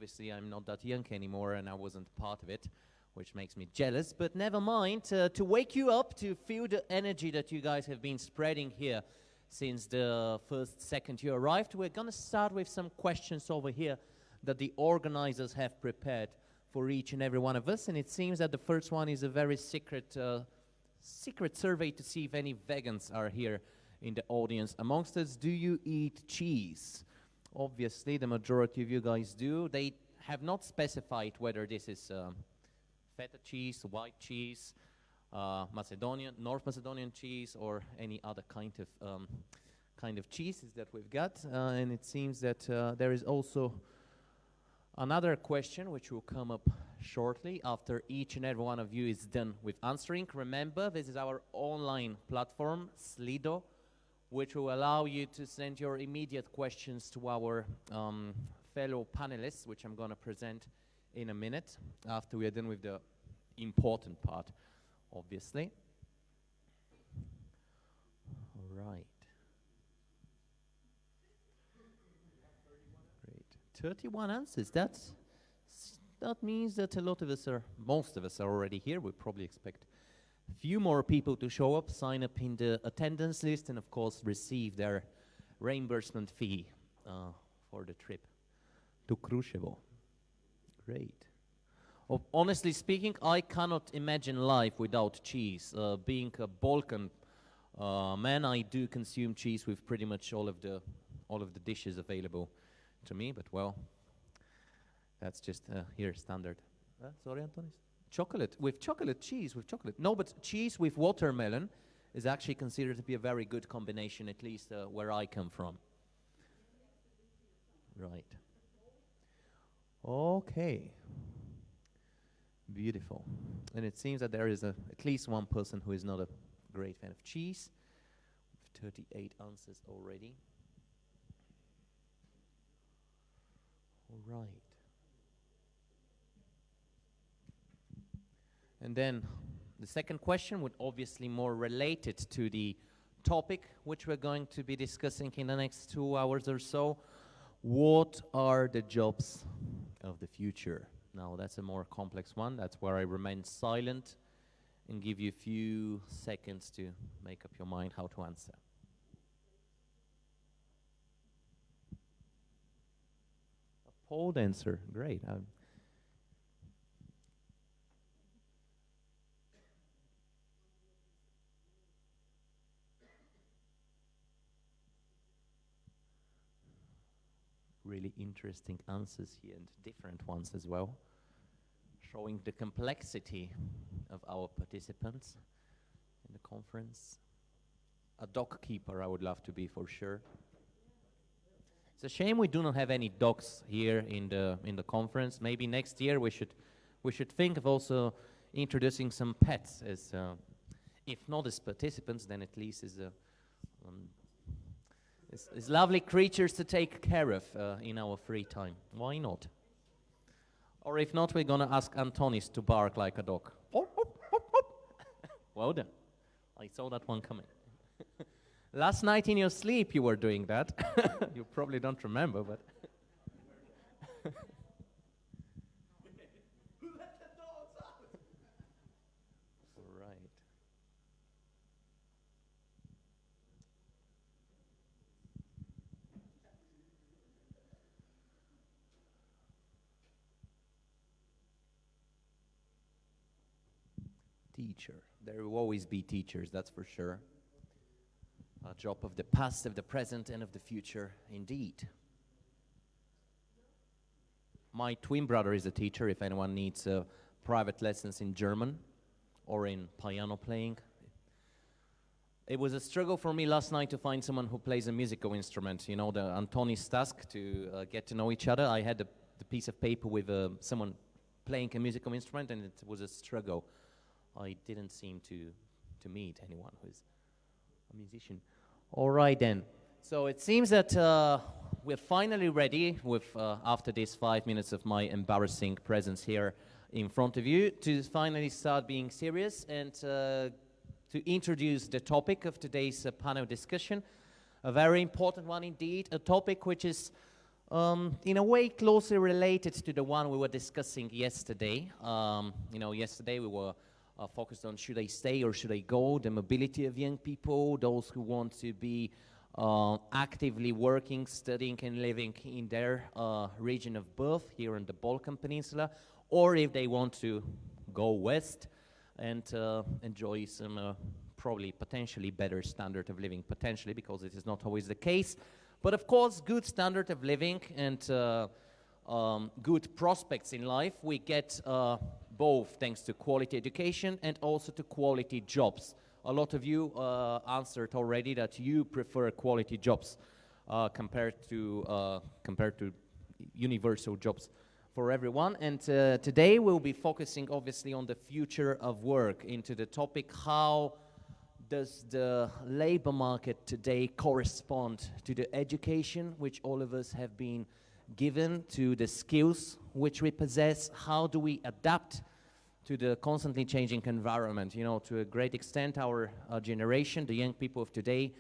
Obviously, I'm not that young anymore, and I wasn't part of it, which makes me jealous. But never mind. To wake you up, to feel the energy that you guys have been spreading here since the second you arrived, we're going to start with some questions over here that the organizers have prepared for each and every one of us. And it seems that the first one is a very secret survey to see if any vegans are here in the audience amongst us. Do you eat cheese? Obviously, the majority of you guys do. They have not specified whether this is feta cheese, white cheese, North Macedonian cheese, or any other kind of cheeses that we've got. And it seems that there is also another question which will come up shortly after each and every one of you is done with answering. Remember, this is our online platform, Slido, which will allow you to send your immediate questions to our fellow panelists, which I'm going to present in a minute after we are done with the important part, obviously. All right. Great. 31 answers. That means that a lot of us most of us are already here. We probably expect a few more people to show up, sign up in the attendance list, and of course receive their reimbursement fee for the trip to Kruševo. Great. Honestly speaking, I cannot imagine life without cheese. Being a Balkan man, I do consume cheese with pretty much all of the dishes available to me. But well, that's just here standard. Sorry, Antonis. Chocolate with chocolate cheese with chocolate. No, but cheese with watermelon is actually considered to be a very good combination, at least where I come from. Right. Okay. Beautiful. And it seems that there is at least one person who is not a great fan of cheese, with 38 answers already. All right. And then the second question would obviously more related to the topic which we're going to be discussing in the next 2 hours or so. What are the jobs of the future? Now, that's a more complex one. That's where I remain silent and give you a few seconds to make up your mind how to answer. A polled answer. Great. Really interesting answers here and different ones as well, showing the complexity of our participants in the conference. A dog keeper I would love to be for sure. It's a shame we do not have any dogs here in the conference. Maybe next year we should think of also introducing some pets as if not as participants, then at least as it's lovely creatures to take care of in our free time. Why not? Or if not, we're going to ask Antonis to bark like a dog. Well done. I saw that one coming. Last night in your sleep you were doing that. You probably don't remember, but... Let the dogs out! All right. Teacher. There will always be teachers, that's for sure. A job of the past, of the present, and of the future, indeed. My twin brother is a teacher, if anyone needs private lessons in German or in piano playing. It was a struggle for me last night to find someone who plays a musical instrument. You know, the Antonis task to get to know each other. I had the piece of paper with someone playing a musical instrument, and it was a struggle. I didn't seem to meet anyone who's a musician. All right then. So it seems that we're finally ready with after these 5 minutes of my embarrassing presence here in front of you to finally start being serious and to introduce the topic of today's panel discussion. A very important one indeed, a topic which is in a way closely related to the one we were discussing yesterday. Yesterday we were focused on should I stay or should I go, the mobility of young people, those who want to be actively working, studying and living in their region of birth here on the Balkan Peninsula, or if they want to go west and enjoy some probably potentially better standard of living, potentially, because it is not always the case. But of course, good standard of living and good prospects in life, we get both thanks to quality education and also to quality jobs. A lot of you answered already that you prefer quality jobs compared to universal jobs for everyone. And today we'll be focusing obviously on the future of work, into the topic how does the labor market today correspond to the education which all of us have been given, to the skills which we possess? How do we adapt to the constantly changing environment? You know, to a great extent, our generation, the young people of today,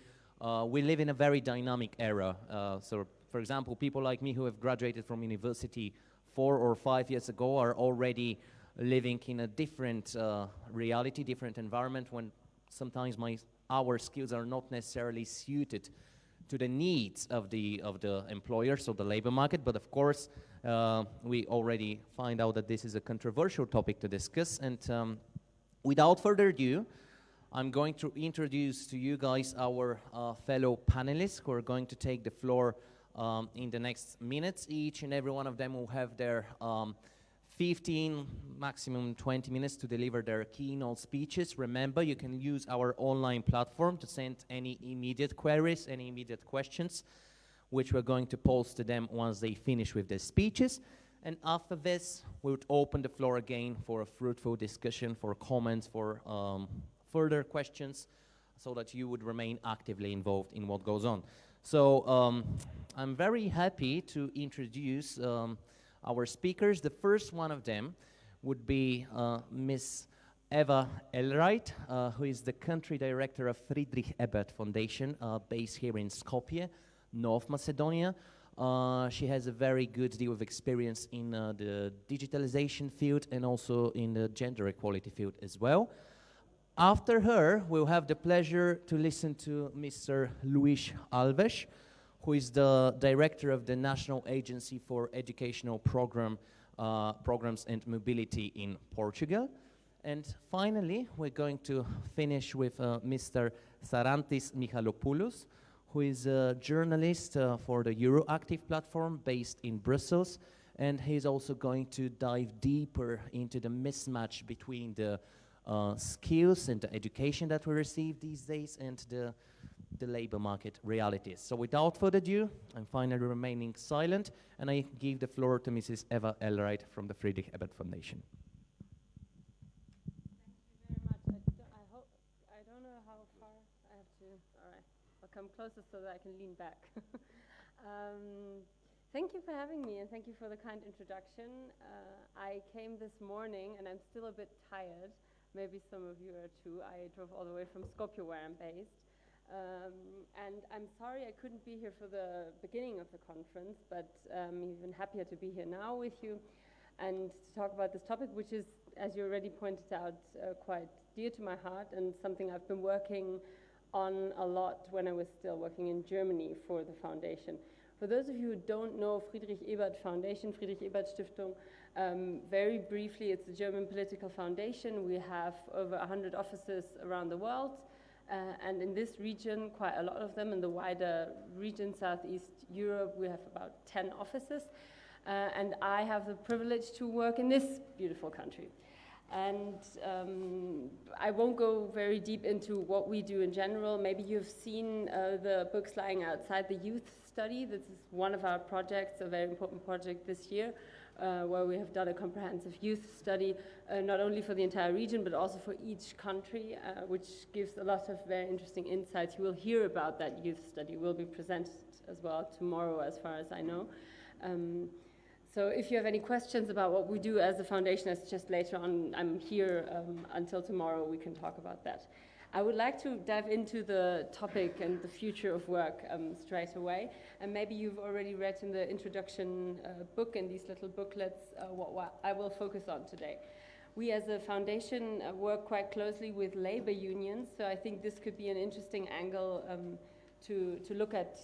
we live in a very dynamic era. So, for example, people like me who have graduated from university 4 or 5 years ago are already living in a different reality, different environment, when sometimes our skills are not necessarily suited to the needs of the employer, so the labor market. But of course, we already find out that this is a controversial topic to discuss. And without further ado, I'm going to introduce to you guys our fellow panelists who are going to take the floor in the next minutes. Each and every one of them will have their 15, maximum 20 minutes to deliver their keynote speeches. Remember, you can use our online platform to send any immediate queries, any immediate questions, which we're going to pose to them once they finish with their speeches. And after this, we would open the floor again for a fruitful discussion, for comments, for further questions, so that you would remain actively involved in what goes on. So I'm very happy to introduce our speakers. The first one of them would be Ms. Eva Ellereit, who is the country director of Friedrich Ebert Foundation, based here in Skopje, North Macedonia. She has a very good deal of experience in the digitalization field and also in the gender equality field as well. After her, we'll have the pleasure to listen to Mr. Luís Alves, who is the director of the National Agency for Educational Programs and Mobility in Portugal. And finally, we're going to finish with Mr. Sarantis Michalopoulos, who is a journalist for the Euraktiv platform based in Brussels. And he's also going to dive deeper into the mismatch between the skills and the education that we receive these days and the labor market realities. So without further ado, I'm finally remaining silent, and I give the floor to Mrs. Eva Ellereit from the Friedrich Ebert Foundation. Thank you very much. I don't know how far I have to. All right, I'll come closer so that I can lean back. Thank you for having me, and thank you for the kind introduction. I came this morning, and I'm still a bit tired. Maybe some of you are too. I drove all the way from Skopje, where I'm based. And I'm sorry I couldn't be here for the beginning of the conference, but even happier to be here now with you and to talk about this topic, which is, as you already pointed out, quite dear to my heart and something I've been working on a lot when I was still working in Germany for the foundation. For those of you who don't know Friedrich Ebert Foundation, Friedrich Ebert Stiftung, very briefly, it's a German political foundation. We have over 100 offices around the world. And in this region, quite a lot of them. In the wider region, Southeast Europe, we have about 10 offices. And I have the privilege to work in this beautiful country. And I won't go very deep into what we do in general. Maybe you've seen the books lying outside, the youth study. This is one of our projects, a very important project this year, where we have done a comprehensive youth study, not only for the entire region, but also for each country, which gives a lot of very interesting insights. You will hear about that youth study. Will be presented as well tomorrow, as far as I know. So if you have any questions about what we do as a foundation, it's just later on, I'm here until tomorrow, we can talk about that. I would like to dive into the topic and the future of work straight away. And maybe you've already read in the introduction book and these little booklets what I will focus on today. We as a foundation work quite closely with labor unions, so I think this could be an interesting angle to look at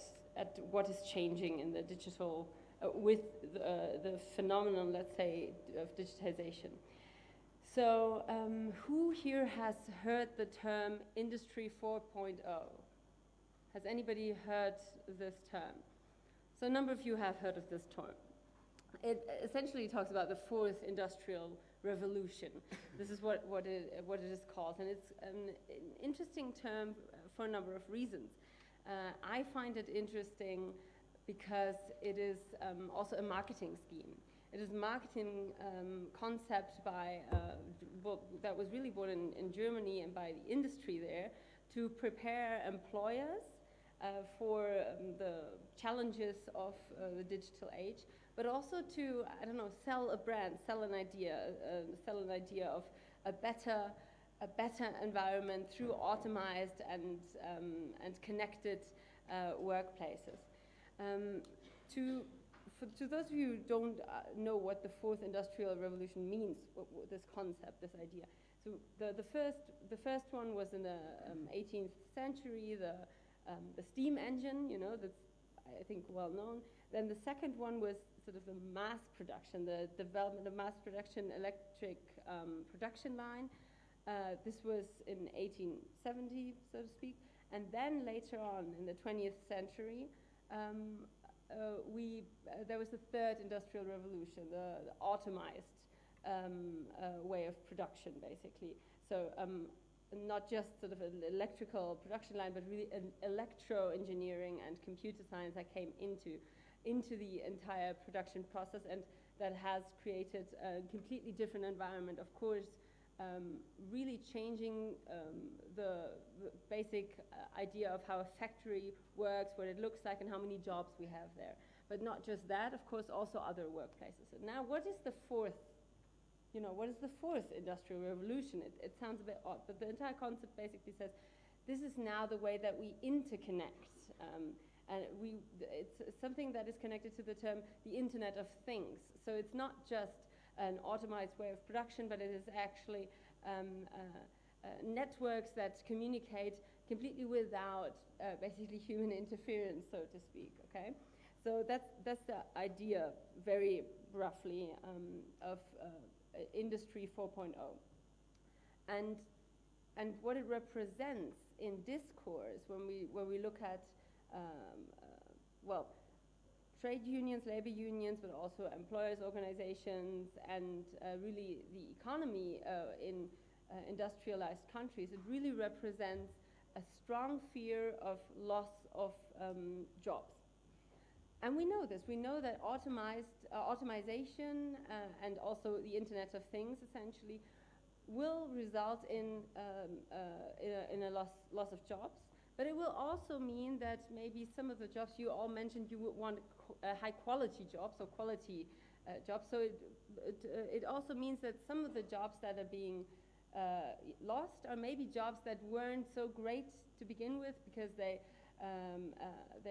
what is changing in the digital, with the phenomenon, let's say, of digitization. So who here has heard the term Industry 4.0? Has anybody heard this term? So a number of you have heard of this term. It essentially talks about the fourth industrial revolution. This is what it is called, and it's an interesting term for a number of reasons. I find it interesting because it is also a marketing scheme. It is a marketing concept by that was really born in Germany and by the industry there to prepare employers for the challenges of the digital age, but also to, I don't know, sell a brand, sell an idea of a better environment through automized and connected workplaces. To those of you who don't know what the fourth industrial revolution means, what this concept, this idea. So the first one was in the 18th century, the steam engine, you know, that's I think well known. Then the second one was sort of the mass production, the development of mass production electric production line. This was in 1870, so to speak. And then later on in the 20th century, there was the third industrial revolution, the automized way of production, basically. So not just sort of an electrical production line, but really an electro-engineering and computer science that came into the entire production process, and that has created a completely different environment, of course, really changing the basic idea of how a factory works, what it looks like, and how many jobs we have there. But not just that, of course, also other workplaces. And now, what is the fourth industrial revolution? It sounds a bit odd, but the entire concept basically says this is now the way that we interconnect. And it's something that is connected to the term the Internet of Things. So it's not just an automized way of production, but it is actually networks that communicate completely without basically human interference, so to speak. Okay, so that's the idea, very roughly, of Industry 4.0, and what it represents in discourse when we look at trade unions, labor unions, but also employers' organizations, and really the economy in industrialized countries. It really represents a strong fear of loss of jobs. And we know this. We know that automation and also the Internet of Things, essentially, will result in a loss of jobs. But it will also mean that maybe some of the jobs you all mentioned, you would want high-quality jobs or quality jobs. So it also means that some of the jobs that are being lost are maybe jobs that weren't so great to begin with, because they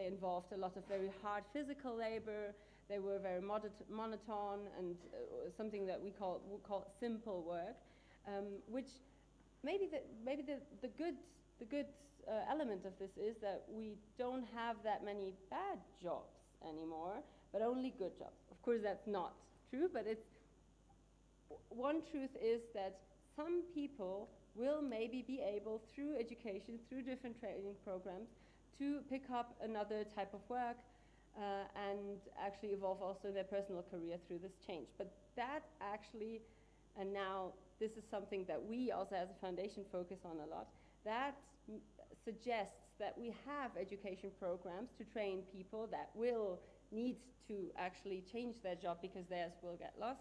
involved a lot of very hard physical labor. They were very monotone and something that we call simple work, which maybe the good element of this is that we don't have that many bad jobs anymore, but only good jobs. Of course, that's not true, but one truth is that some people will maybe be able, through education, through different training programs, to pick up another type of work and actually evolve also their personal career through this change. But that actually, and now this is something that we also as a foundation focus on a lot, that suggests that we have education programs to train people that will need to actually change their job because theirs will get lost.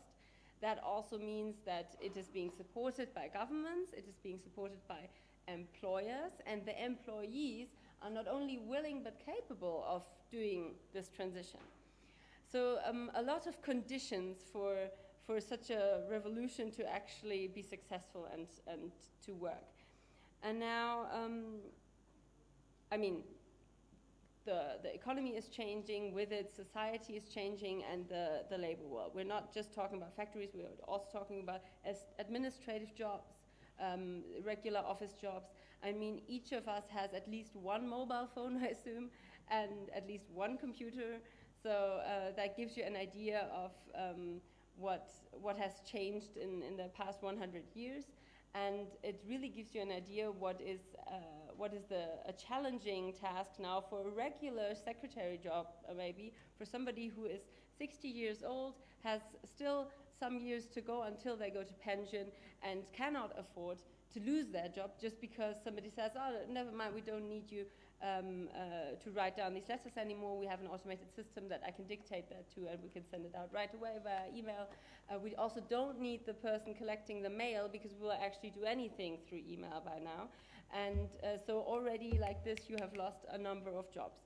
That also means that it is being supported by governments, it is being supported by employers, and the employees are not only willing but capable of doing this transition. So a lot of conditions for such a revolution to actually be successful and to work. And now, I mean, the economy is changing with it, society is changing, and the labor world. We're not just talking about factories, we're also talking about administrative jobs, regular office jobs. I mean, each of us has at least one mobile phone, I assume, and at least one computer. So that gives you an idea of what has changed in the past 100 years. And it really gives you an idea what is a challenging task now for a regular secretary job, maybe for somebody who is 60 years old, has still some years to go until they go to pension, and cannot afford to lose their job just because somebody says, oh, never mind, we don't need you to write down these letters anymore. We have an automated system that I can dictate that to, and we can send it out right away via email. We also don't need the person collecting the mail, because we will actually do anything through email by now. And so already like this, you have lost a number of jobs.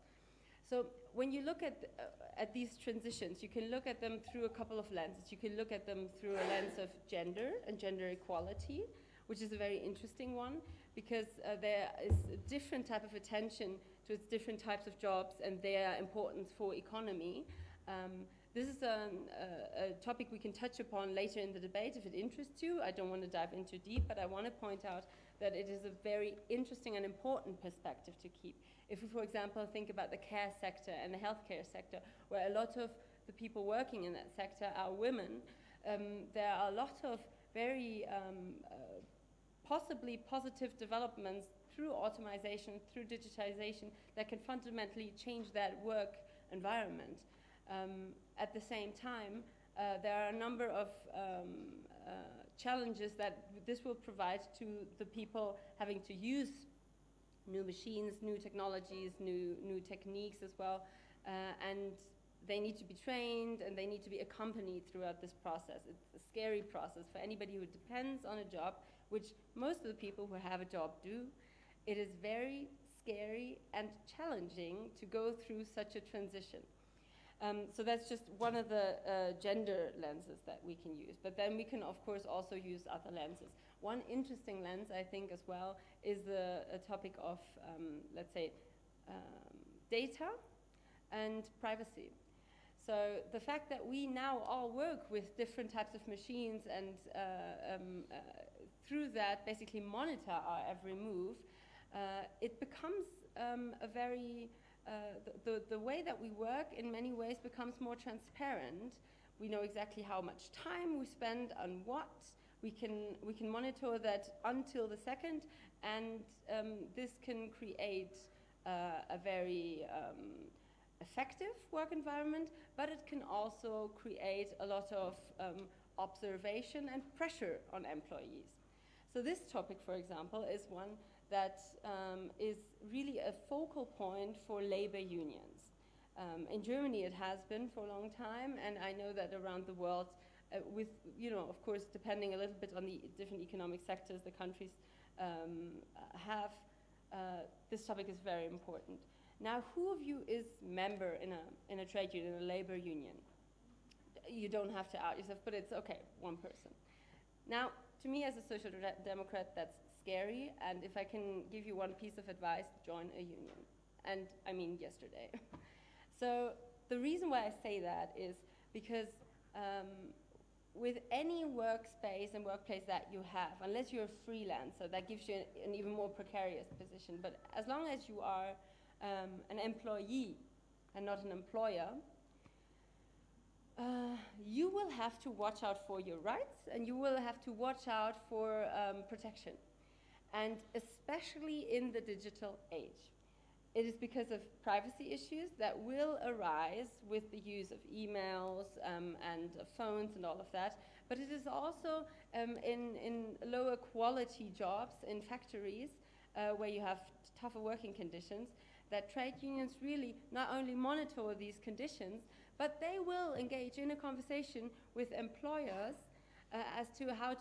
So when you look at these transitions, you can look at them through a couple of lenses. You can look at them through a lens of gender and gender equality, which is a very interesting one, because there is a different type of attention to its different types of jobs and their importance for economy. This is a topic we can touch upon later in the debate if it interests you. I don't want to dive into deep, but I want to point out that it is a very interesting and important perspective to keep. If we, for example, think about the care sector and the healthcare sector, where a lot of the people working in that sector are women, there are a lot of very possibly positive developments through automation, through digitization, that can fundamentally change that work environment. At the same time, there are a number of challenges that this will provide to the people having to use new machines, new technologies, new techniques as well, and they need to be trained and they need to be accompanied throughout this process. It's a scary process for anybody who depends on a job, which most of the people who have a job do. It is very scary and challenging to go through such a transition. So that's just one of the gender lenses that we can use. But then we can, of course, also use other lenses. One interesting lens, I think, as well, is the topic of, let's say, data and privacy. So the fact that we now all work with different types of machines and through that basically monitor our every move, it becomes a very... the way that we work in many ways becomes more transparent. We know exactly how much time we spend on what. We can monitor that until the second, and this can create a very effective work environment, but it can also create a lot of observation and pressure on employees. So this topic, for example, is one that is really a focal point for labor unions. In Germany it has been for a long time, and I know that around the world, with, of course, depending a little bit on the different economic sectors the countries have, this topic is very important. Now, who of you is member in a trade union, in a labor union? You don't have to out yourself, but it's okay, one person. Now, to me as a social democrat, that's scary, and if I can give you one piece of advice, join a union. And I mean yesterday. So the reason why I say that is because with any workspace and workplace that you have, unless you're a freelancer, that gives you an even more precarious position. But as long as you are an employee and not an employer, you will have to watch out for your rights, and you will have to watch out for protection. And especially in the digital age. It is because of privacy issues that will arise with the use of emails and phones and all of that. But it is also in lower quality jobs in factories where you have tougher working conditions, that trade unions really not only monitor these conditions, but they will engage in a conversation with employers as to how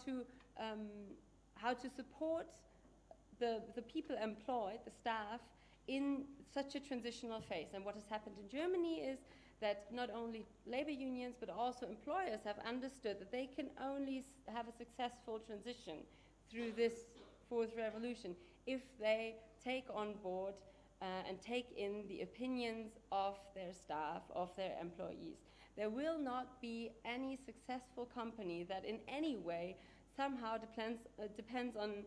to support the people employed, the staff, in such a transitional phase. And what has happened in Germany is that not only labor unions but also employers have understood that they can only have a successful transition through this fourth revolution if they take on board and take in the opinions of their staff, of their employees. There will not be any successful company that in any way somehow depends on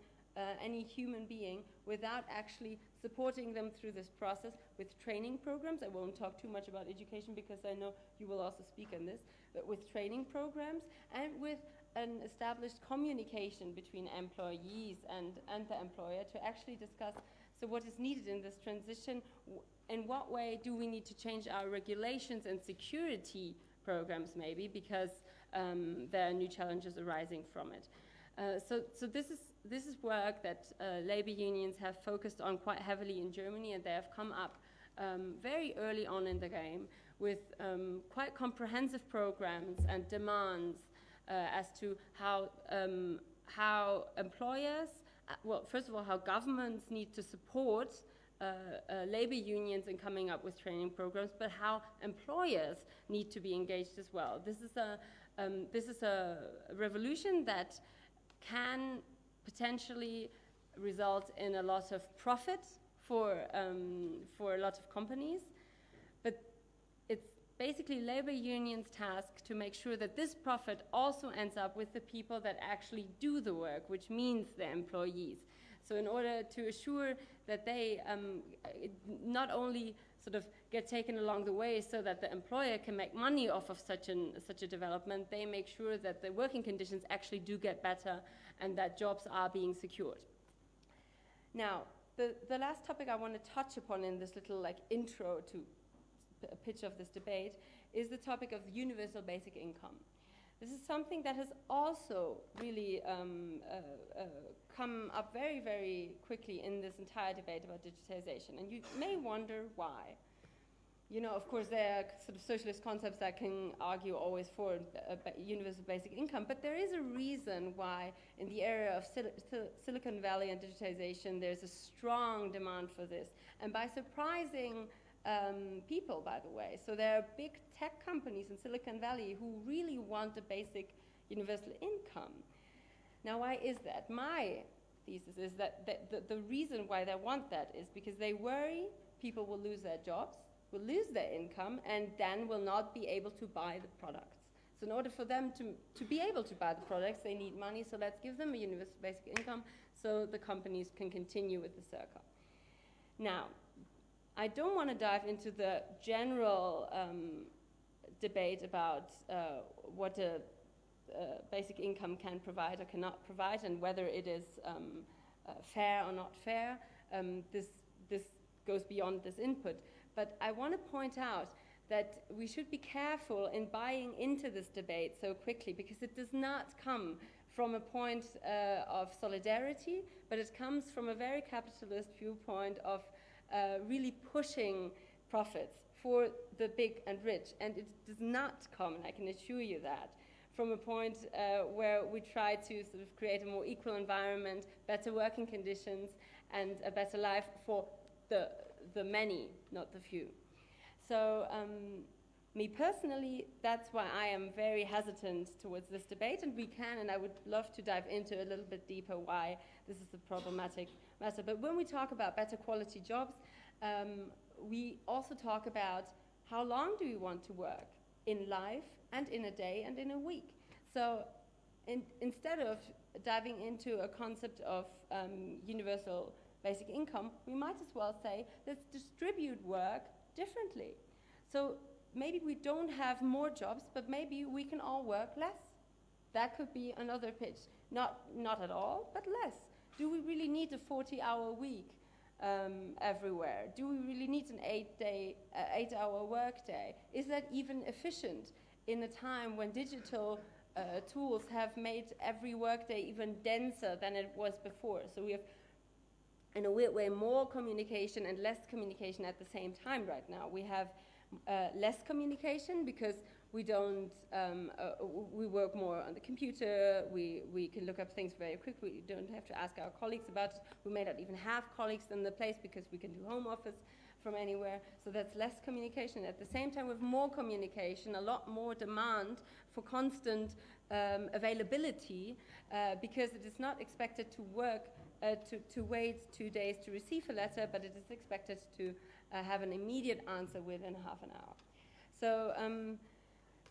any human being without actually supporting them through this process with training programs. I won't talk too much about education because I know you will also speak on this, but with training programs and with an established communication between employees and the employer to actually discuss, so what is needed in this transition, in what way do we need to change our regulations and security programs maybe, because there are new challenges arising from it. So this is work that labor unions have focused on quite heavily in Germany, and they have come up very early on in the game with quite comprehensive programs and demands as to how employers, well, first of all, how governments need to support labor unions in coming up with training programs, but how employers need to be engaged as well. This is a revolution that can potentially result in a lot of profit for a lot of companies, but it's basically labor unions' task to make sure that this profit also ends up with the people that actually do the work, which means the employees. So in order to assure that they not only sort of get taken along the way so that the employer can make money off of such a development, they make sure that the working conditions actually do get better and that jobs are being secured. Now, the last topic I want to touch upon in this little intro to a pitch of this debate is the topic of universal basic income. This is something that has also really come up very, very quickly in this entire debate about digitization. And you may wonder why. You know, of course, there are sort of socialist concepts that can argue always for universal basic income, but there is a reason why in the area of Silicon Valley and digitization, there's a strong demand for this. And by surprising people, by the way. So there are big tech companies in Silicon Valley who really want a basic universal income. Now, why is that? My thesis is that the reason why they want that is because they worry people will lose their jobs, will lose their income, and then will not be able to buy the products. So in order for them to be able to buy the products, they need money, so let's give them a universal basic income so the companies can continue with the circle. Now, I don't want to dive into the general debate about what a basic income can provide or cannot provide and whether it is fair or not fair. This goes beyond this input. But I want to point out that we should be careful in buying into this debate so quickly because it does not come from a point of solidarity, but it comes from a very capitalist viewpoint of really pushing profits for the big and rich. And it does not come, and I can assure you that, from a point where we try to sort of create a more equal environment, better working conditions, and a better life for the many, not the few. So me personally, that's why I am very hesitant towards this debate, and we can, and I would love to dive into a little bit deeper why this is a problematic matter. But when we talk about better quality jobs, we also talk about how long do we want to work in life and in a day and in a week. So instead of diving into a concept of universal basic income, we might as well say, let's distribute work differently. So maybe we don't have more jobs, but maybe we can all work less. That could be another pitch. Not at all, but less. Do we really need a 40-hour week everywhere? Do we really need an 8-hour workday? Is that even efficient in a time when digital tools have made every workday even denser than it was before? So we have, in a weird way, more communication and less communication at the same time right now. We have less communication because we don't, we work more on the computer, we can look up things very quickly, we don't have to ask our colleagues about it. We may not even have colleagues in the place because we can do home office from anywhere, so that's less communication. At the same time, with more communication, a lot more demand for constant availability because it is not expected to work to wait 2 days to receive a letter, but it is expected to have an immediate answer within half an hour. So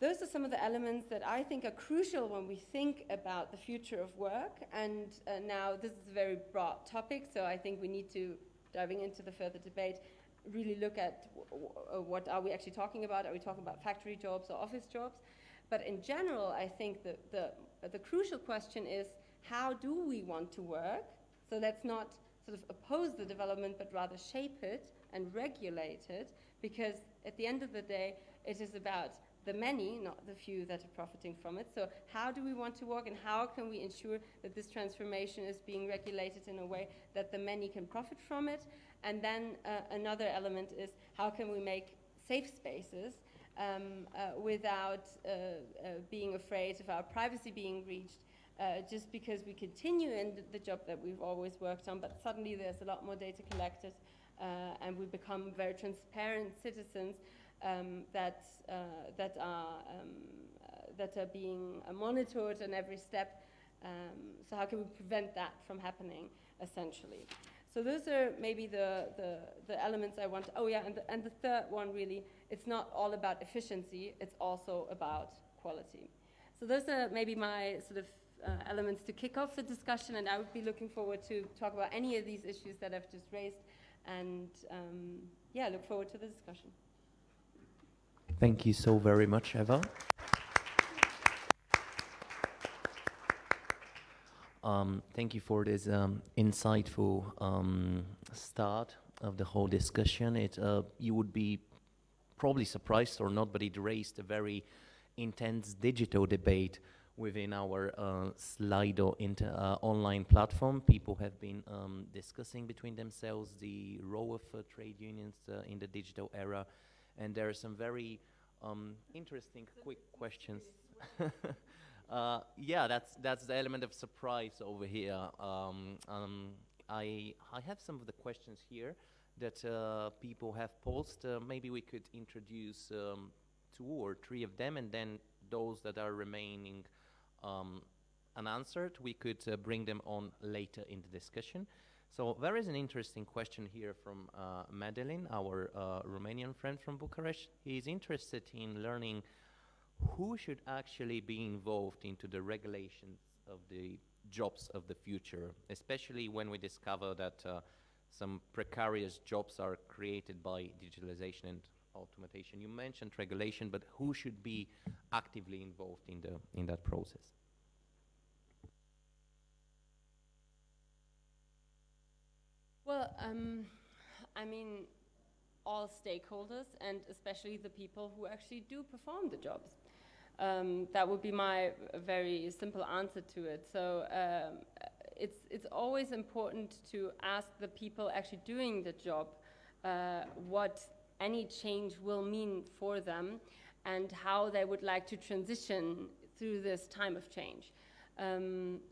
those are some of the elements that I think are crucial when we think about the future of work. And now this is a very broad topic, so I think we need to, diving into the further debate, really look at what are we actually talking about. Are we talking about factory jobs or office jobs? But in general, I think the crucial question is, how do we want to work? So let's not sort of oppose the development, but rather shape it and regulate it, because at the end of the day, it is about the many, not the few, that are profiting from it. So how do we want to work, and how can we ensure that this transformation is being regulated in a way that the many can profit from it? And then another element is, how can we make safe spaces without being afraid of our privacy being breached, just because we continue in the job that we've always worked on, but suddenly there's a lot more data collected, and we become very transparent citizens that are being monitored in every step. So how can we prevent that from happening, essentially? So those are maybe the elements I want. Oh yeah, and the third one, really, it's not all about efficiency, it's also about quality. So those are maybe my sort of elements to kick off the discussion, and I would be looking forward to talk about any of these issues that I've just raised, and yeah, look forward to the discussion. Thank you so very much, Eva. Thank you for this insightful start of the whole discussion. You would be probably surprised or not, but it raised a very intense digital debate within our Slido online platform. People have been discussing between themselves the role of trade unions in the digital era, and there are some very interesting, quick questions. Yeah, that's the element of surprise over here. I have some of the questions here that people have posed. Maybe we could introduce 2 or 3 of them, and then those that are remaining unanswered, we could bring them on later in the discussion. So there is an interesting question here from Madeline, our Romanian friend from Bucharest. He is interested in learning who should actually be involved into the regulations of the jobs of the future, especially when we discover that some precarious jobs are created by digitalization and automation. You mentioned regulation, but who should be actively involved in that process? Well, I mean, all stakeholders, and especially the people who actually do perform the jobs. That would be my very simple answer to it. So it's always important to ask the people actually doing the job what any change will mean for them and how they would like to transition through this time of change.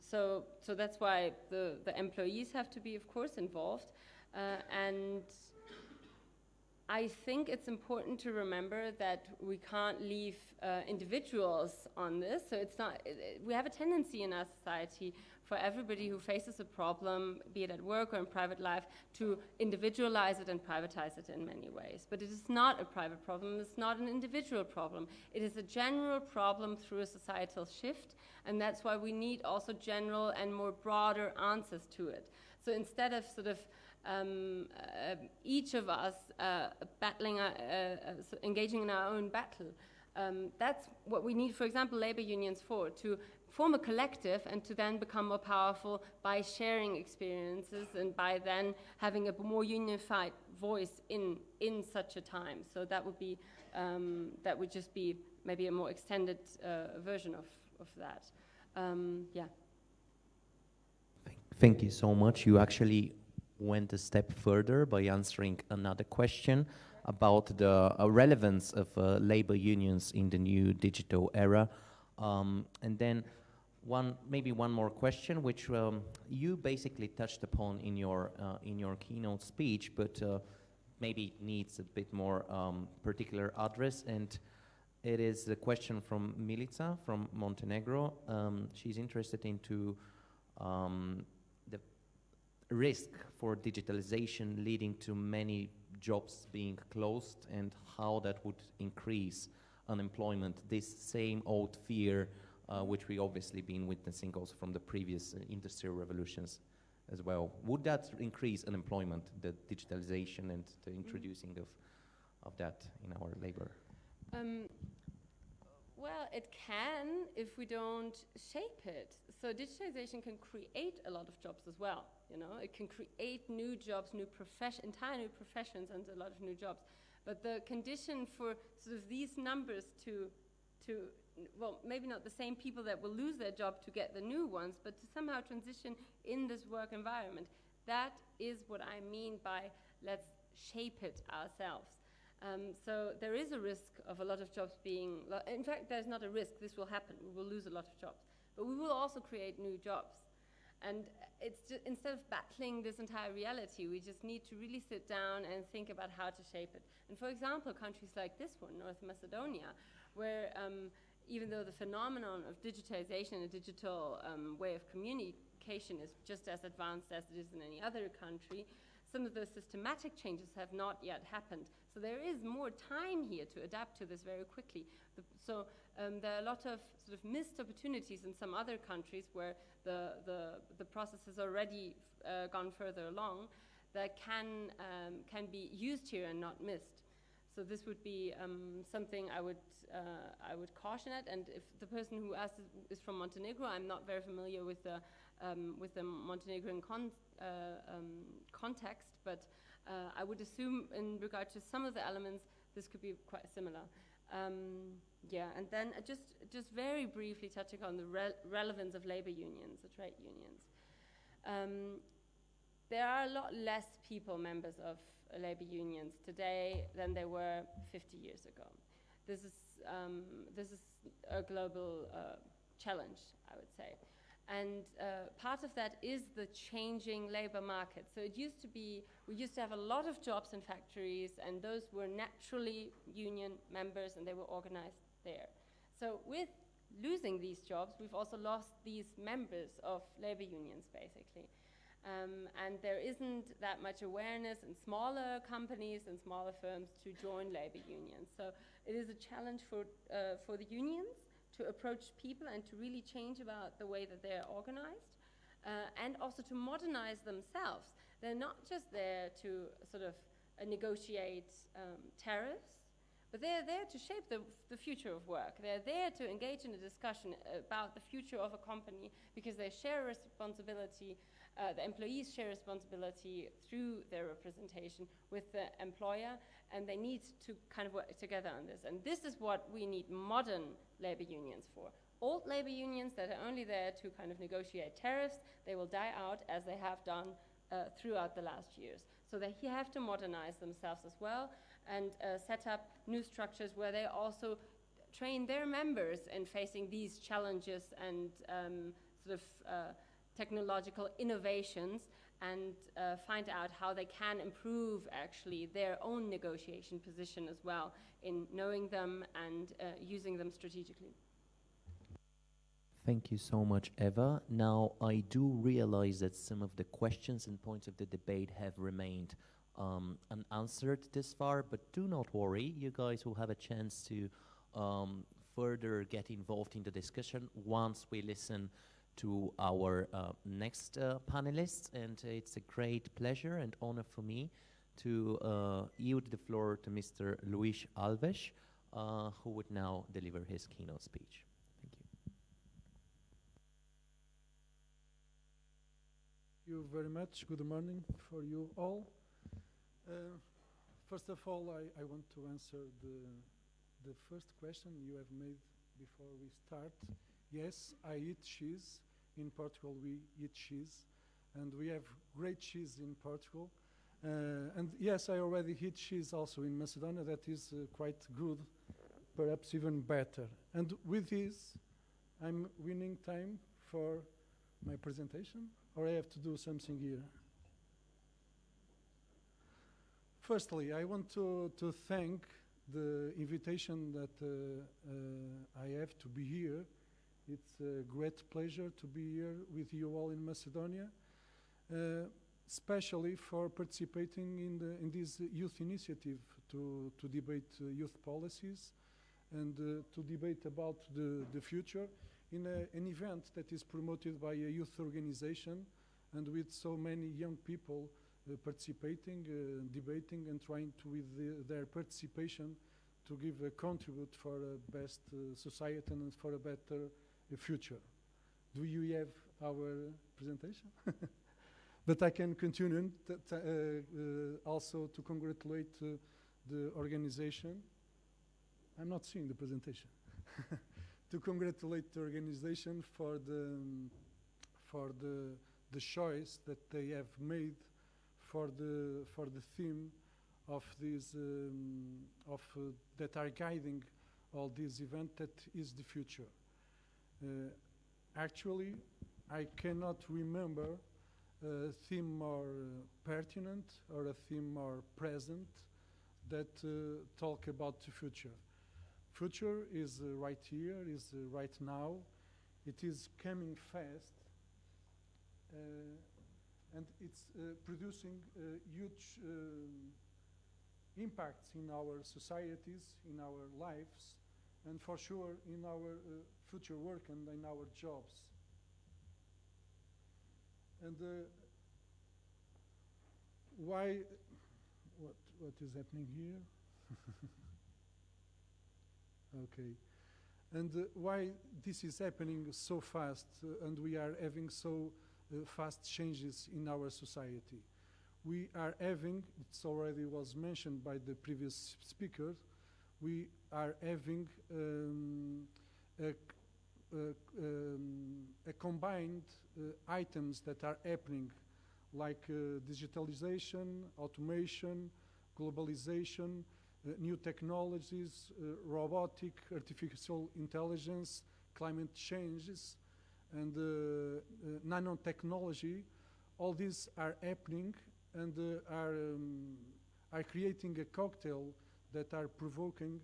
So that's why the employees have to be, of course, involved. And I think it's important to remember that we can't leave individuals on this. So it's not, we have a tendency in our society for everybody who faces a problem, be it at work or in private life, to individualize it and privatize it in many ways. But it is not a private problem, it's not an individual problem. It is a general problem through a societal shift, and that's why we need also general and more broader answers to it. So instead of sort of each of us battling, engaging in our own battle. That's what we need, for example, labor unions for, to form a collective and to then become more powerful by sharing experiences and by then having a more unified voice in such a time. So that would be, that would just be maybe a more extended version of that. Yeah. Thank you so much. You actually went a step further by answering another question about the relevance of labor unions in the new digital era. And then maybe one more question, which you basically touched upon in your keynote speech, but maybe needs a bit more particular address. And it is the question from Milica from Montenegro. She's interested into risk for digitalization leading to many jobs being closed, and how that would increase unemployment, this same old fear which we obviously been witnessing also from the previous industrial revolutions as well. Would that increase unemployment, the digitalization and the introducing of that in our labor? Well, it can if we don't shape it. So digitization can create a lot of jobs as well. You know, it can create new jobs, entire new professions, and a lot of new jobs. But the condition for sort of these numbers to well, maybe not the same people that will lose their job to get the new ones, but to somehow transition in this work environment. That is what I mean by let's shape it ourselves. So there is a risk of a lot of jobs being, in fact, there's not a risk, this will happen, we will lose a lot of jobs, but we will also create new jobs. And it's just, instead of battling this entire reality, we just need to really sit down and think about how to shape it. And for example, countries like this one, North Macedonia, where even though the phenomenon of digitization and a digital way of communication is just as advanced as it is in any other country, some of those systematic changes have not yet happened. So there is more time here to adapt to this very quickly. There are a lot of sort of missed opportunities in some other countries where the process has already gone further along that can be used here and not missed. So this would be something I would caution at. And if the person who asked is from Montenegro, I'm not very familiar with the Montenegrin context, but I would assume in regard to some of the elements, this could be quite similar. Yeah, and then just very briefly touching on the relevance of labor unions, the trade unions. There are a lot less people members of labor unions today than there were 50 years ago. This is a global challenge, I would say. And part of that is the changing labor market. So it used to be, we used to have a lot of jobs in factories, and those were naturally union members, and they were organized there. So with losing these jobs, we've also lost these members of labor unions, basically. And there isn't that much awareness in smaller companies and smaller firms to join labor unions. So it is a challenge for the unions to approach people and to really change about the way that they're organized, and also to modernize themselves. They're not just there to sort of negotiate tariffs, but they're there to shape the future of work. They're there to engage in a discussion about the future of a company because they share a responsibility. The employees share responsibility through their representation with the employer, and they need to kind of work together on this. And this is what we need modern labor unions for. Old labor unions that are only there to kind of negotiate tariffs, they will die out as they have done throughout the last years. So they have to modernize themselves as well and set up new structures where they also train their members in facing these challenges and sort of technological innovations, and find out how they can improve actually their own negotiation position as well in knowing them and using them strategically. Thank you so much, Eva. Now, I do realize that some of the questions and points of the debate have remained unanswered this far, but do not worry. You guys will have a chance to further get involved in the discussion once we listen to our next panelists, and it's a great pleasure and honor for me to yield the floor to Mr. Luis Alves, who would now deliver his keynote speech. Thank you. Thank you very much. Good morning for you all. First of all, I want to answer the first question you have made before we start. Yes, I eat cheese. In Portugal, we eat cheese, and we have great cheese in Portugal. And yes, I already eat cheese also in Macedonia. That is quite good, perhaps even better. And with this, I'm winning time for my presentation, or I have to do something here? Firstly, I want to thank the invitation that I have to be here. It's a great pleasure to be here with you all in Macedonia. especially for participating in this youth initiative to debate youth policies and to debate about the future in an event that is promoted by a youth organization and with so many young people participating, debating, and trying to, with their participation, to give a contribute for a best society and for a better future. Do you have our presentation? But I can continue also to congratulate the organization. I'm not seeing the presentation. To congratulate the organization for the choice that they have made for the theme of these that are guiding all this event, that is the future. Actually, I cannot remember a theme more pertinent or a theme more present that talk about the future. Future is right here, is right now. It is coming fast, and it's producing huge impacts in our societies, in our lives, and for sure in our future work and in our jobs. And why? What is happening here? Okay. And why this is happening so fast, and we are having so fast changes in our society? We are having, it already was mentioned by the previous speaker, we are having a combined items that are happening, like digitalization, automation, globalization, new technologies, robotic, artificial intelligence, climate changes, and nanotechnology. All these are happening and are creating a cocktail that are provoking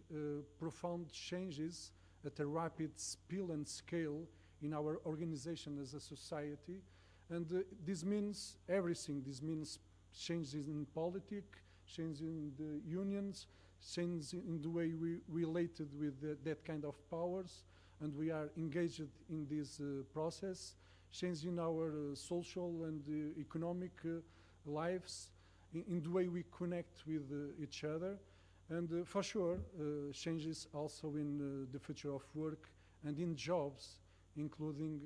profound changes at a rapid speed and scale in our organization as a society. And this means everything. This means changes in politics, changes in the unions, changes in the way we related with that kind of powers, and we are engaged in this process, change in our social and economic lives, in the way we connect with each other, and for sure changes also in the future of work and in jobs, including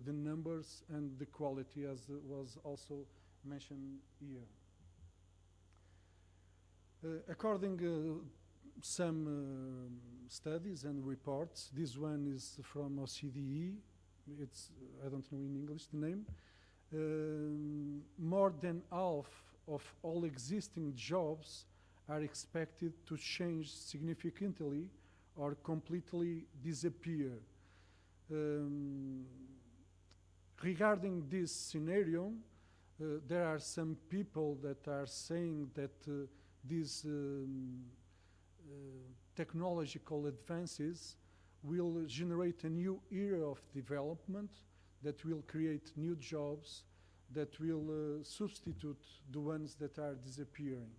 the numbers and the quality, as was also mentioned here. According some studies and reports, this one is from OCDE, it's, I don't know in English the name, more than half of all existing jobs are expected to change significantly or completely disappear. Regarding this scenario, there are some people that are saying that these technological advances will generate a new era of development that will create new jobs that will substitute the ones that are disappearing.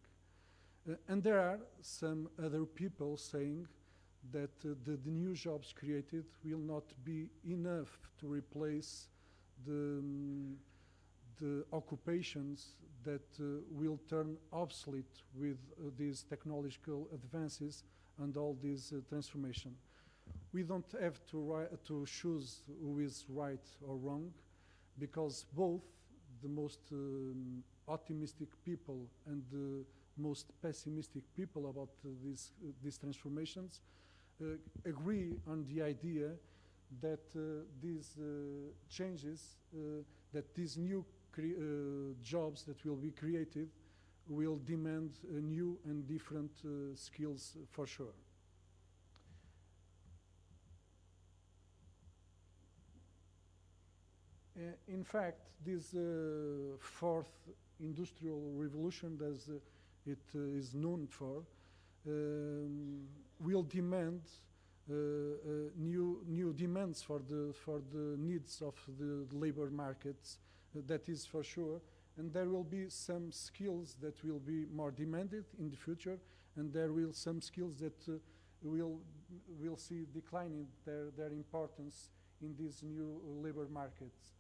And there are some other people saying that the new jobs created will not be enough to replace the occupations that will turn obsolete with these technological advances and all this transformation. We don't have to choose who is right or wrong, because both the most optimistic people and the most pessimistic people about these transformations agree on the idea that these changes, that these new jobs that will be created will demand new and different skills for sure. In fact, this fourth industrial revolution, as it is known for, will demand new demands for the needs of the labor markets. That is for sure, and there will be some skills that will be more demanded in the future, and there will some skills that will see declining their importance in these new labor markets.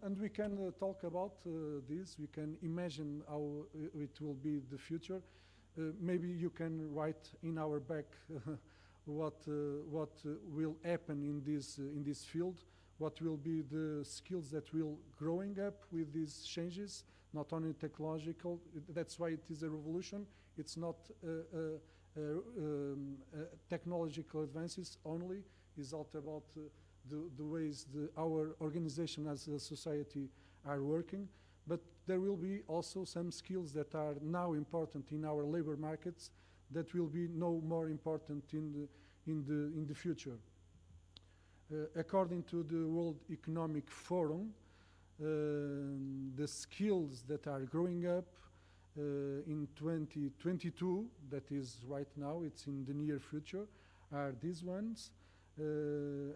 And we can talk about this. We can imagine how it will be the future. Maybe you can write in our back what will happen in this field. What will be the skills that will growing up with these changes, not only technological. That's why it is a revolution. It's not technological advances only. It's all about the ways our organization as a society are working. But there will be also some skills that are now important in our labor markets that will be no more important in the future. According to the World Economic Forum, the skills that are growing up in 2022, that is right now, it's in the near future, are these ones: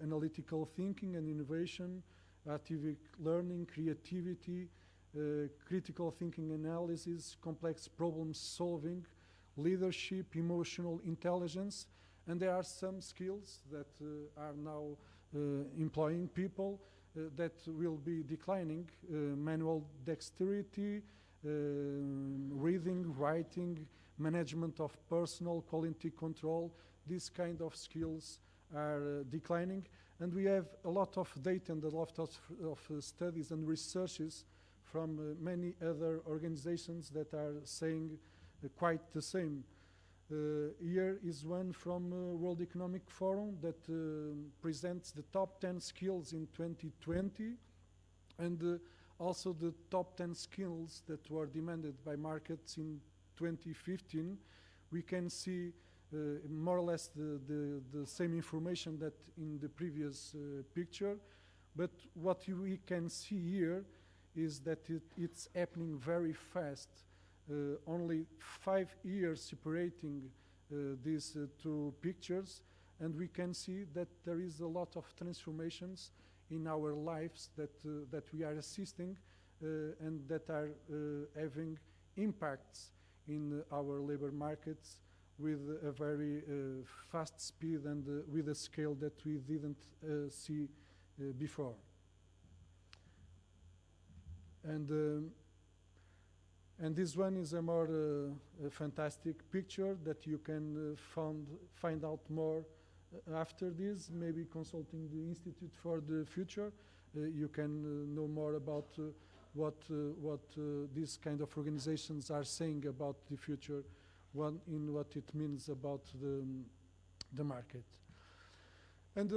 analytical thinking and innovation, active learning, creativity, critical thinking analysis, complex problem solving, leadership, emotional intelligence. And there are some skills that are now employing people that will be declining: manual dexterity, reading, writing, management of personal, quality control. These kind of skills are declining, and we have a lot of data and a lot of studies and researches from many other organizations that are saying quite the same. Here is one from World Economic Forum that presents the top 10 skills in 2020, and also the top 10 skills that were demanded by markets in 2015. We can see more or less the same information that in the previous picture, but what we can see here is that it's happening very fast. Only 5 years separating these two pictures, and we can see that there is a lot of transformations in our lives that we are assisting and that are having impacts in our labor markets with a very fast speed and with a scale that we didn't see before. And this one is a more fantastic picture that you can find out more after this, maybe consulting the Institute for the Future. You can know more about what these kind of organizations are saying about the future, in what it means about the market. And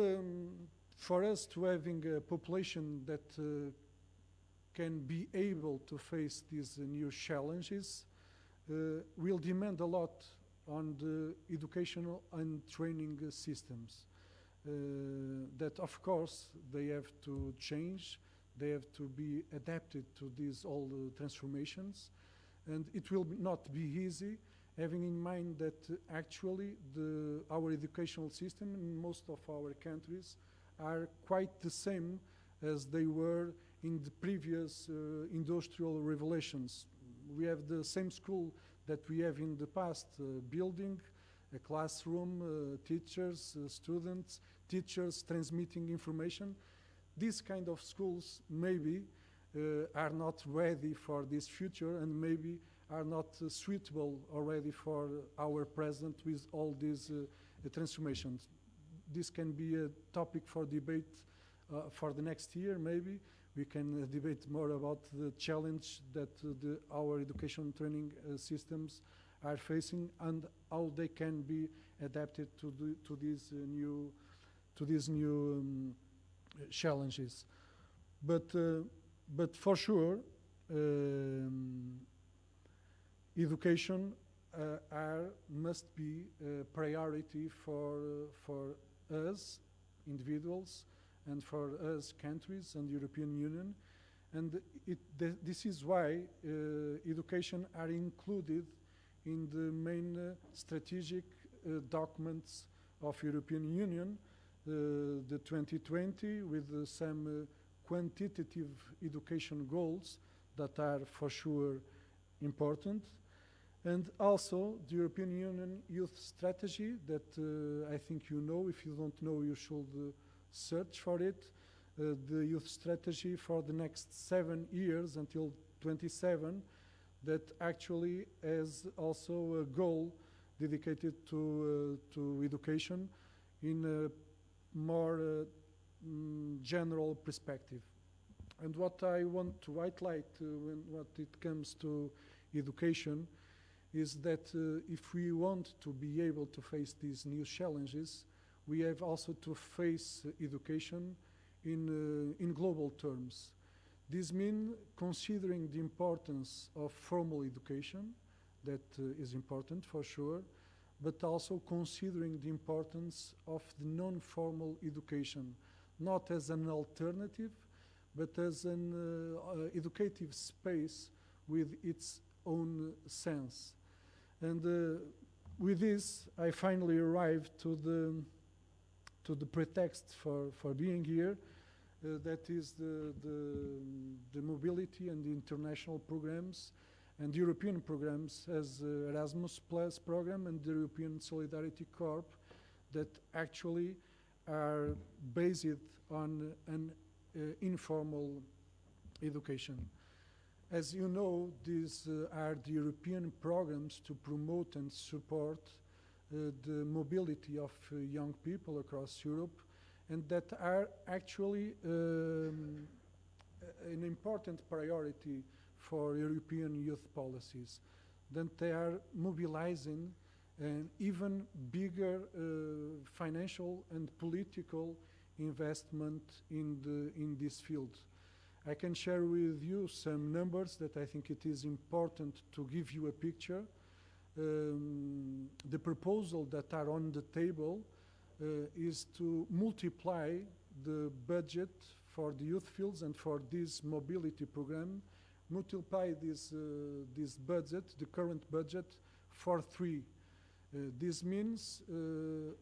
for us to having a population that can be able to face these new challenges will demand a lot on the educational and training systems. That of course they have to change, they have to be adapted to these all transformations, and it will not be easy, having in mind that actually our educational system in most of our countries are quite the same as they were in the previous industrial revolutions. We have the same school that we have in the past, building, a classroom, teachers, students, teachers transmitting information. These kind of schools maybe are not ready for this future, and maybe are not suitable already for our present with all these transformations. This can be a topic for debate for the next year, maybe. We can debate more about the challenge that our education training systems are facing and how they can be adapted to these new challenges. But for sure, education must be a priority for us individuals, and for us countries and European Union, and this is why education are included in the main strategic documents of European Union, the 2020 with some quantitative education goals that are for sure important. And also the European Union Youth Strategy that I think you know. If you don't know, you should search for it. The youth strategy for the next 7 years until 27 that actually has also a goal dedicated to education in a more general perspective. And what I want to highlight when what it comes to education is that if we want to be able to face these new challenges, we have also to face education in global terms. This means considering the importance of formal education, that is important for sure, but also considering the importance of the non-formal education, not as an alternative, but as an educative space with its own sense. And with this, I finally arrived to the pretext for being here. That is the mobility and the international programs and European programs as Erasmus Plus program and the European Solidarity Corps that actually are based on an informal education. As you know, these are the European programs to promote and support the mobility of young people across Europe, and that are actually an important priority for European youth policies. That they are mobilizing an even bigger financial and political investment in this field. I can share with you some numbers that I think it is important to give you a picture. The proposal that are on the table is to multiply the budget for the youth fields and for this mobility program, multiply this budget, the current budget, for 3. This means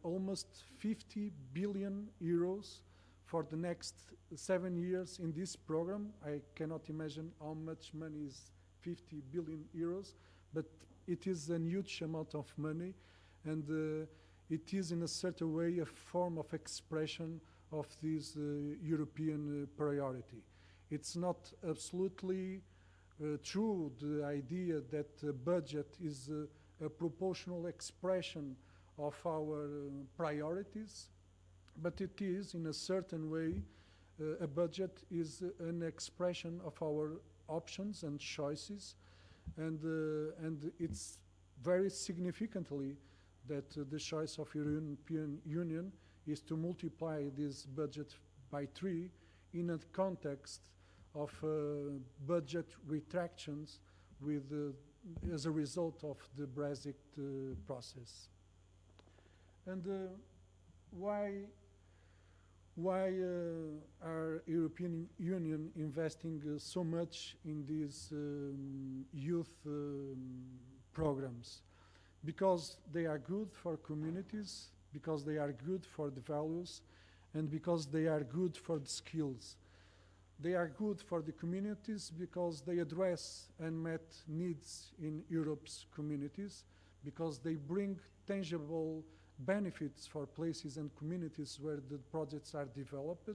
almost 50 billion euros for the next 7 years in this program. I cannot imagine how much money is 50 billion euros, but it is a huge amount of money, and it is in a certain way a form of expression of this European priority. It's not absolutely true, the idea that the budget is a proportional expression of our priorities, but it is, in a certain way, a budget is an expression of our options and choices, and it's very significantly that the choice of European Union is to multiply this budget by 3 in a context of budget retractions with as a result of the Brexit process. And why are European Union investing so much in these youth programs? Because they are good for communities, because they are good for the values, and because they are good for the skills. They are good for the communities because they address unmet needs in Europe's communities, because they bring tangible benefits for places and communities where the projects are developed,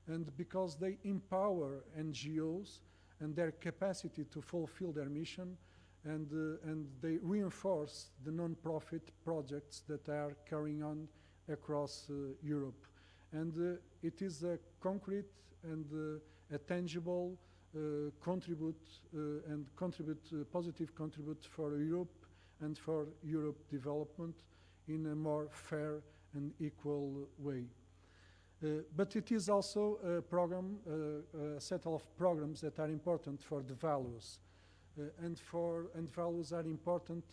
and because they empower NGOs and their capacity to fulfill their mission, and they reinforce the non-profit projects that are carrying on across Europe. And it is a concrete and a tangible positive contribute for Europe and for Europe development in a more fair and equal way. But it is also a program, a set of programs that are important for the values. And values are important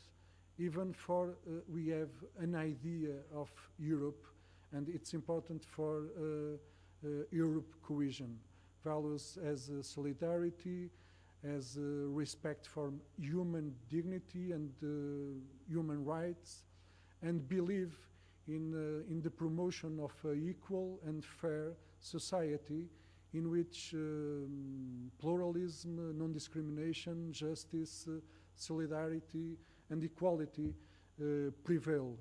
even for we have an idea of Europe, and it's important for Europe cohesion. Values as solidarity, as respect for human dignity and human rights, and believe in the promotion of an equal and fair society in which pluralism, non-discrimination, justice, solidarity, and equality prevail.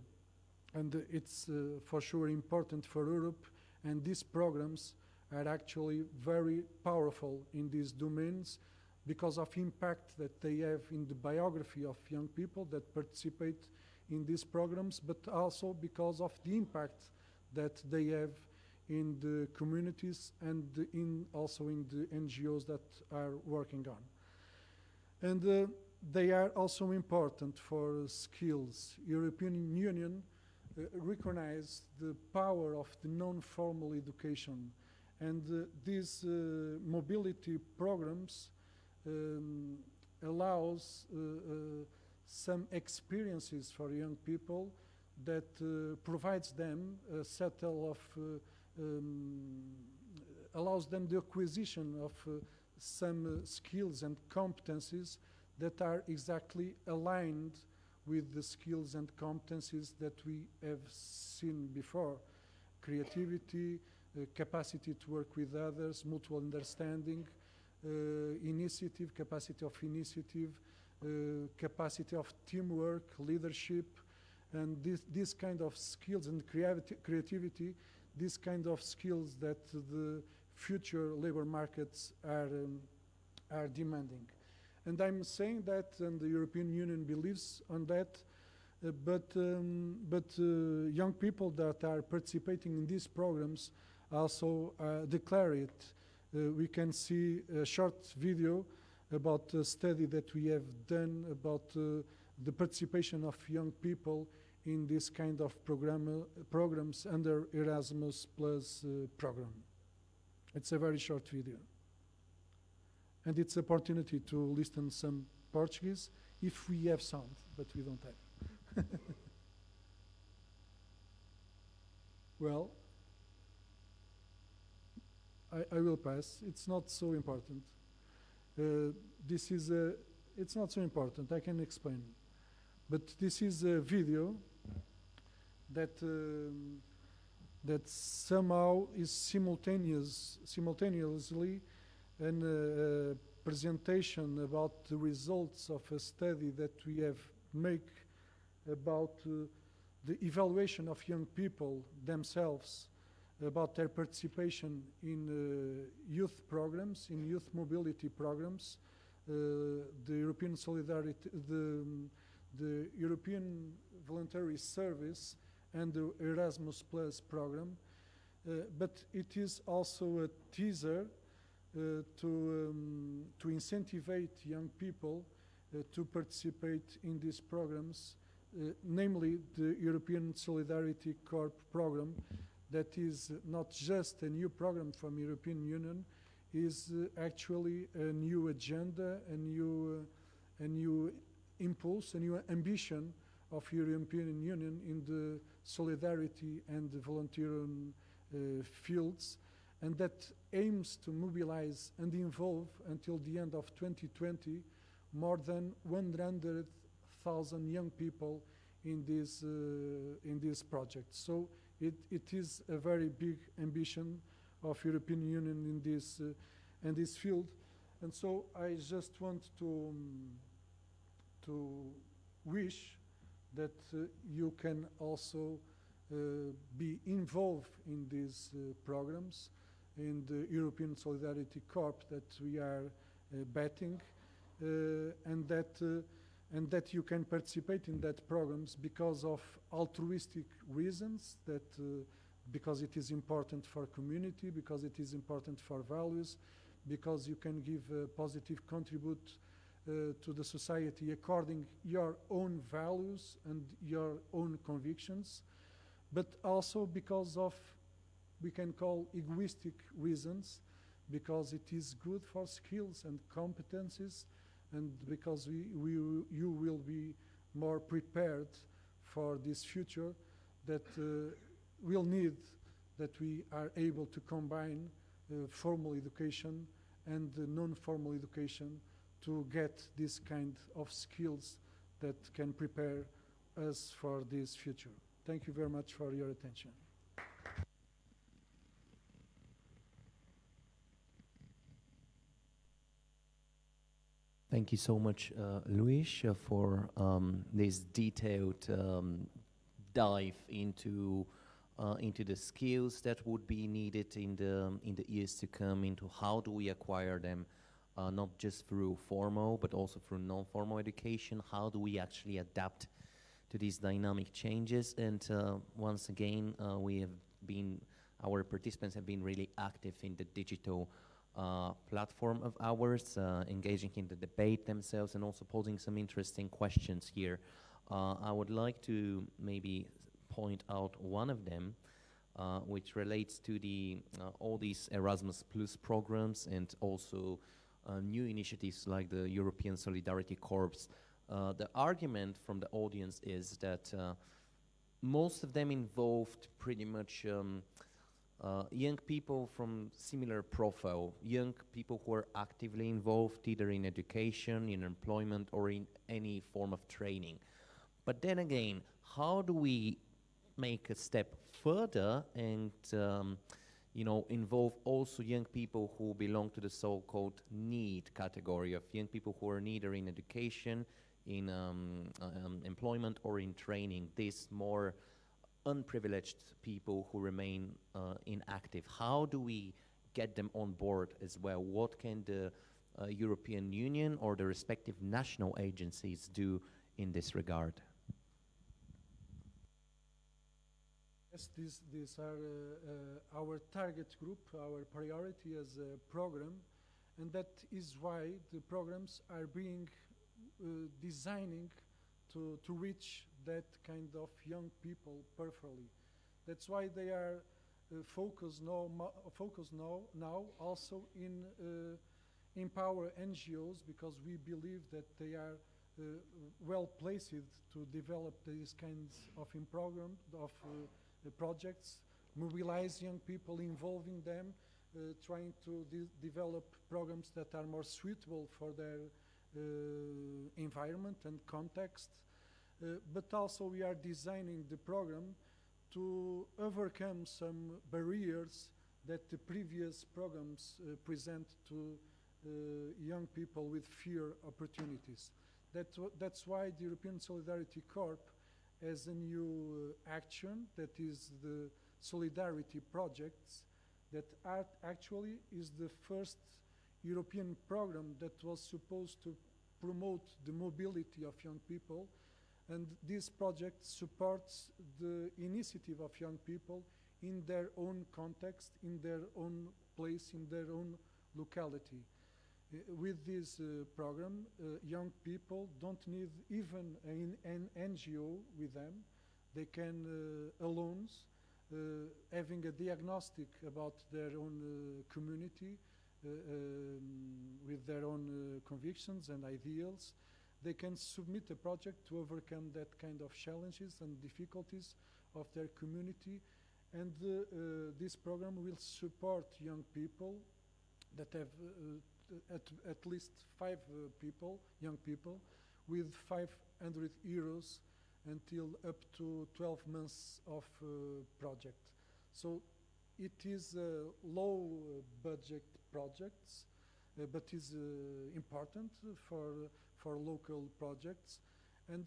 And it's for sure important for Europe, and these programs are actually very powerful in these domains because of impact that they have in the biography of young people that participate in these programs, but also because of the impact that they have in the communities and also in the NGOs that are working on. And they are also important for skills. European Union recognize the power of the non-formal education, and these mobility programs allows some experiences for young people that provides them a set of allows them the acquisition of some skills and competencies that are exactly aligned with the skills and competencies that we have seen before. Creativity, capacity to work with others, mutual understanding, initiative, capacity of initiative, capacity of teamwork, leadership, and this kind of skills and creativity, these kind of skills that the future labor markets are demanding. And I'm saying that, and the European Union believes on that, but young people that are participating in these programs also declare it. We can see a short video about a study that we have done about the participation of young people in this kind of programs under Erasmus Plus program. It's a very short video. And it's an opportunity to listen some Portuguese if we have sound, but we don't have. Well, I will pass. It's not so important. It's not so important. I can explain. But this is a video that that somehow is simultaneously a presentation about the results of a study that we have made about the evaluation of young people themselves, about their participation in youth programs, in youth mobility programs, the European Solidarity, the European Voluntary Service, and the Erasmus Plus program. But it is also a teaser to incentivize young people to participate in these programs, namely the European Solidarity Corps program, that is not just a new program from European Union, is actually a new agenda, a new impulse, a new ambition of European Union in the solidarity and the volunteering fields, and that aims to mobilize and involve until the end of 2020 more than 100,000 young people in this project. So it is a very big ambition of European Union in this field, and so I just want to wish that you can also be involved in these programs, in the European Solidarity Corps that we are betting, and that you can participate in that programs because of altruistic reasons, that because it is important for community, because it is important for values, because you can give a positive contribute to the society according your own values and your own convictions, but also because of, we can call, egoistic reasons, because it is good for skills and competencies, and because you will be more prepared for this future that will need that we are able to combine formal education and non-formal education to get this kind of skills that can prepare us for this future. Thank you very much for your attention. Thank you so much, Luis, for this detailed dive into the skills that would be needed in the years to come, into how do we acquire them, not just through formal but also through non-formal education. How do we actually adapt to these dynamic changes? And once again, our participants have been really active in the digital platform of ours, engaging in the debate themselves and also posing some interesting questions here. I would like to maybe point out one of them, which relates to all these Erasmus Plus programs and also new initiatives like the European Solidarity Corps. The argument from the audience is that most of them involved pretty much young people from similar profile, young people who are actively involved either in education, in employment, or in any form of training. But then again, how do we make a step further and involve also young people who belong to the so-called need category of young people who are neither in education, in employment, or in training, these more unprivileged people who remain inactive? How do we get them on board as well? What can the European Union or the respective national agencies do in this regard? Yes, these are our target group, our priority as a program, and that is why the programs are being designing to reach that kind of young people perfectly. That's why they are focused now also in empower NGOs, because we believe that they are well placed to develop these kinds of projects, mobilize young people, involving them, trying to develop programs that are more suitable for their environment and context. But also we are designing the program to overcome some barriers that the previous programs present to young people with fewer opportunities. That's why the European Solidarity Corps has a new action, that is the Solidarity Projects, that actually is the first European program that was supposed to promote the mobility of young people. And this project supports the initiative of young people in their own context, in their own place, in their own locality. With this program, young people don't need even an NGO with them. They can alone, having a diagnostic about their own community, with their own convictions and ideals, they can submit a project to overcome that kind of challenges and difficulties of their community. And this program will support young people that have at least young people, with 500 euros until up to 12 months of project. So it is low budget projects, but is important for local projects, and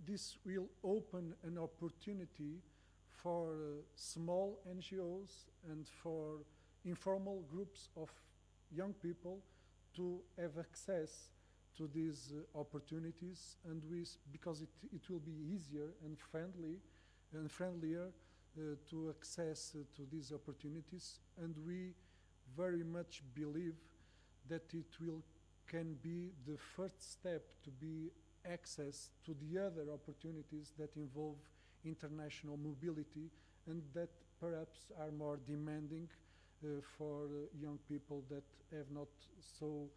this will open an opportunity for small NGOs and for informal groups of young people to have access to these opportunities, and because it will be easier and friendlier to access to these opportunities, and we very much believe that it can be the first step to be access to the other opportunities that involve international mobility and that perhaps are more demanding for young people that have not so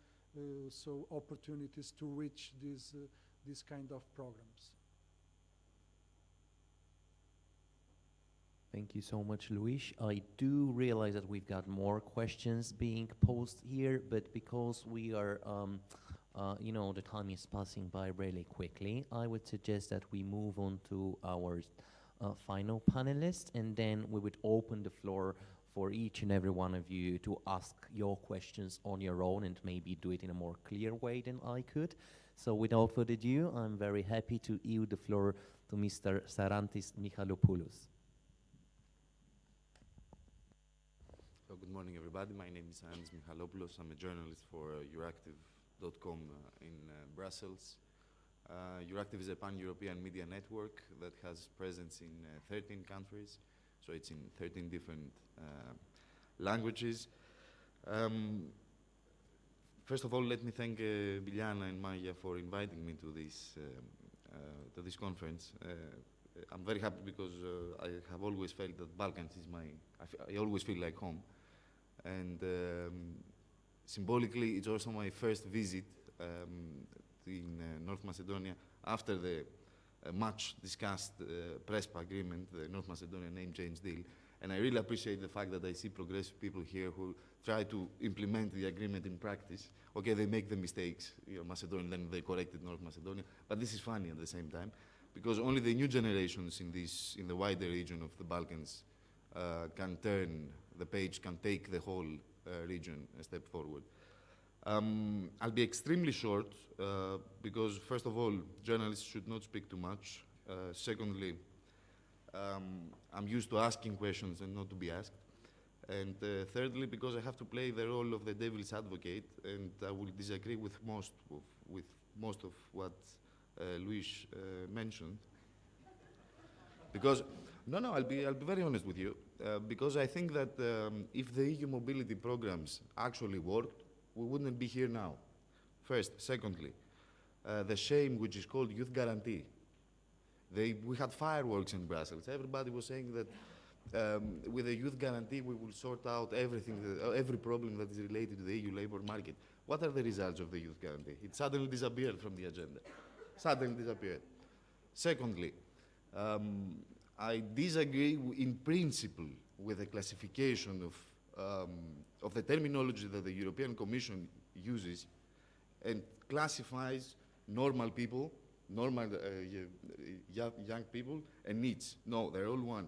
opportunities to reach these kind of programs. Thank you so much, Luis. I do realize that we've got more questions being posed here, but because we are, the time is passing by really quickly, I would suggest that we move on to our final panelist, and then we would open the floor for each and every one of you to ask your questions on your own and maybe do it in a more clear way than I could. So without further ado, I'm very happy to yield the floor to Mr. Sarantis Michalopoulos. So good morning, everybody. My name is Sarantis Michalopoulos. I'm a journalist for Euraktiv.com in Brussels. Euraktiv is a pan-European media network that has presence in 13 countries, so it's in 13 different languages. First of all, let me thank Biljana and Maya for inviting me to this conference. I'm very happy because I have always felt that Balkans is I always feel like home. And symbolically, it's also my first visit in North Macedonia after the much discussed PRESPA agreement, the North Macedonia name change deal. And I really appreciate the fact that I see progressive people here who try to implement the agreement in practice. Okay, they make the mistakes, Macedonia, then they corrected North Macedonia. But this is funny at the same time, because only the new generations in the wider region of the Balkans can turn the page, can take the whole region a step forward. I'll be extremely short because, first of all, journalists should not speak too much. Secondly, I'm used to asking questions and not to be asked. And thirdly, because I have to play the role of the devil's advocate, and I will disagree with most of what Luis mentioned. Because I'll be very honest with you. Because I think that if the EU mobility programs actually worked, we wouldn't be here now. First. Secondly, the shame which is called youth guarantee. We had fireworks in Brussels. Everybody was saying that with the youth guarantee we will sort out everything, every problem that is related to the EU labour market. What are the results of the youth guarantee? It suddenly disappeared from the agenda. Suddenly disappeared. Secondly, I disagree in principle with the classification of the terminology that the European Commission uses and classifies normal people, normal young people, and needs. No, they're all one.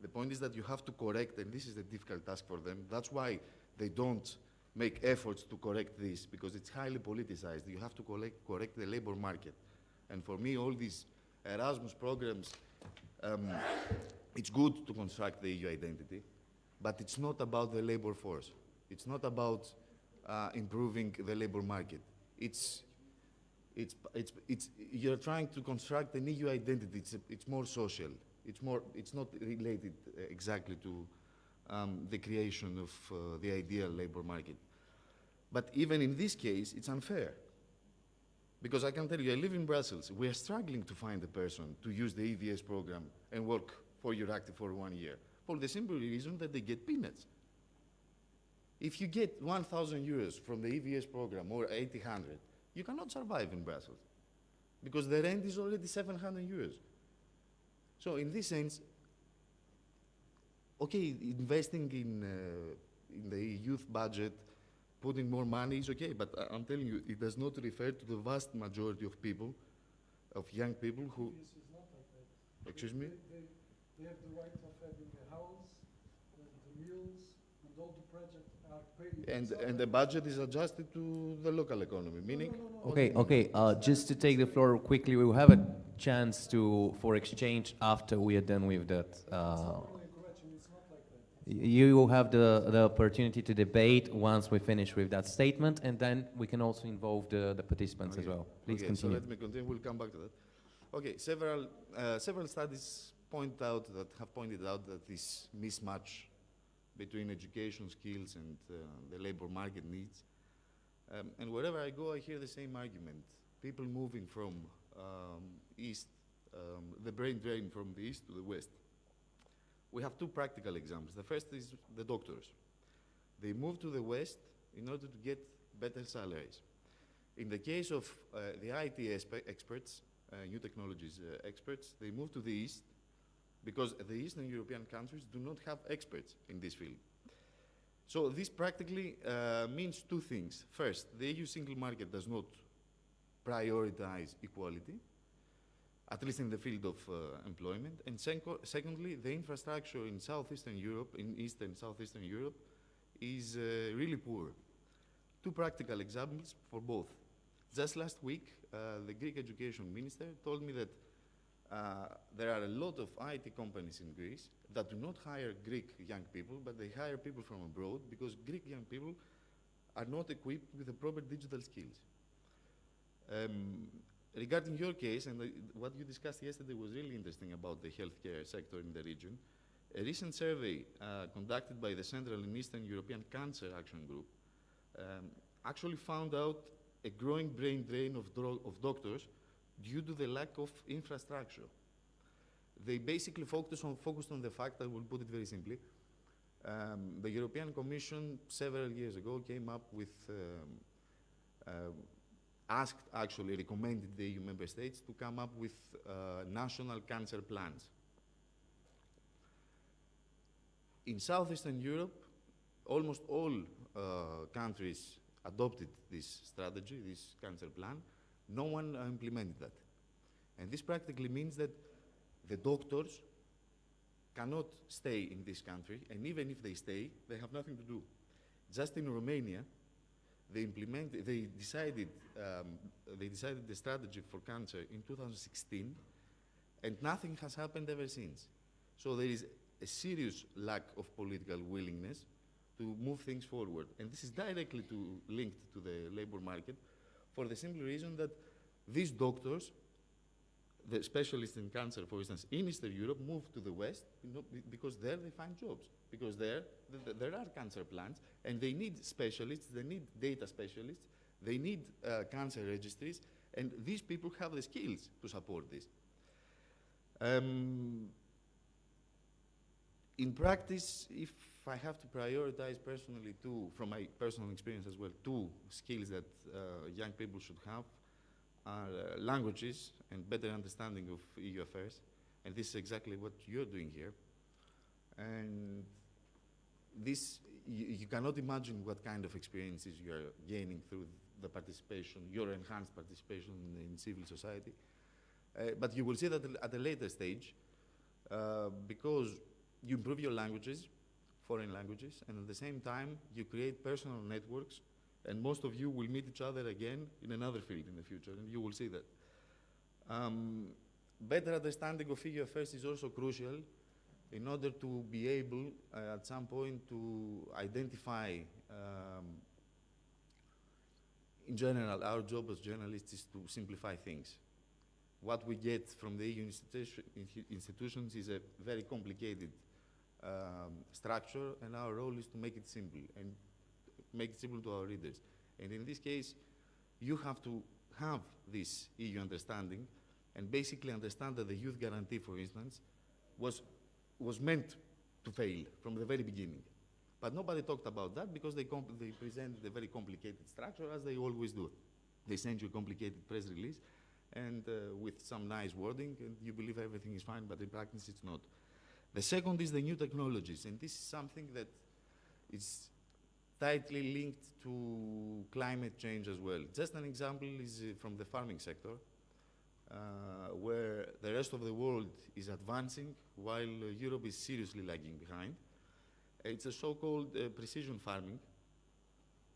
The point is that you have to correct, and this is a difficult task for them. That's why they don't make efforts to correct this, because it's highly politicized. You have to correct the labor market. And for me, all these Erasmus programs, it's good to construct the EU identity, but it's not about the labor force. It's not about improving the labor market. You're trying to construct an EU identity. It's more social. It's not related exactly to the creation of the ideal labor market. But even in this case, it's unfair. Because I can tell you, I live in Brussels. We are struggling to find a person to use the EVS program and work for Euraktiv for 1 year, for the simple reason that they get peanuts. If you get 1,000 euros from the EVS program or 800, you cannot survive in Brussels because the rent is already 700 euros. So in this sense, okay, investing in the youth budget, putting more money is okay, but I'm telling you, it does not refer to the vast majority of people, of young people who... This is not like that. Excuse me? They have the right of having a house, the meals, and all the projects are paid. And the budget is adjusted to the local economy, meaning... No. Okay. Just to take the floor quickly, we will have a chance for exchange after we are done with that. It's not really a question, it's not like that. You will have the opportunity to debate once we finish with that statement, and then we can also involve the participants as well. Please continue. So let me continue. We'll come back to that. Okay, several studies have pointed out that this mismatch between education skills and the labor market needs. And wherever I go, I hear the same argument. People moving from east, the brain drain from the east to the west. We have two practical examples. The first is the doctors. They move to the west in order to get better salaries. In the case of the IT experts, new technologies experts, they move to the east because the Eastern European countries do not have experts in this field. So this practically means two things. First, the EU single market does not prioritize equality. at least in the field of employment. And secondly, the infrastructure in Southeastern Europe, in Eastern Southeastern Europe, is really poor. Two practical examples for both. Just last week, the Greek education minister told me that there are a lot of IT companies in Greece that do not hire Greek young people, but they hire people from abroad because Greek young people are not equipped with the proper digital skills. Regarding your case, and what you discussed yesterday was really interesting about the healthcare sector in the region. A recent survey conducted by the Central and Eastern European Cancer Action Group actually found out a growing brain drain of doctors due to the lack of infrastructure. They basically focused on the fact, I will put it very simply, the European Commission several years ago came up with, recommended the EU member states to come up with national cancer plans. In Southeastern Europe, almost all countries adopted this strategy, this cancer plan. No one implemented that. And this practically means that the doctors cannot stay in this country, and even if they stay, they have nothing to do. Just in Romania, they decided the strategy for cancer in 2016, and nothing has happened ever since. So there is a serious lack of political willingness to move things forward. And this is directly linked to the labor market for the simple reason that these doctors, the specialists in cancer, for instance, in Eastern Europe, move to the West because there they find jobs. Because there are cancer plants, and they need specialists, they need data specialists, they need cancer registries, and these people have the skills to support this. In practice, if I have to prioritize personally from my personal experience as well, two skills that young people should have are languages and better understanding of EU affairs. And this is exactly what you're doing here. And this, you cannot imagine what kind of experiences you are gaining through the participation, your enhanced participation in civil society. But you will see that at a later stage, because you improve your languages, foreign languages, and at the same time, you create personal networks, and most of you will meet each other again in another field in the future, and you will see that. Better understanding of EU affairs is also crucial in order to be able, at some point, to identify, in general, our job as journalists is to simplify things. What we get from the EU institutions is a very complicated structure, and our role is to make it simple and make it simple to our readers. And in this case, you have to have this EU understanding and basically understand that the youth guarantee, for instance, was meant to fail from the very beginning. But nobody talked about that because they presented a very complicated structure, as they always do. They send you a complicated press release and with some nice wording, and you believe everything is fine, but in practice it's not. The second is the new technologies, and this is something that is tightly linked to climate change as well. Just an example is from the farming sector, where the rest of the world is advancing while Europe is seriously lagging behind. It's a so-called precision farming,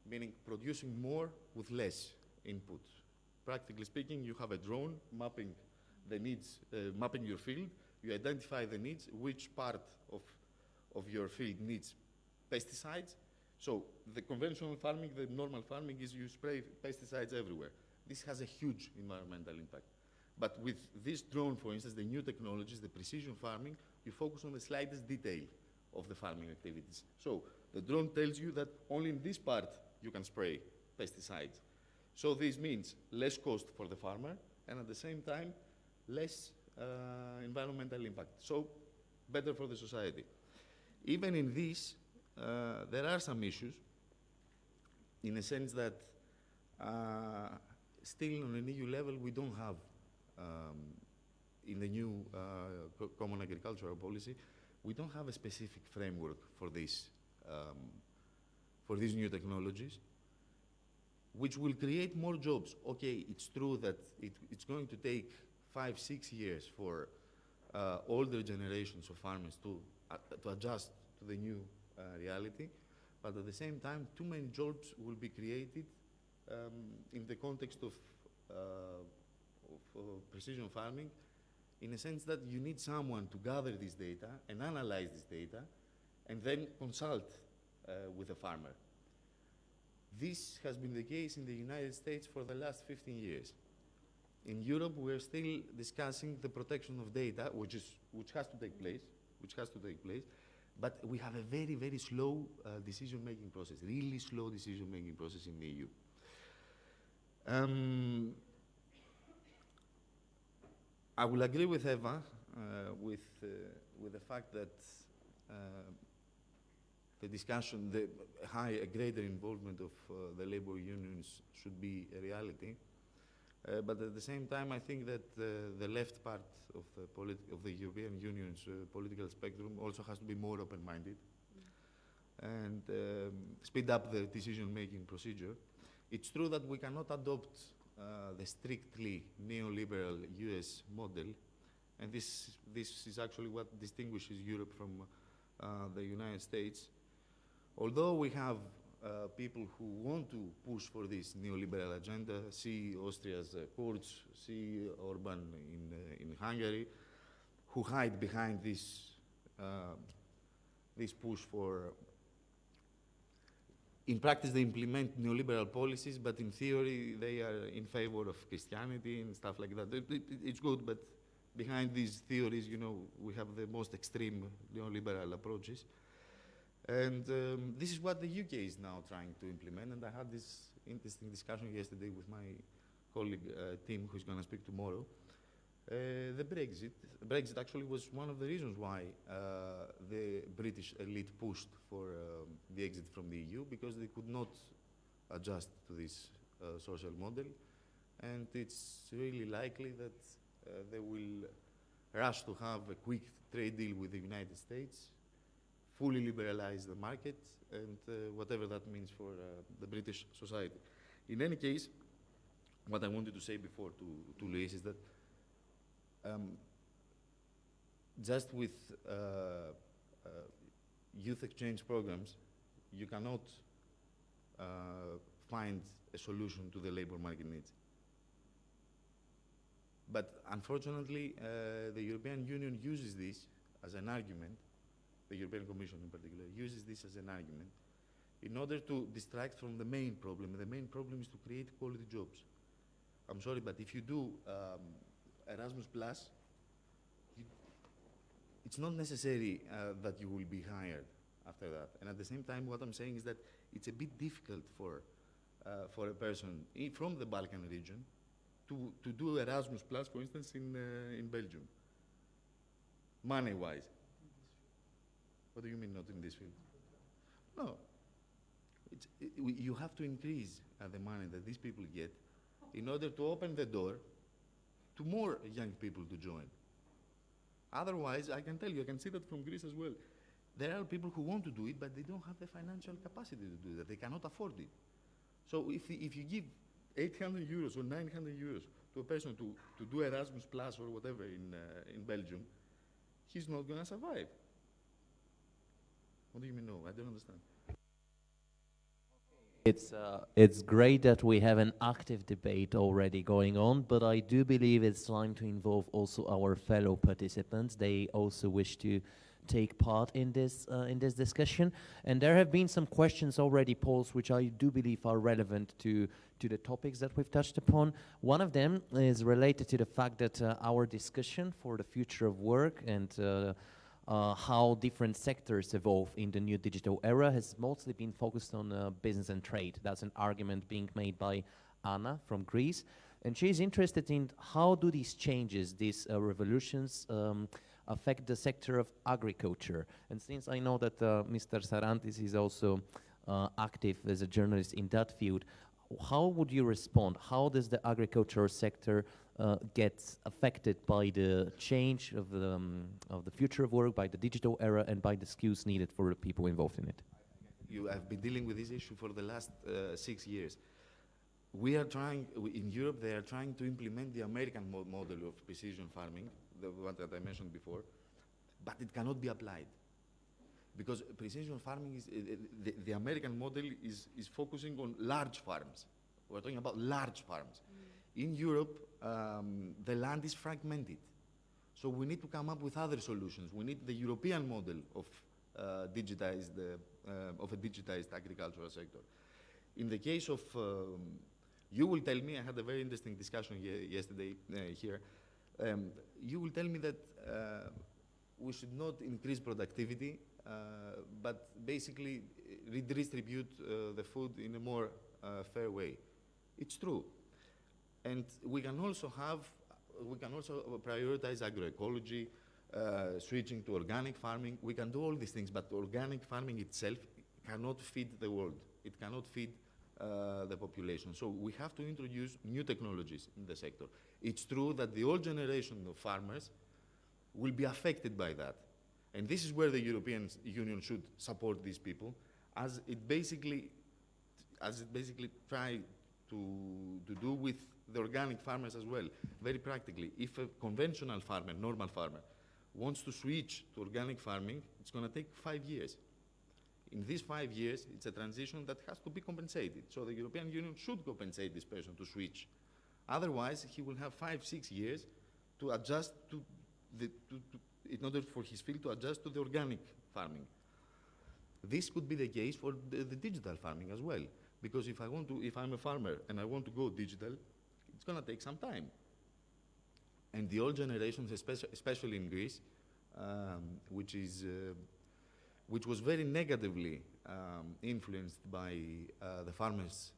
meaning producing more with less input. Practically speaking, you have a drone mapping the needs, mapping your field. You identify the needs, which part of your field needs pesticides. So the conventional farming, the normal farming, is you spray pesticides everywhere. This has a huge environmental impact. But with this drone, for instance, the new technologies, the precision farming, you focus on the slightest detail of the farming activities. So the drone tells you that only in this part you can spray pesticides. So this means less cost for the farmer, and at the same time, less environmental impact. So better for the society. Even in this, there are some issues, in a sense that still on an EU level, we don't have, in the new Common Agricultural Policy, we don't have a specific framework for this, for these new technologies, which will create more jobs. Okay, it's true that it's going to take 5, 6 years for older generations of farmers to adjust to the new reality, but at the same time, too many jobs will be created in the context of precision farming, in a sense that you need someone to gather this data and analyze this data and then consult with the farmer. This has been the case in the United States for the last 15 years. In Europe, we're still discussing the protection of data, which has to take place, but we have a very, very slow decision-making process, really slow decision-making process in the EU. I will agree with Eva with the fact that the discussion, the greater involvement of the labor unions should be a reality. But at the same time, I think that the left part of the European Union's political spectrum also has to be more open-minded and speed up the decision-making procedure. It's true that we cannot adopt the strictly neoliberal US model, and this is actually what distinguishes Europe from the United States. Although we have people who want to push for this neoliberal agenda, see Austria's Kurz, see Orban in Hungary, who hide behind this push for. In practice, they implement neoliberal policies, but in theory, they are in favor of Christianity and stuff like that. It's good, but behind these theories, you know, we have the most extreme neoliberal approaches. And this is what the UK is now trying to implement. And I had this interesting discussion yesterday with my colleague Tim, who's going to speak tomorrow. The Brexit actually was one of the reasons why the British elite pushed for the exit from the EU, because they could not adjust to this social model. And it's really likely that they will rush to have a quick trade deal with the United States, fully liberalize the market, and whatever that means for the British society. In any case, what I wanted to say before to Luis is that just with youth exchange programs, you cannot find a solution to the labor market needs. But unfortunately, the European Union uses this as an argument, the European Commission in particular, uses this as an argument in order to distract from the main problem. The main problem is to create quality jobs. I'm sorry, but if you do Erasmus Plus, it's not necessary that you will be hired after that. And at the same time, what I'm saying is that it's a bit difficult for a person from the Balkan region to do Erasmus Plus, for instance, in Belgium, money-wise. What do you mean not in this field? No. You have to increase the money that these people get in order to open the door to more young people to join. Otherwise, I can tell you, I can see that from Greece as well. There are people who want to do it, but they don't have the financial capacity to do that. They cannot afford it. So if you give 800 euros or 900 euros to a person to do Erasmus Plus or whatever in Belgium, he's not going to survive. What do you mean no? I don't understand. It's great that we have an active debate already going on, but I do believe it's time to involve also our fellow participants. They also wish to take part in this discussion, and there have been some questions already posed, which I do believe are relevant to the topics that we've touched upon. One of them is related to the fact that our discussion for the future of work and how different sectors evolve in the new digital era has mostly been focused on business and trade. That's an argument being made by Anna from Greece. And she's interested in how do these changes, these revolutions, affect the sector of agriculture. And since I know that Mr. Sarantis is also active as a journalist in that field, how would you respond? How does the agricultural sector gets affected by the change of the future of work, by the digital era, and by the skills needed for the people involved in it? You have been dealing with this issue for the last 6 years. we are trying, in Europe, they are trying to implement the American model of precision farming, the one that I mentioned before, but it cannot be applied. Because precision farming is, the American model is focusing on large farms. We're talking about large farms. In Europe, the land is fragmented. So we need to come up with other solutions. We need the European model of a digitized agricultural sector. In the case of, you will tell me, I had a very interesting discussion yesterday here, you will tell me that we should not increase productivity, but basically redistribute the food in a more fair way. It's true. And we can also prioritize agroecology, switching to organic farming. We can do all these things, but organic farming itself cannot feed the world. It cannot feed the population. So we have to introduce new technologies in the sector. It's true that the old generation of farmers will be affected by that. And this is where the European Union should support these people, as it basically try to do with the organic farmers as well. Very practically, if a conventional farmer, normal farmer, wants to switch to organic farming, it's going to take 5 years. In these 5 years, it's a transition that has to be compensated. So the European Union should compensate this person to switch. Otherwise, he will have 5-6 years to adjust in order for his field to adjust to the organic farming. This could be the case for the digital farming as well. Because if I'm a farmer and I want to go digital, it's going to take some time. And the old generations, especially in Greece, which was very negatively influenced by the farmers'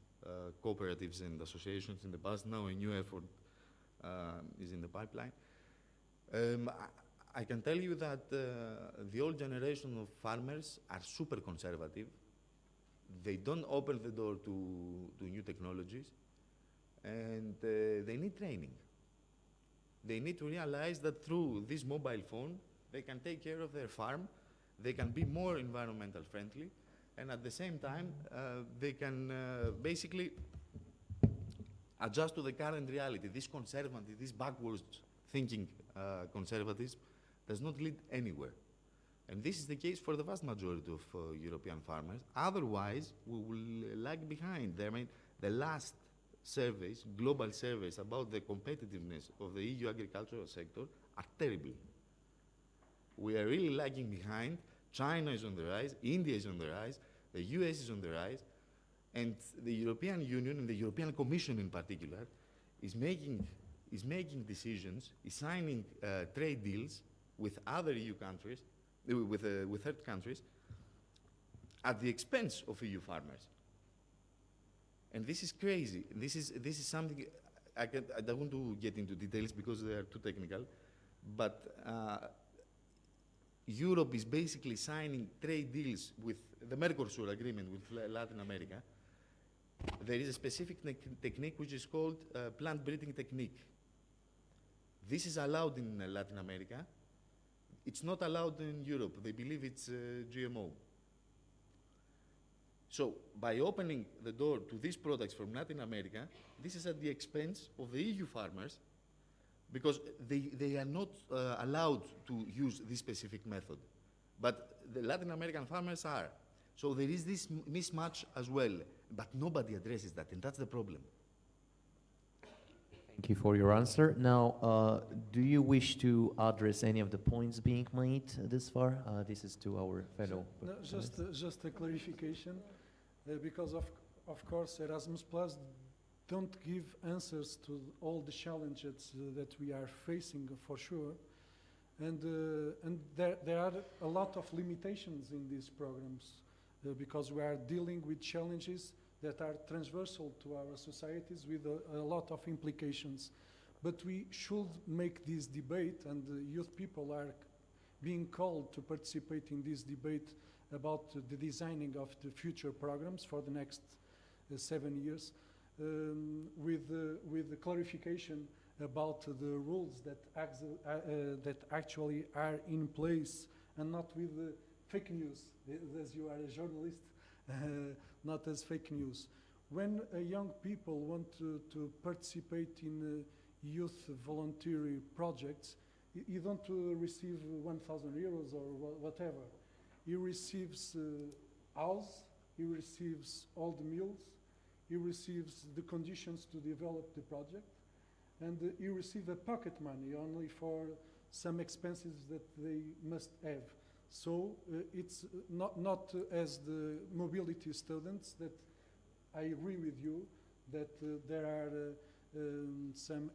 cooperatives and associations in the past. Now a new effort is in the pipeline. I can tell you that the old generation of farmers are super conservative. They don't open the door to new technologies, and they need training. They need to realize that through this mobile phone, they can take care of their farm, they can be more environmental friendly, and at the same time, they can basically adjust to the current reality. This conservative, this backwards thinking conservatism does not lead anywhere. And this is the case for the vast majority of European farmers. Otherwise, we will lag behind. I mean, the last surveys, global surveys about the competitiveness of the EU agricultural sector are terrible. We are really lagging behind. China is on the rise, India is on the rise, the US is on the rise, and the European Union and the European Commission in particular is making decisions, is signing trade deals with other EU countries, with third countries, at the expense of EU farmers. And this is crazy. This is something I don't want to get into details because they are too technical, but Europe is basically signing trade deals with the Mercosur agreement with Latin America. There is a specific technique which is called plant breeding technique. This is allowed in Latin America. It's not allowed in Europe. They believe it's GMO. So by opening the door to these products from Latin America, this is at the expense of the EU farmers because they are not allowed to use this specific method. But the Latin American farmers are. So there is this mismatch as well, but nobody addresses that, and that's the problem. Thank you for your answer. Now, do you wish to address any of the points being made this far? This is to our fellow. No, just a clarification, because of course Erasmus Plus don't give answers to all the challenges that we are facing for sure, and there are a lot of limitations in these programs because we are dealing with challenges that are transversal to our societies with a lot of implications. But we should make this debate, and youth people are being called to participate in this debate about the designing of the future programs for the next 7 years, with the clarification about the rules that actually are in place, and not with the fake news, as you are a journalist, not as fake news. when young people want to participate in youth voluntary projects, you don't receive 1,000 euros or whatever. He receives house, he receives all the meals, he receives the conditions to develop the project, and he receives a pocket money only for some expenses that they must have. So it's not as the mobility students that I agree with you that there are some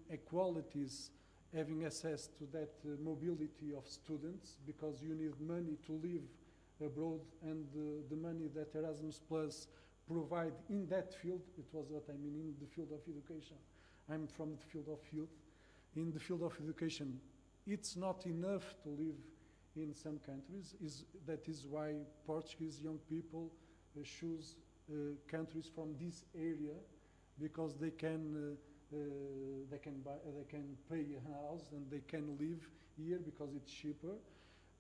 inequalities having access to that mobility of students, because you need money to live abroad, and the money that Erasmus Plus provide in that field, it was what I mean in the field of education. I'm from the field of youth. In the field of education, it's not enough to live in some countries. That is why Portuguese young people choose countries from this area, because they can pay a house and they can live here because it's cheaper.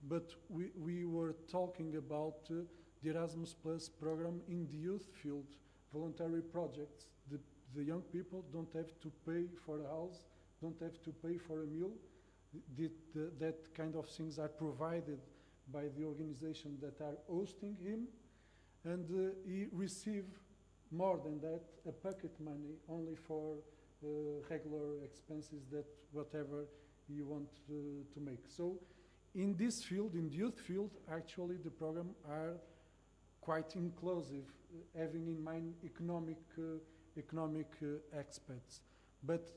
But we were talking about the Erasmus Plus program in the youth field, voluntary projects. The young people don't have to pay for a house, don't have to pay for a meal. That kind of things are provided by the organization that are hosting him, and he receive more than that, a pocket money only for regular expenses, that whatever you want to make. So in this field, in the youth field, actually the program are quite inclusive, having in mind economic aspects. But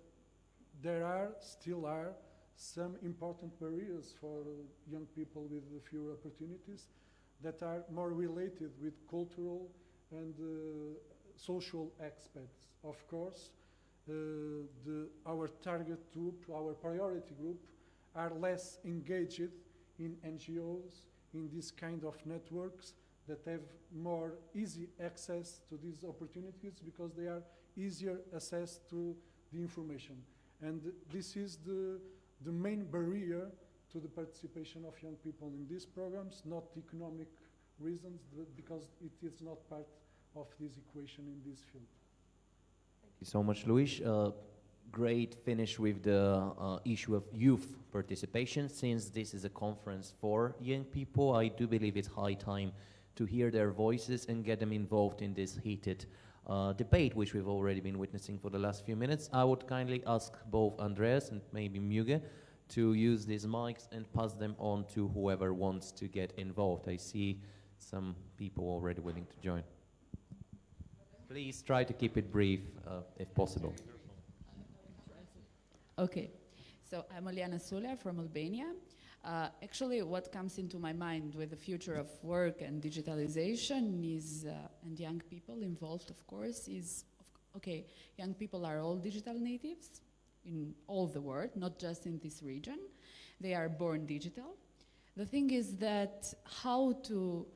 there still are some important barriers for young people with fewer opportunities that are more related with cultural and social aspects. Of course, our target group, our priority group, are less engaged in NGOs, in this kind of networks that have more easy access to these opportunities, because they are easier access to the information. And this is the main barrier to the participation of young people in these programs, not economic reasons, because it is not part of this equation in this field. Thank you so much, Luis. Great finish with the issue of youth participation. Since this is a conference for young people, I do believe it's high time to hear their voices and get them involved in this heated debate, which we've already been witnessing for the last few minutes. I would kindly ask both Andreas and maybe Muge to use these mics and pass them on to whoever wants to get involved. I see some people already willing to join. Please try to keep it brief, if possible. Okay, so I'm Oliana Sulea from Albania. Actually, what comes into my mind with the future of work and digitalization is, and young people involved, of course, is, okay, young people are all digital natives in all the world, not just in this region. They are born digital. The thing is that how to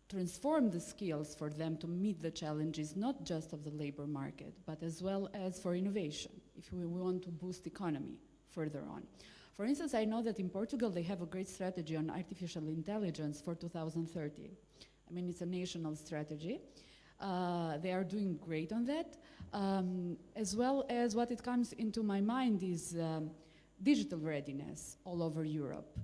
transform the skills for them to meet the challenges, not just of the labor market, but as well as for innovation, if we want to boost economy further on. For instance, I know that in Portugal they have a great strategy on artificial intelligence for 2030. I mean, it's a national strategy. They are doing great on that. As well as what it comes into my mind is digital readiness all over Europe.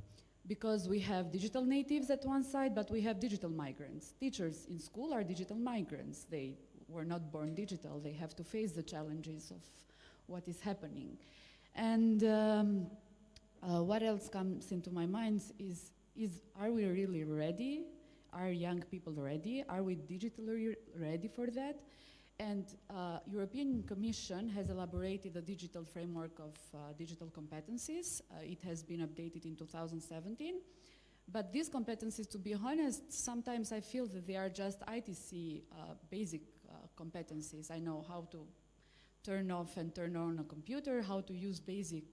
Because we have digital natives at one side, but we have digital migrants. Teachers in school are digital migrants. They were not born digital. They have to face the challenges of what is happening. And what else comes into my mind is are we really ready? Are young people ready? Are we digitally ready for that? And European Commission has elaborated a digital framework of digital competencies. It has been updated in 2017. But these competencies, to be honest, sometimes I feel that they are just ITC basic competencies. I know how to turn off and turn on a computer, how to use basic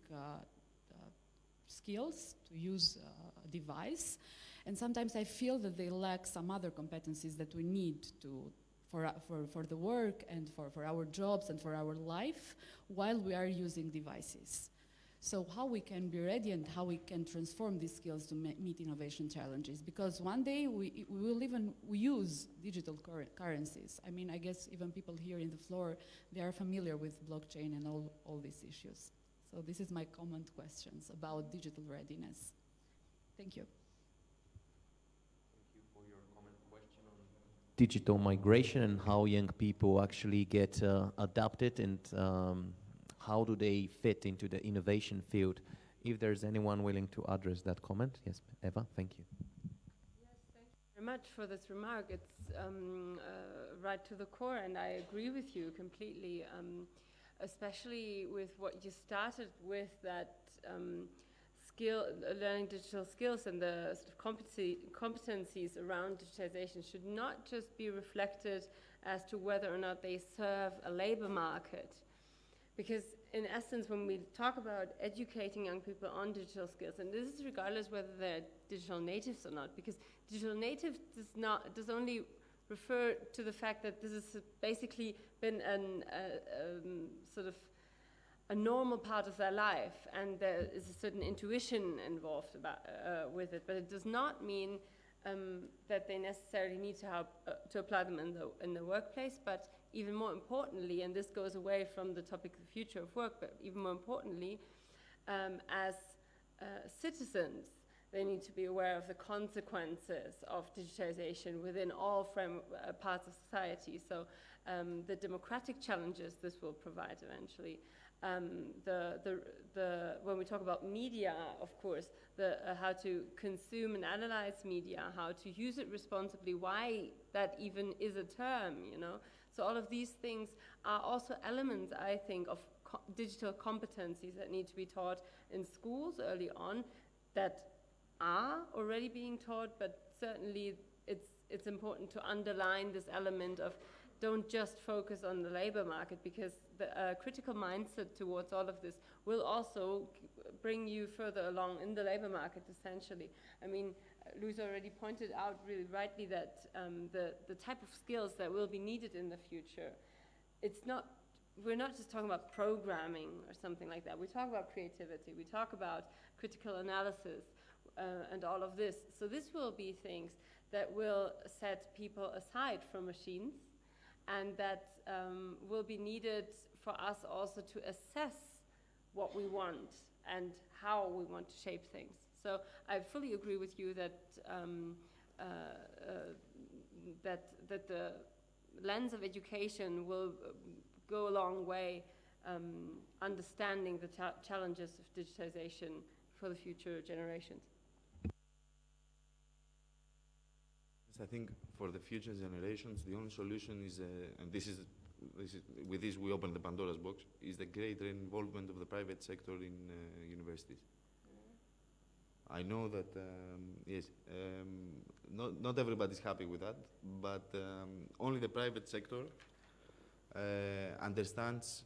skills, to use a device. And sometimes I feel that they lack some other competencies that we need for the work and for our jobs and for our life while we are using devices. So how we can be ready and how we can transform these skills to meet innovation challenges? Because one day we will even use digital currencies. I mean, I guess even people here in the floor, they are familiar with blockchain and all these issues. So this is my common questions about digital readiness. Thank you. Thank you for your comment question on digital migration and how young people actually get adapted and how do they fit into the innovation field. If there's anyone willing to address that comment. Yes, Eva, thank you. Yes, thank you very much for this remark. It's right to the core, and I agree with you completely, especially with what you started with, that learning digital skills and the sort of competencies around digitization should not just be reflected as to whether or not they serve a labor market. Because in essence, when we talk about educating young people on digital skills, and this is regardless whether they're digital natives or not, because digital native does only refer to the fact that this has basically been sort of a normal part of their life, and there is a certain intuition involved with it, but it does not mean that they necessarily need to help to apply them in the workplace. But even more importantly, and this goes away from the topic of the future of work, but even more importantly, as citizens, they need to be aware of the consequences of digitization within all parts of society. So the democratic challenges this will provide eventually. When we talk about media, of course, how to consume and analyze media, how to use it responsibly, why that even is a term, you know. So all of these things are also elements, I think, of digital competencies that need to be taught in schools early on, that are already being taught, but certainly it's important to underline this element of don't just focus on the labor market, because the critical mindset towards all of this will also bring you further along in the labor market, essentially. I mean, Luis already pointed out really rightly that the type of skills that will be needed in the future, we're not just talking about programming or something like that. We talk about creativity, we talk about critical analysis, and all of this. So this will be things that will set people aside from machines, and that will be needed for us also to assess what we want and how we want to shape things. So I fully agree with you that that the lens of education will go a long way understanding the challenges of digitization for the future generations. I think for the future generations, the only solution is, and this is with this we open the Pandora's box, is the greater involvement of the private sector in universities. I know that, yes, not everybody's happy with that, but only the private sector understands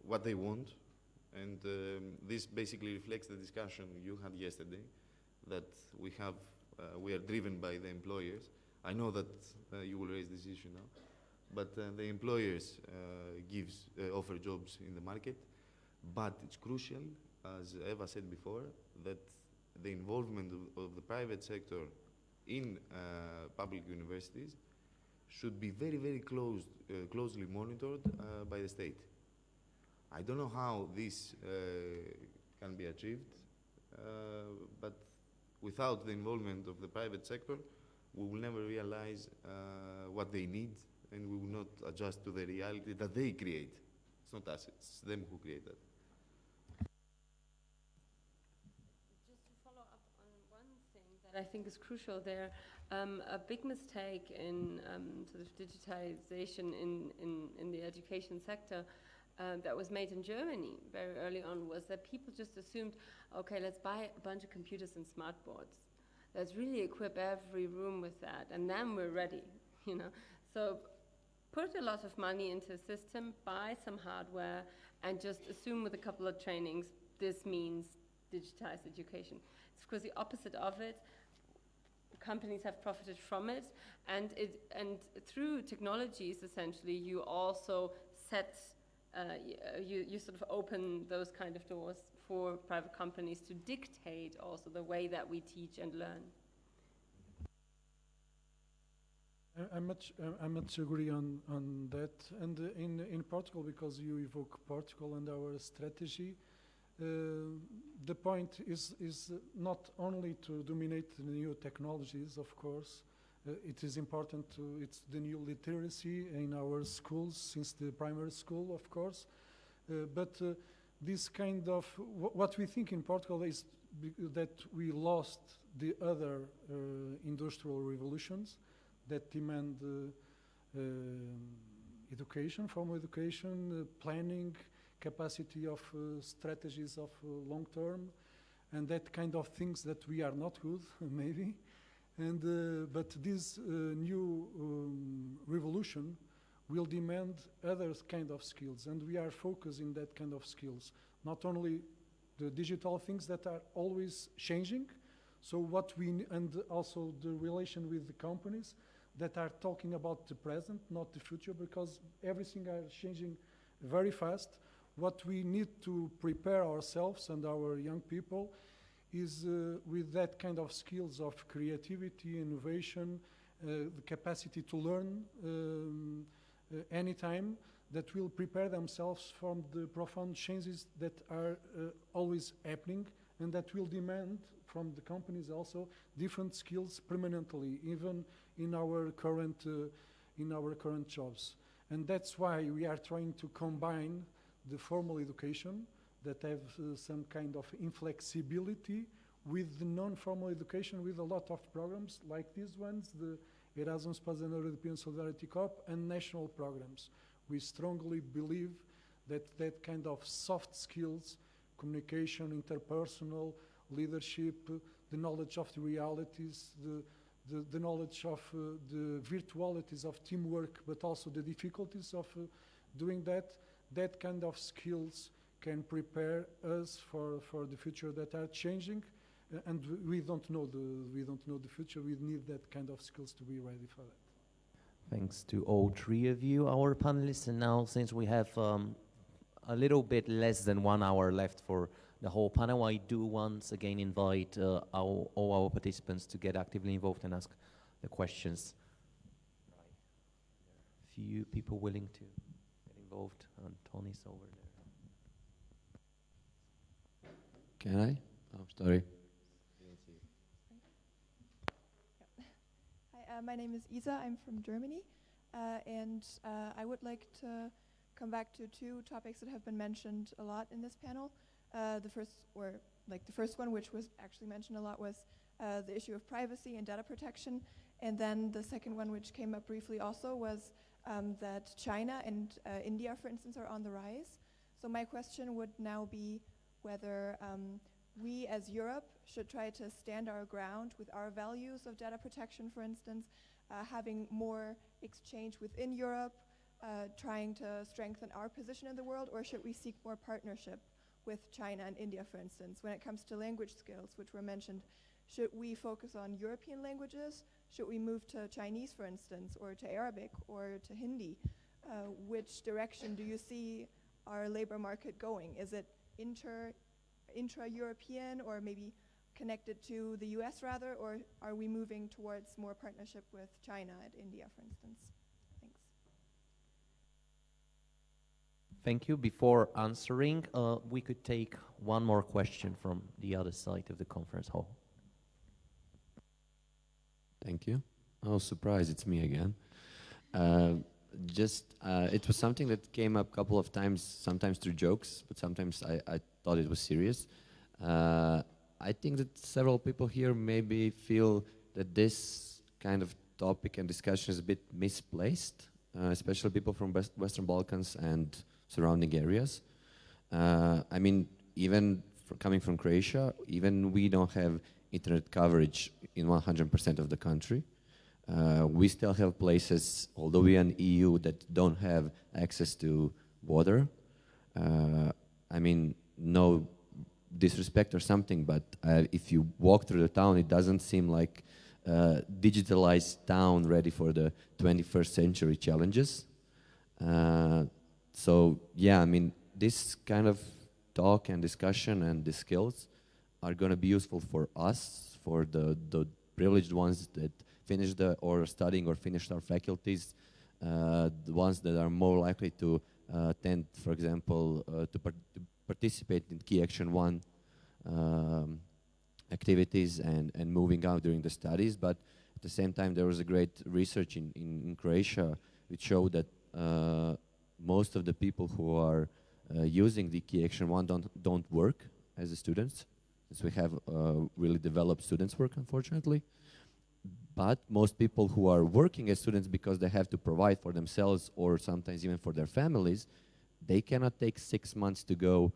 what they want, and this basically reflects the discussion you had yesterday, that we are driven by the employers. I know that you will raise this issue now, but the employers offer jobs in the market, but it's crucial, as Eva said before, that the involvement of the private sector in public universities should be very, very closely monitored by the state. I don't know how this can be achieved, but without the involvement of the private sector, we will never realize what they need, and we will not adjust to the reality that they create. It's not us, it's them who create that. Just to follow up on one thing that I think is crucial there, a big mistake in sort of digitization in the education sector that was made in Germany very early on was that people just assumed, okay, let's buy a bunch of computers and smart boards. Let's really equip every room with that, and then we're ready, you know. So put a lot of money into a system, buy some hardware, and just assume with a couple of trainings, this means digitized education. It's of course the opposite of it. Companies have profited from it, and through technologies, essentially, you also set you sort of open those kind of doors for private companies to dictate also the way that we teach and learn. I much agree on that. And in Portugal, because you evoke Portugal and our strategy, the point is not only to dominate the new technologies, of course. It is important it's the new literacy in our schools, since the primary school, of course. But this kind of, what we think in Portugal is that we lost the other industrial revolutions that demand education, formal education, planning, capacity of strategies of long term, and that kind of things that we are not good, maybe. And but this new revolution will demand other kind of skills, and we are focusing that kind of skills. Not only the digital things that are always changing, so what we and also the relation with the companies that are talking about the present, not the future, because everything is changing very fast. What we need to prepare ourselves and our young people is with that kind of skills of creativity, innovation, the capacity to learn anytime, that will prepare themselves from the profound changes that are always happening, and that will demand from the companies also different skills permanently, even in our current jobs. And that's why we are trying to combine the formal education that have some kind of inflexibility with the non-formal education, with a lot of programs like these ones, the Erasmus Plus and European Solidarity Corps, and national programs. We strongly believe that that kind of soft skills, communication, interpersonal, leadership, the knowledge of the realities, the knowledge of the virtualities of teamwork, but also the difficulties of doing that kind of skills can prepare us for the future that are changing, and we don't know the future. We need that kind of skills to be ready for that. Thanks to all three of you, our panelists. And now, since we have a little bit less than 1 hour left for the whole panel, I do once again invite all our participants to get actively involved and ask the questions. Few people willing to get involved, and Tony's over there. Can I? Oh, sorry. Hi, my name is Isa. I'm from Germany, and I would like to come back to two topics that have been mentioned a lot in this panel. The first one, which was actually mentioned a lot, was the issue of privacy and data protection, and then the second one, which came up briefly also, was that China and India, for instance, are on the rise. So my question would now be whether we as Europe should try to stand our ground with our values of data protection, for instance, having more exchange within Europe, trying to strengthen our position in the world, or should we seek more partnership with China and India, for instance? When it comes to language skills, which were mentioned, should we focus on European languages? Should we move to Chinese, for instance, or to Arabic, or to Hindi? Which direction do you see our labor market going? Is it intra-European, or maybe connected to the US rather, or are we moving towards more partnership with China and India, for instance? Thanks. Thank you. Before answering, we could take one more question from the other side of the conference hall. Thank you. Oh, surprise, it's me again. It was something that came up a couple of times, sometimes through jokes, but sometimes I thought it was serious. I think that several people here maybe feel that this kind of topic and discussion is a bit misplaced, especially people from Western Balkans and surrounding areas. I mean, even coming from Croatia, even we don't have internet coverage in 100% of the country. We still have places, although we are in EU, that don't have access to water. I mean, no disrespect or something, but if you walk through the town, it doesn't seem like a digitalized town ready for the 21st century challenges. So yeah, I mean, this kind of talk and discussion and the skills are going to be useful for us, for the privileged ones that finished or studying or finished our faculties, the ones that are more likely to tend, for example, to participate in Key Action 1 activities and moving out during the studies. But at the same time, there was a great research in Croatia which showed that most of the people who are using the Key Action 1 don't work as a students, since we have really developed students work, unfortunately. But most people who are working as students because they have to provide for themselves or sometimes even for their families, they cannot take 6 months to go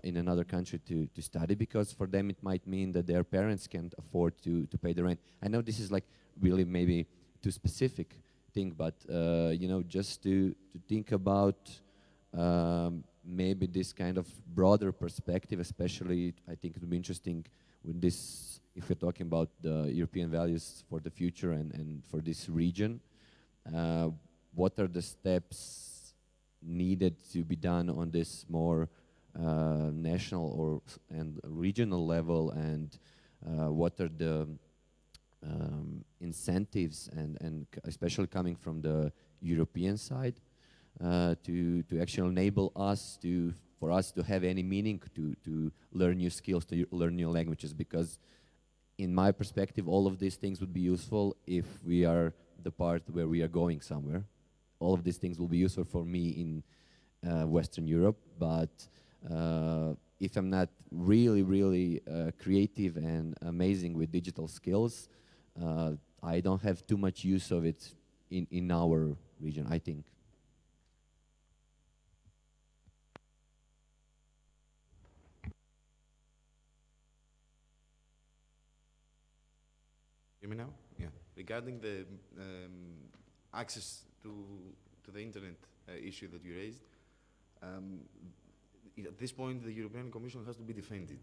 in another country to study, because for them it might mean that their parents can't afford to pay the rent. I know this is like really maybe too specific thing, but you know, just to think about maybe this kind of broader perspective, especially I think it would be interesting with this, if we're talking about the European values for the future and for this region, what are the steps needed to be done on this more national and regional level, and what are the incentives and especially coming from the European side to actually enable us for us to have any meaning to learn new skills, to learn new languages, because in my perspective all of these things would be useful if we are the part where we are going somewhere. All of these things will be useful for me in Western Europe, but if I'm not really creative and amazing with digital skills, I don't have too much use of it in our region, I think. Hear me now? Yeah. Regarding the access to the internet issue that you raised, at this point the European Commission has to be defended,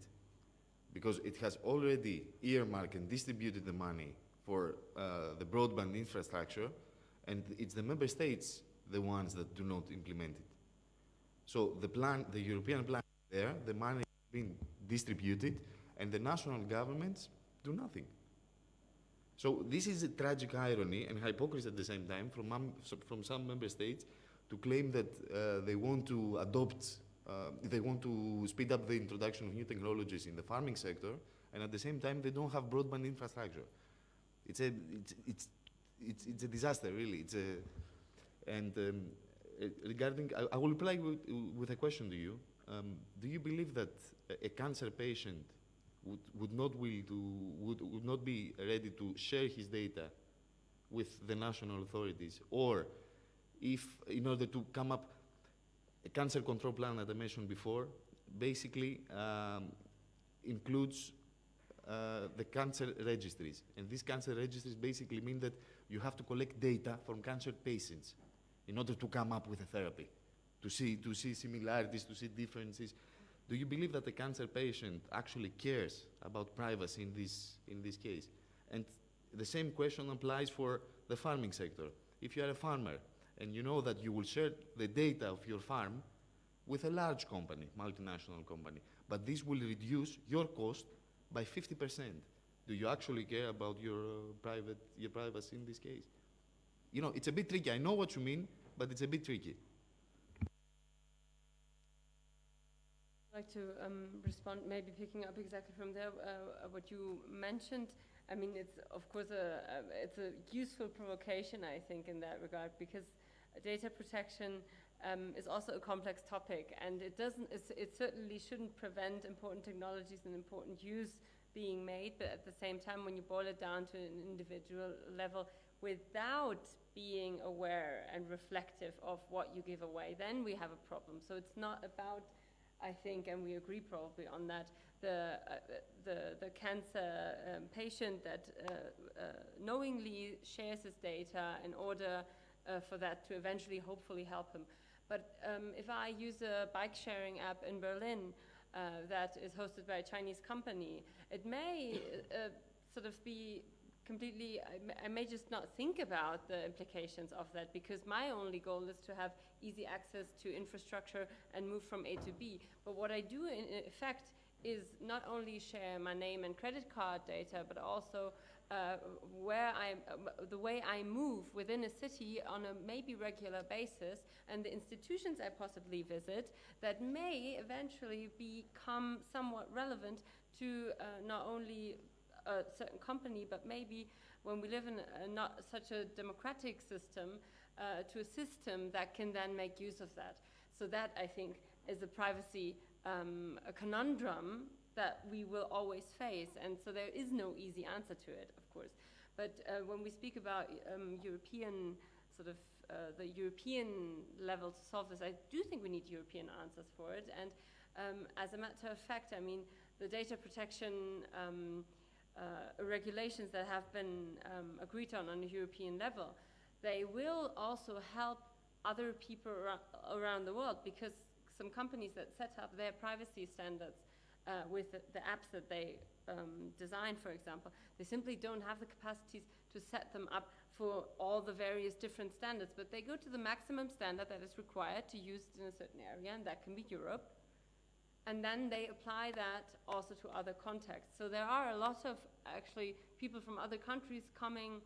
because it has already earmarked and distributed the money for the broadband infrastructure, and it's the member states the ones that do not implement it. So the European plan is there, the money is being distributed, and the national governments do nothing. So this is a tragic irony and hypocrisy at the same time from some member states to claim that they want to adopt, they want to speed up the introduction of new technologies in the farming sector, and at the same time they don't have broadband infrastructure. It's a disaster, really. Regarding, I will reply with a question to you. Do you believe that a cancer patient would not be ready to share his data with the national authorities, or if, in order to come up, a cancer control plan that I mentioned before, basically includes the cancer registries, and these cancer registries basically mean that you have to collect data from cancer patients in order to come up with a therapy, to see similarities, to see differences. Do you believe that the cancer patient actually cares about privacy in this case? And the same question applies for the farming sector. If you are a farmer and you know that you will share the data of your farm with a large company, multinational company, but this will reduce your cost by 50%. Do you actually care about your privacy in this case? You know, it's a bit tricky. I know what you mean, but it's a bit tricky. I'd like to respond, maybe picking up exactly from there what you mentioned. I mean, it's of course it's a useful provocation, I think, in that regard, because data protection is also a complex topic, and it certainly shouldn't prevent important technologies and important use being made, but at the same time, when you boil it down to an individual level, without being aware and reflective of what you give away, then we have a problem. So it's not about, I think, and we agree probably on that, the cancer patient that knowingly shares his data in order for that to eventually hopefully help him. But if I use a bike sharing app in Berlin that is hosted by a Chinese company, it may sort of be completely, I may just not think about the implications of that, because my only goal is to have easy access to infrastructure and move from A to B. But what I do in effect is not only share my name and credit card data, but also the way I move within a city on a maybe regular basis, and the institutions I possibly visit that may eventually become somewhat relevant to not only a certain company, but maybe when we live in not such a democratic system, to a system that can then make use of that. So that, I think, is a privacy a conundrum that we will always face, and so there is no easy answer to it, of course. But when we speak about European sort of the European level to solve this, I do think we need European answers for it. And as a matter of fact, I mean, the data protection regulations that have been agreed on a European level, they will also help other people around the world, because some companies that set up their privacy standards with the apps that they design, for example, they simply don't have the capacities to set them up for all the various different standards, but they go to the maximum standard that is required to use it in a certain area, and that can be Europe. And then they apply that also to other contexts. So there are a lot of actually people from other countries coming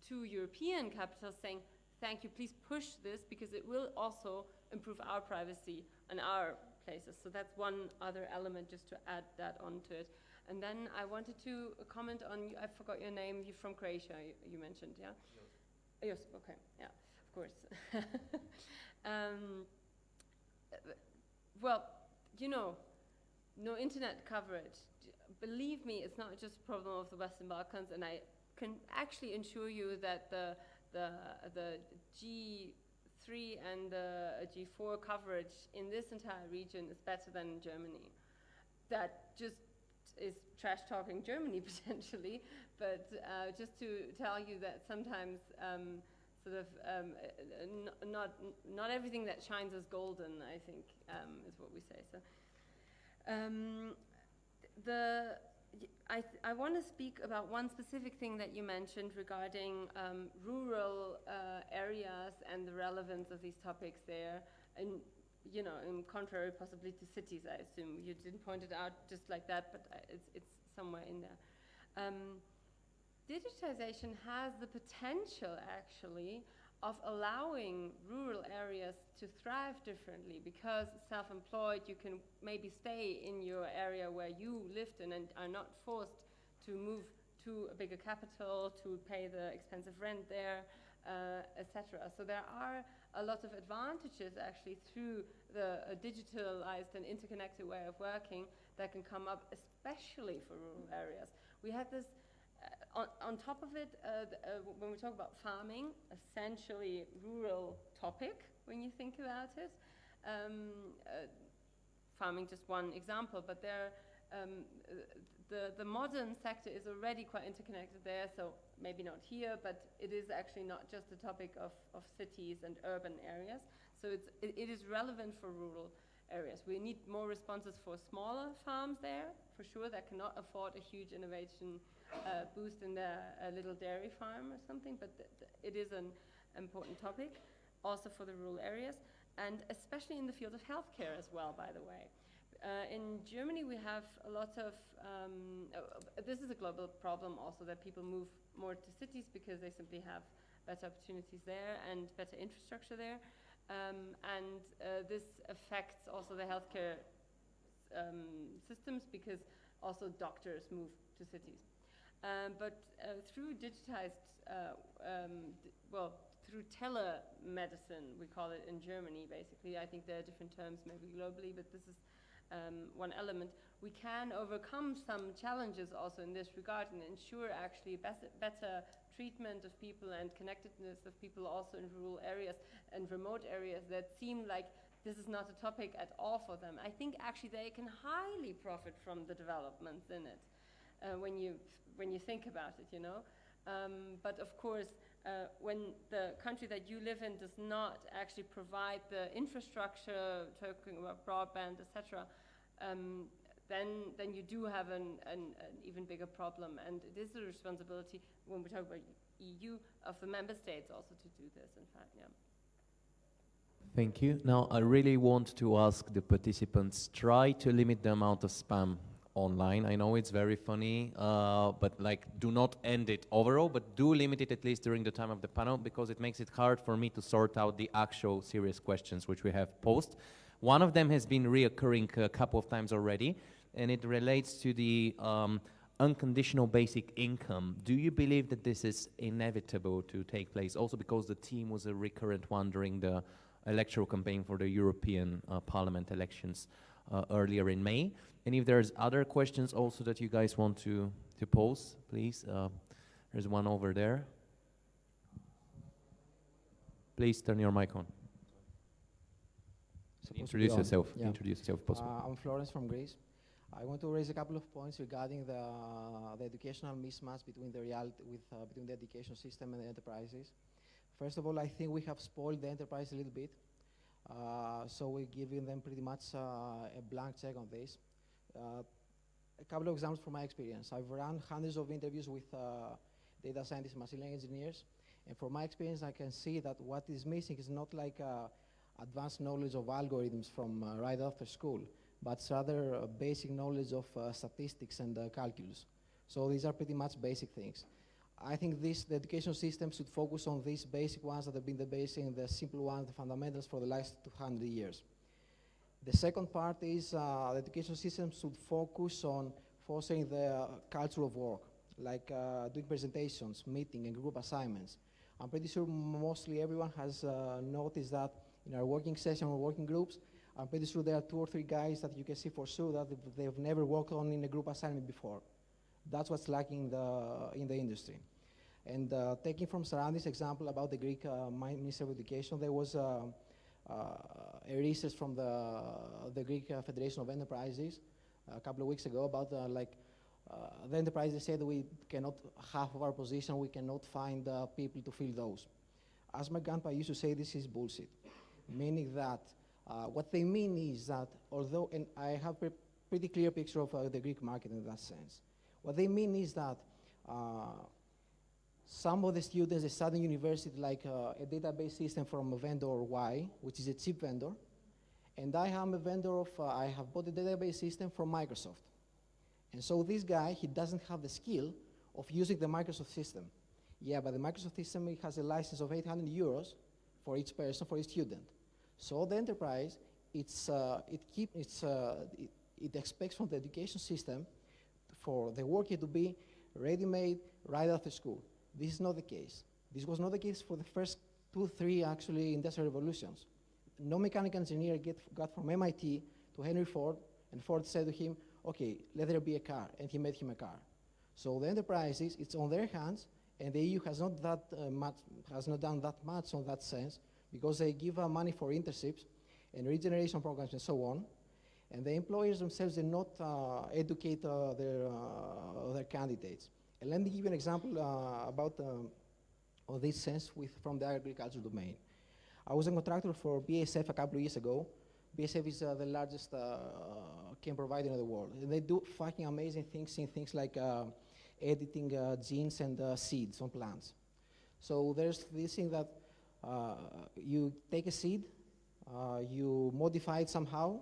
to European capitals saying, thank you, please push this, because it will also improve our privacy and our places. So that's one other element, just to add that onto it. And then I wanted to comment on, I forgot your name, you're from Croatia, you mentioned, yeah? Yes, okay, yeah, of course. Well, you know, no internet coverage. Believe me, it's not just a problem of the Western Balkans, and I can actually assure you that the G3 and the G4 coverage in this entire region is better than in Germany. That just is trash talking Germany potentially, but just to tell you that sometimes sort of not everything that shines is golden, I think, is what we say. So I want to speak about one specific thing that you mentioned regarding rural areas and the relevance of these topics there, and you know, in contrary possibly to cities, I assume. You didn't point it out just like that, but it's somewhere in there. Digitization has the potential, actually, of allowing rural areas to thrive differently, because self-employed, you can maybe stay in your area where you lived in and are not forced to move to a bigger capital, to pay the expensive rent there, etc. So there are a lot of advantages actually through the digitalized and interconnected way of working that can come up, especially for rural areas. We had this on top of it, when we talk about farming, essentially rural topic when you think about it. Farming, just one example, but there, the modern sector is already quite interconnected there, so maybe not here, but it is actually not just a topic of cities and urban areas. So it is relevant for rural areas. We need more responses for smaller farms there, for sure, that cannot afford a huge innovation boost in their little dairy farm or something, but it is an important topic also for the rural areas, and especially in the field of healthcare as well, by the way. In Germany, we have a lot of, this is a global problem also, that people move more to cities because they simply have better opportunities there and better infrastructure there. And this affects also the healthcare systems, because also doctors move to cities. But through digitized, through telemedicine, we call it in Germany, basically. I think there are different terms maybe globally, but this is one element. We can overcome some challenges also in this regard and ensure actually better treatment of people and connectedness of people also in rural areas and remote areas that seem like this is not a topic at all for them. I think actually they can highly profit from the developments in it when you think about it, you know. But of course, when the country that you live in does not actually provide the infrastructure, talking about broadband, etc., then you do have an even bigger problem. And it is the responsibility, when we talk about EU, of the member states also to do this, in fact, yeah. Thank you. Now, I really want to ask the participants, try to limit the amount of spam online. I know it's very funny, but like, do not end it overall, but do limit it at least during the time of the panel, because it makes it hard for me to sort out the actual serious questions which we have posed. One of them has been reoccurring a couple of times already, and it relates to the unconditional basic income. Do you believe that this is inevitable to take place? Also because the theme was a recurrent one during the electoral campaign for the European Parliament elections earlier in May. And if there's other questions also that you guys want to pose, please. There's one over there. Please turn your mic on. Introduce yourself. Yeah. Introduce yourself, if possible. I'm Florence from Greece. I want to raise a couple of points regarding the educational mismatch between the between the education system and the enterprises. First of all, I think we have spoiled the enterprise a little bit. So we're giving them pretty much a blank check on this. A couple of examples from my experience. I've run hundreds of interviews with data scientists, machine learning engineers, and from my experience, I can see that what is missing is not like advanced knowledge of algorithms from right after school, but rather basic knowledge of statistics and calculus. So these are pretty much basic things. I think the education system should focus on these basic ones that have been the basic and the simple ones, the fundamentals for the last 200 years. The second part is the education system should focus on fostering the culture of work, like doing presentations, meeting, and group assignments. I'm pretty sure mostly everyone has noticed that in our working session or working groups, I'm pretty sure there are 2 or 3 guys that you can see for sure that they've never worked on in a group assignment before. That's what's lacking in the industry. And taking from Sarantis' example about the Greek Minister of Education, there was a research from the Greek Federation of Enterprises a couple of weeks ago about the enterprises said we cannot, half of our position, we cannot find people to fill those. As my grandpa used to say, this is bullshit. Meaning that what they mean is that although, and I have a pretty clear picture of the Greek market in that sense. What they mean is that some of the students, they study in university like a database system from a vendor Y, which is a cheap vendor, and I am a vendor of, I have bought a database system from Microsoft. And so this guy, he doesn't have the skill of using the Microsoft system. Yeah, but the Microsoft system, it has a license of 800 euros for each person, for each student. So the enterprise, it expects from the education system for the worker to be ready-made right after school. This is not the case. This was not the case for the first 2, 3 actually industrial revolutions. No mechanical engineer got from MIT to Henry Ford, and Ford said to him, okay, let there be a car, and he made him a car. So the enterprises, it's on their hands, and the EU has not done that much on that sense, because they give money for internships and regeneration programs and so on, and the employers themselves do not educate their candidates. And let me give you an example about of this sense from the agriculture domain. I was a contractor for BASF a couple of years ago. BASF is the largest chem provider in the world. And they do fucking amazing things in things like editing genes and seeds on plants. So there's this thing that you take a seed, you modify it somehow,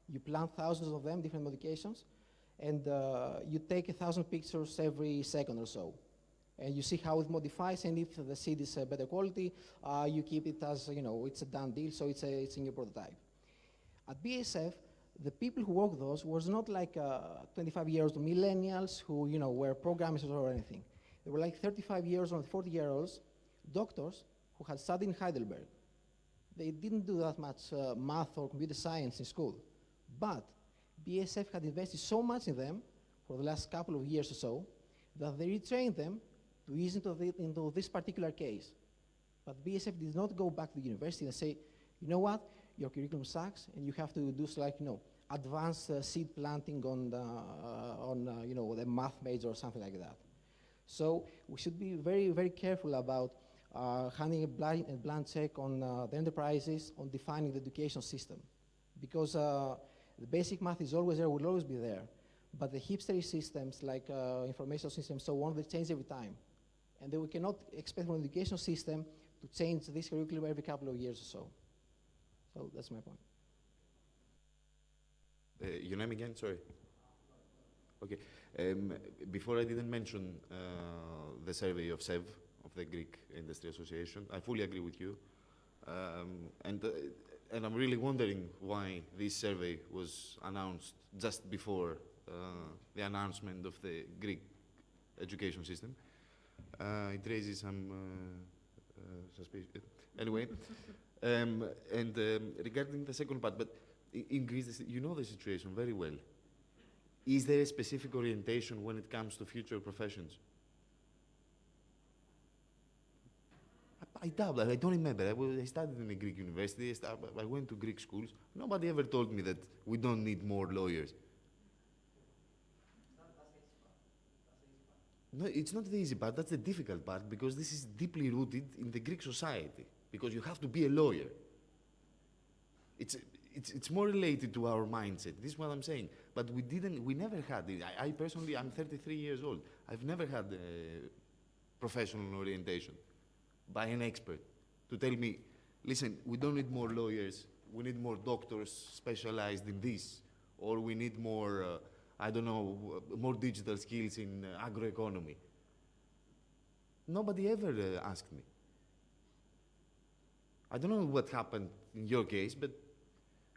you plant thousands of them, different modifications, and you take 1,000 pictures every second or so. And you see how it modifies, and if the seed is better quality, you keep it as, you know, it's a done deal, so it's a new prototype. At BASF, the people who worked those was not like 25-year-old millennials who, you know, were programmers or anything. They were like 35-year-olds or 40-year-olds doctors who had studied in Heidelberg. They didn't do that much math or computer science in school, but BASF had invested so much in them for the last couple of years or so that they retrained them to use into this particular case. But BASF did not go back to the university and say, you know what, your curriculum sucks, and you have to do like, you know, advanced seed planting on you know, the math major or something like that. So we should be very, very careful about handing a blind check on the enterprises on defining the education system, because The basic math is always there, will always be there. But the hipstery systems, like information systems, so on, they change every time. And then we cannot expect from the education system to change this curriculum every couple of years or so. So that's my point. Your name again? Sorry. Okay. Before I didn't mention the survey of SEV, of the Greek Industry Association. I fully agree with you. And I'm really wondering why this survey was announced just before the announcement of the Greek education system. It raises some suspicion. Anyway, regarding the second part, but in Greece, you know the situation very well. Is there a specific orientation when it comes to future professions? I doubt that. I don't remember. I studied in a Greek university. I went to Greek schools. Nobody ever told me that we don't need more lawyers. No, it's not the easy part. That's the difficult part, because this is deeply rooted in the Greek society. Because you have to be a lawyer. It's more related to our mindset. This is what I'm saying. But we never had it. I personally, I'm 33 years old. I've never had professional orientation by an expert to tell me, listen, we don't need more lawyers, we need more doctors specialized in this, or we need more, I don't know, more digital skills in agroeconomy. Nobody ever asked me. I don't know what happened in your case, but,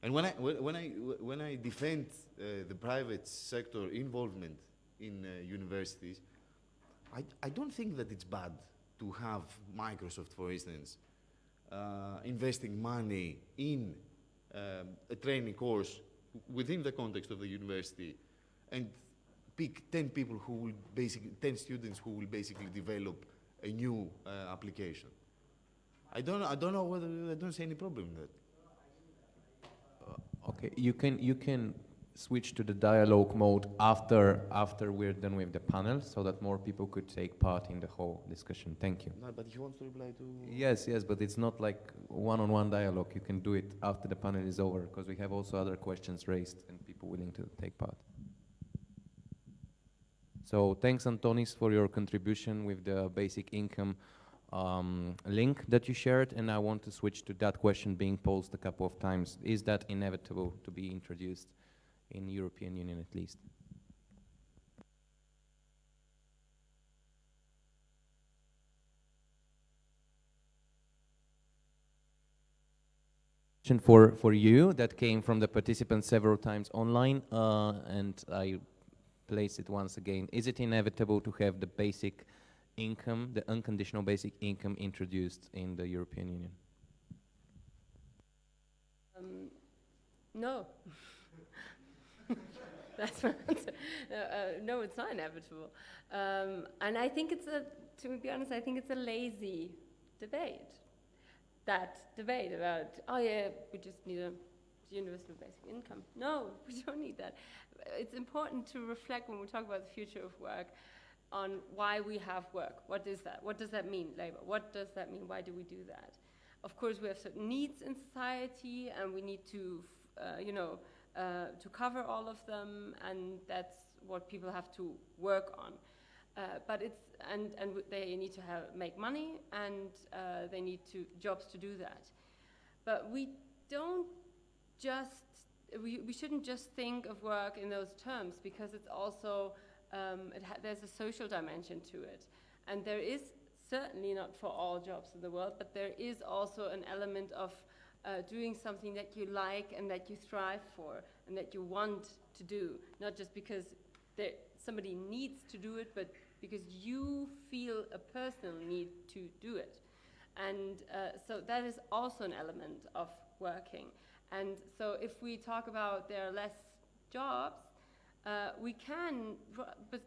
and when I defend the private sector involvement in universities, I don't think that it's bad to have Microsoft, for instance, investing money in a training course within the context of the university, and pick 10 people who will basically, 10 students who will basically develop a new application. I don't know whether, I don't see any problem in that. Okay, you can switch to the dialogue mode after we're done with the panel, so that more people could take part in the whole discussion. Thank you. No, but he wants to reply to... Yes, but it's not like one-on-one dialogue. You can do it after the panel is over, because we have also other questions raised and people willing to take part. So thanks, Antonis, for your contribution with the basic income link that you shared, and I want to switch to that question being posed a couple of times. Is that inevitable to be introduced in European Union at least? For you that came from the participants several times online, and I place it once again. Is it inevitable to have the basic income, the unconditional basic income, introduced in the European Union? No. That's my answer. No, it's not inevitable. And I think to be honest, I think it's a lazy debate. That debate about, oh yeah, we just need a universal basic income. No, we don't need that. It's important to reflect when we talk about the future of work on why we have work. What is that? What does that mean, labor? What does that mean? Why do we do that? Of course, we have certain needs in society, and we need to, to cover all of them, and that's what people have to work on. But it's and they need to make money, and they need jobs to do that. But we don't just we shouldn't just think of work in those terms, because it's also there's a social dimension to it, and there is certainly not for all jobs in the world, but there is also an element of doing something that you like and that you thrive for and that you want to do, not just because somebody needs to do it, but because you feel a personal need to do it. And so that is also an element of working. And so if we talk about there are less jobs, we can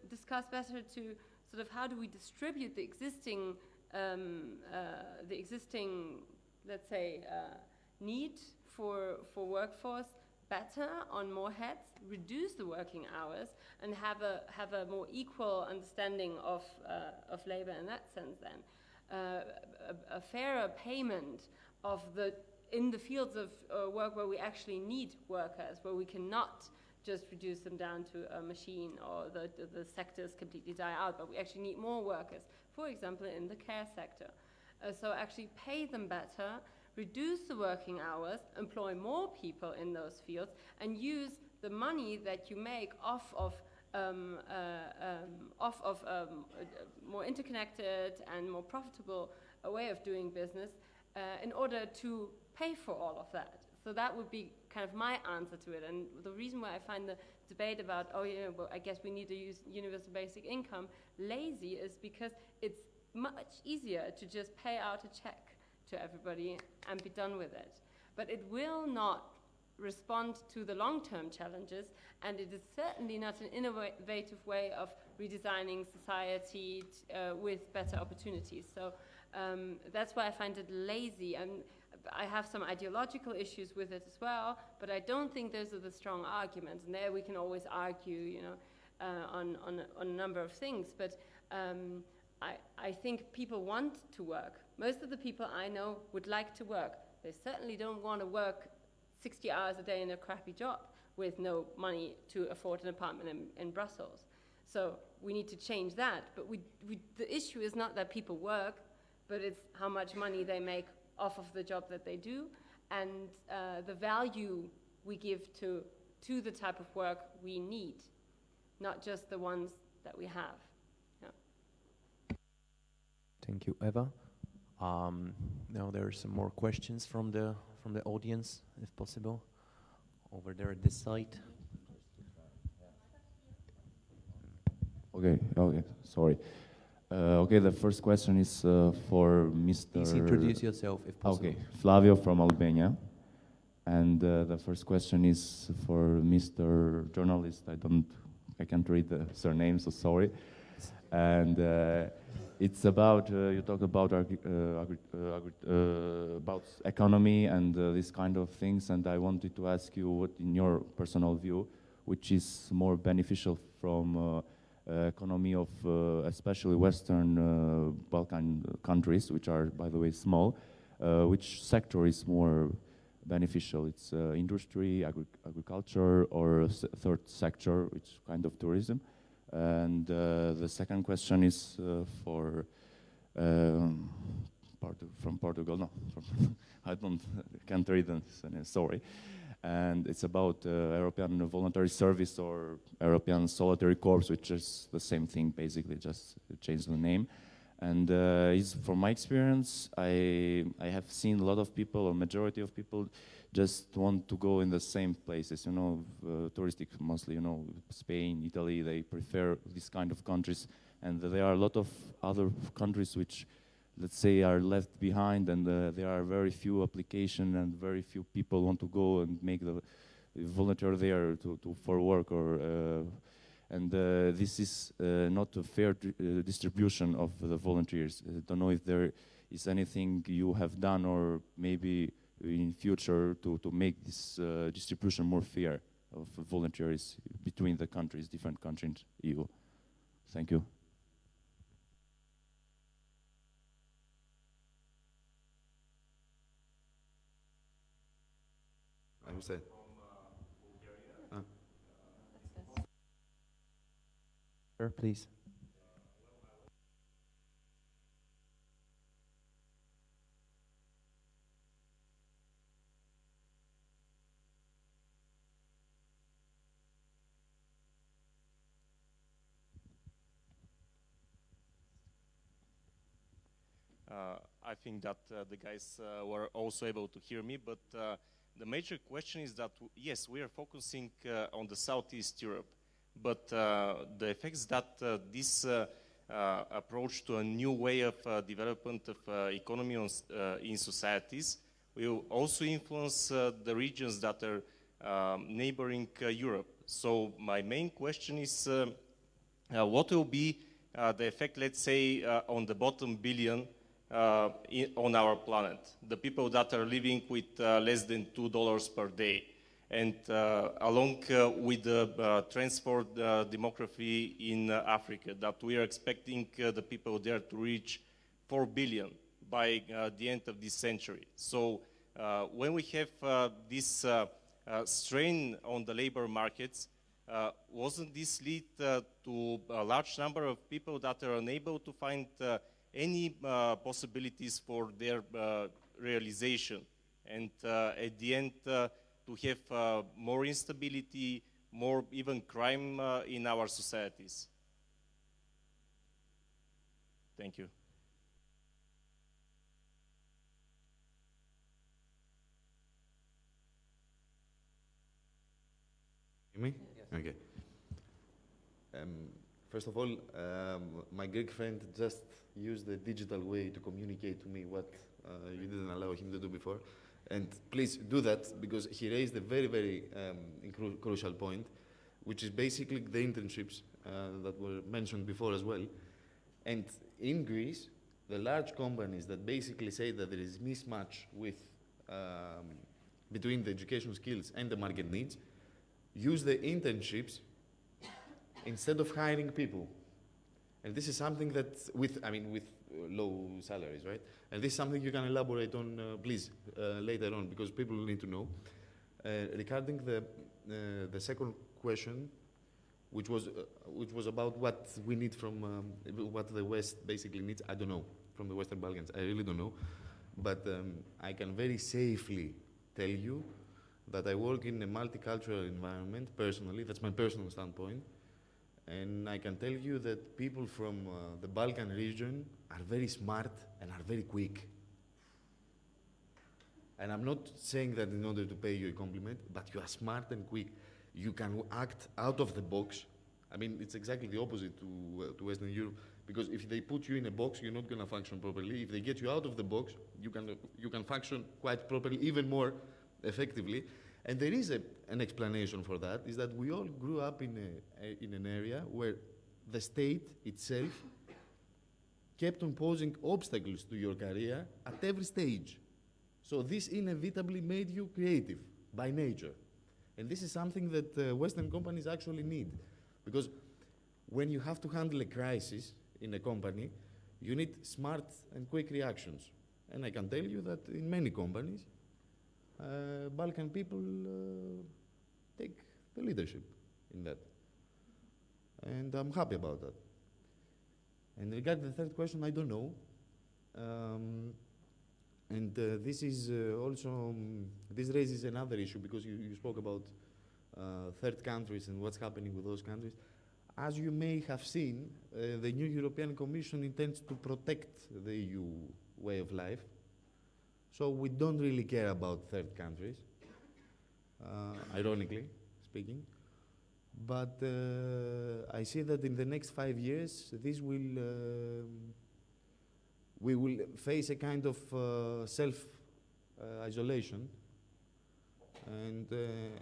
discuss better to sort of how do we distribute the existing, let's say, need for workforce better on more heads, reduce the working hours, and have a more equal understanding of labor in that sense. Then a fairer payment of the in the fields of work where we actually need workers, where we cannot just reduce them down to a machine or the sectors completely die out, but we actually need more workers, for example, in the care sector. So actually pay them better, reduce the working hours, employ more people in those fields, and use the money that you make off of more interconnected and more profitable way of doing business in order to pay for all of that. So that would be kind of my answer to it. And the reason why I find the debate about, oh yeah, well, I guess we need to use universal basic income lazy is because it's much easier to just pay out a check to everybody and be done with it. But it will not respond to the long-term challenges, and it is certainly not an innovative way of redesigning society with better opportunities. So that's why I find it lazy, and I have some ideological issues with it as well, but I don't think those are the strong arguments, and there we can always argue, you know, on a number of things, but I think people want to work. Most of the people I know would like to work. They certainly don't want to work 60 hours a day in a crappy job with no money to afford an apartment in Brussels. So we need to change that. But the issue is not that people work, but it's how much money they make off of the job that they do, and the value we give to the type of work we need, not just the ones that we have. Yeah. Thank you, Eva. Now there are some more questions from the audience, if possible, over there at this side. Okay, sorry. Okay, the first question is for Mr. Please introduce yourself, if possible. Okay, Flavio from Albania. And the first question is for Mr. Journalist. I can't read the surname, so sorry. And it's about, you talk about economy and these kind of things, and I wanted to ask you what, in your personal view, which is more beneficial from economy of especially Western Balkan countries, which are, by the way, small. Which sector is more beneficial? It's industry, agriculture, or third sector, which kind of tourism? And the second question is for from Portugal. No, I can't read them. Sorry. And it's about European Voluntary Service or European Solitary Corps, which is the same thing, basically, just change the name. And from my experience, I have seen a lot of people, or majority of people, just want to go in the same places, you know, touristic mostly, you know, Spain, Italy, they prefer these kind of countries. And there are a lot of other countries which, let's say, are left behind, and there are very few applications and very few people want to go and make the volunteer there for work, or and this is not a fair distribution of the volunteers. I don't know if there is anything you have done, or maybe in future to make this distribution more fair of volunteers between the countries, different countries, EU. Thank you. I'm saying. Sir, please. I think that the guys were also able to hear me, but the major question is that, yes, we are focusing on the Southeast Europe, but the effects that this approach to a new way of development of economy in societies will also influence the regions that are neighboring Europe. So my main question is, what will be the effect, let's say, on the bottom billion on our planet, the people that are living with less than $2 per day, and along with the transport demography in Africa, that we are expecting the people there to reach 4 billion by the end of this century. So when we have this strain on the labor markets, wasn't this lead to a large number of people that are unable to find any possibilities for their realization, and at the end to have more instability, more even crime in our societies? Thank you. Me? Yes. Okay. First of all, my Greek friend just used the digital way to communicate to me what you didn't allow him to do before. And please do that, because he raised a very, very crucial point, which is basically the internships that were mentioned before as well. And in Greece, the large companies that basically say that there is mismatch with, between the education skills and the market needs, use the internships instead of hiring people. And this is something that, with low salaries, right? And this is something you can elaborate on, please, later on, because people need to know. Regarding the second question, which was about what we need from, what the West basically needs, I don't know, from the Western Balkans, I really don't know. But I can very safely tell you that I work in a multicultural environment, personally, that's my personal standpoint, and I can tell you that people from the Balkan region are very smart and are very quick. And I'm not saying that in order to pay you a compliment, but you are smart and quick. You can act out of the box. I mean, it's exactly the opposite to Western Europe, because if they put you in a box, you're not going to function properly. If they get you out of the box, you can function quite properly, even more effectively. And there is an explanation for that, is that we all grew up in an area where the state itself kept on posing obstacles to your career at every stage. So this inevitably made you creative by nature. And this is something that Western companies actually need. Because when you have to handle a crisis in a company, you need smart and quick reactions. And I can tell you that in many companies, Balkan people take the leadership in that. And I'm happy about that. And regarding the third question, I don't know. This is also, this raises another issue, because you spoke about third countries and what's happening with those countries. As you may have seen, the new European Commission intends to protect the EU way of life. So we don't really care about third countries, ironically speaking. But I see that in the next 5 years, this will, we will face a kind of self-isolation and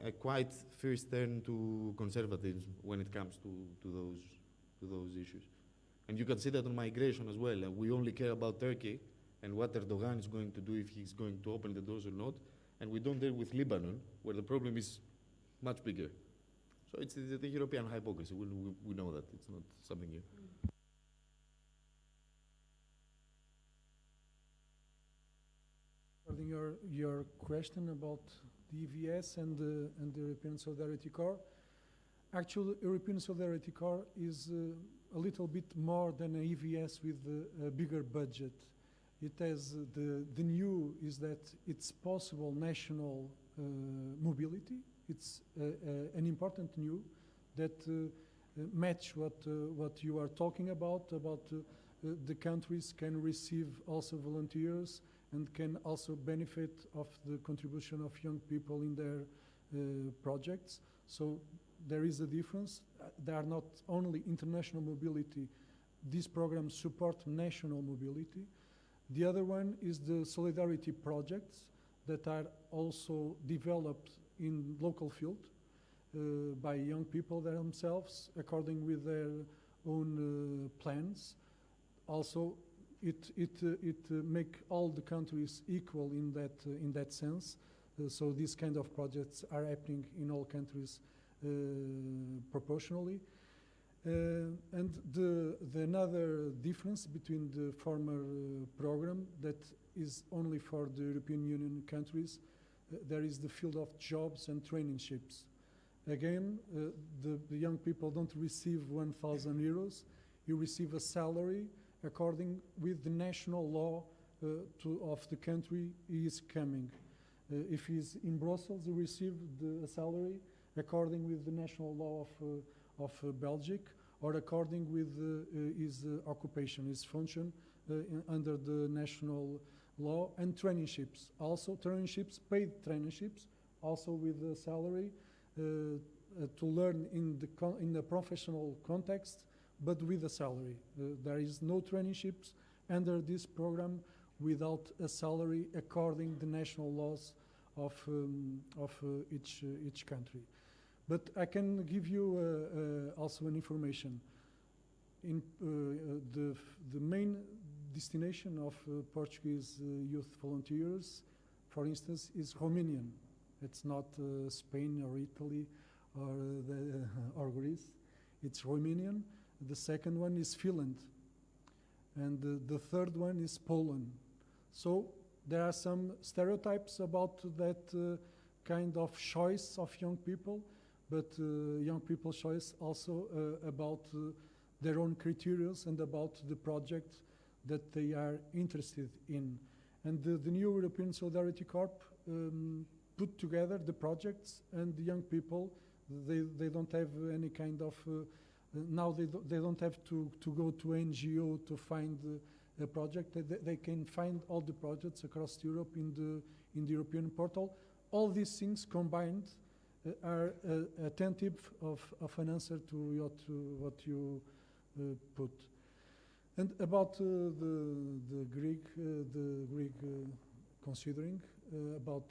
a quite fierce turn to conservatism when it comes to those issues. And you can see that on migration as well. We only care about Turkey and what Erdogan is going to do, if he's going to open the doors or not. And we don't deal with Lebanon, where the problem is much bigger. So it's the European hypocrisy. We know that. It's not something new. Regarding your question about the EVS and the European Solidarity Corps, actually, European Solidarity Corps is a little bit more than an EVS with a bigger budget. It has the new is that it's possible national mobility. It's an important new that match what you are talking about the countries can receive also volunteers and can also benefit of the contribution of young people in their projects. So there is a difference. They are not only international mobility. These programs support national mobility. The other one is the solidarity projects that are also developed in local field by young people themselves, according with their own plans. Also, it make all the countries equal in that sense. So these kind of projects are happening in all countries proportionally. And the another difference between the former program that is only for the European Union countries. There is the field of jobs and traineeships. Again, the young people don't receive 1,000 euros. You receive a salary according with the national law of the country he is coming. If he's in Brussels, he receives a salary according with the national law of Belgium, or according with his occupation, his function under the national law, and traineeships. Also traineeships, paid traineeships, also with a salary to learn in the professional context, but with a salary. There is no traineeships under this program without a salary according the national laws of each country. But I can give you also an information. In the main destination of Portuguese youth volunteers, for instance, is Romanian. It's not Spain or Italy or Greece. It's Romanian. The second one is Finland. And the third one is Poland. So there are some stereotypes about that kind of choice of young people, but young people's choice also about their own criteria and about the project that they are interested in. And the new European Solidarity Corps put together the projects, and the young people, they don't have any kind of, now they don't have to go to NGO to find a project. They can find all the projects across Europe in the European portal. All these things combined are attentive of an answer to what you put. And about the Greek considering about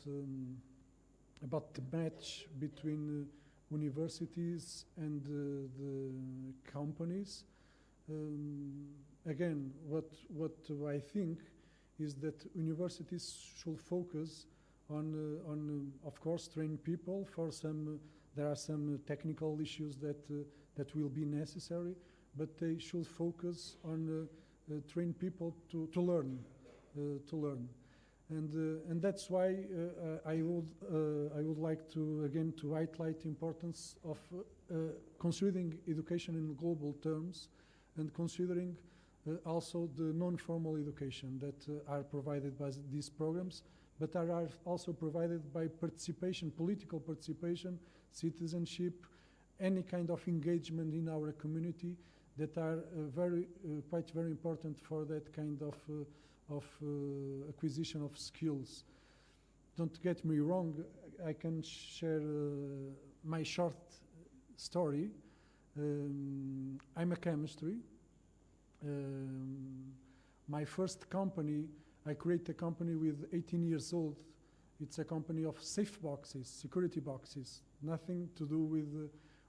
the match between universities and the companies. Again, what I think is that universities should focus on of course, train people for some. There are some technical issues that will be necessary, but they should focus on train people to learn, and that's why I would like to again to highlight the importance of considering education in global terms, and considering also the non-formal education that are provided by these programs, but are also provided by participation, political participation, citizenship, any kind of engagement in our community that are quite very important for that kind of acquisition of skills. Don't get me wrong, I can share my short story. I'm a chemistry. My first company, I created a company with 18 years old. It's a company of safe boxes, security boxes, nothing to do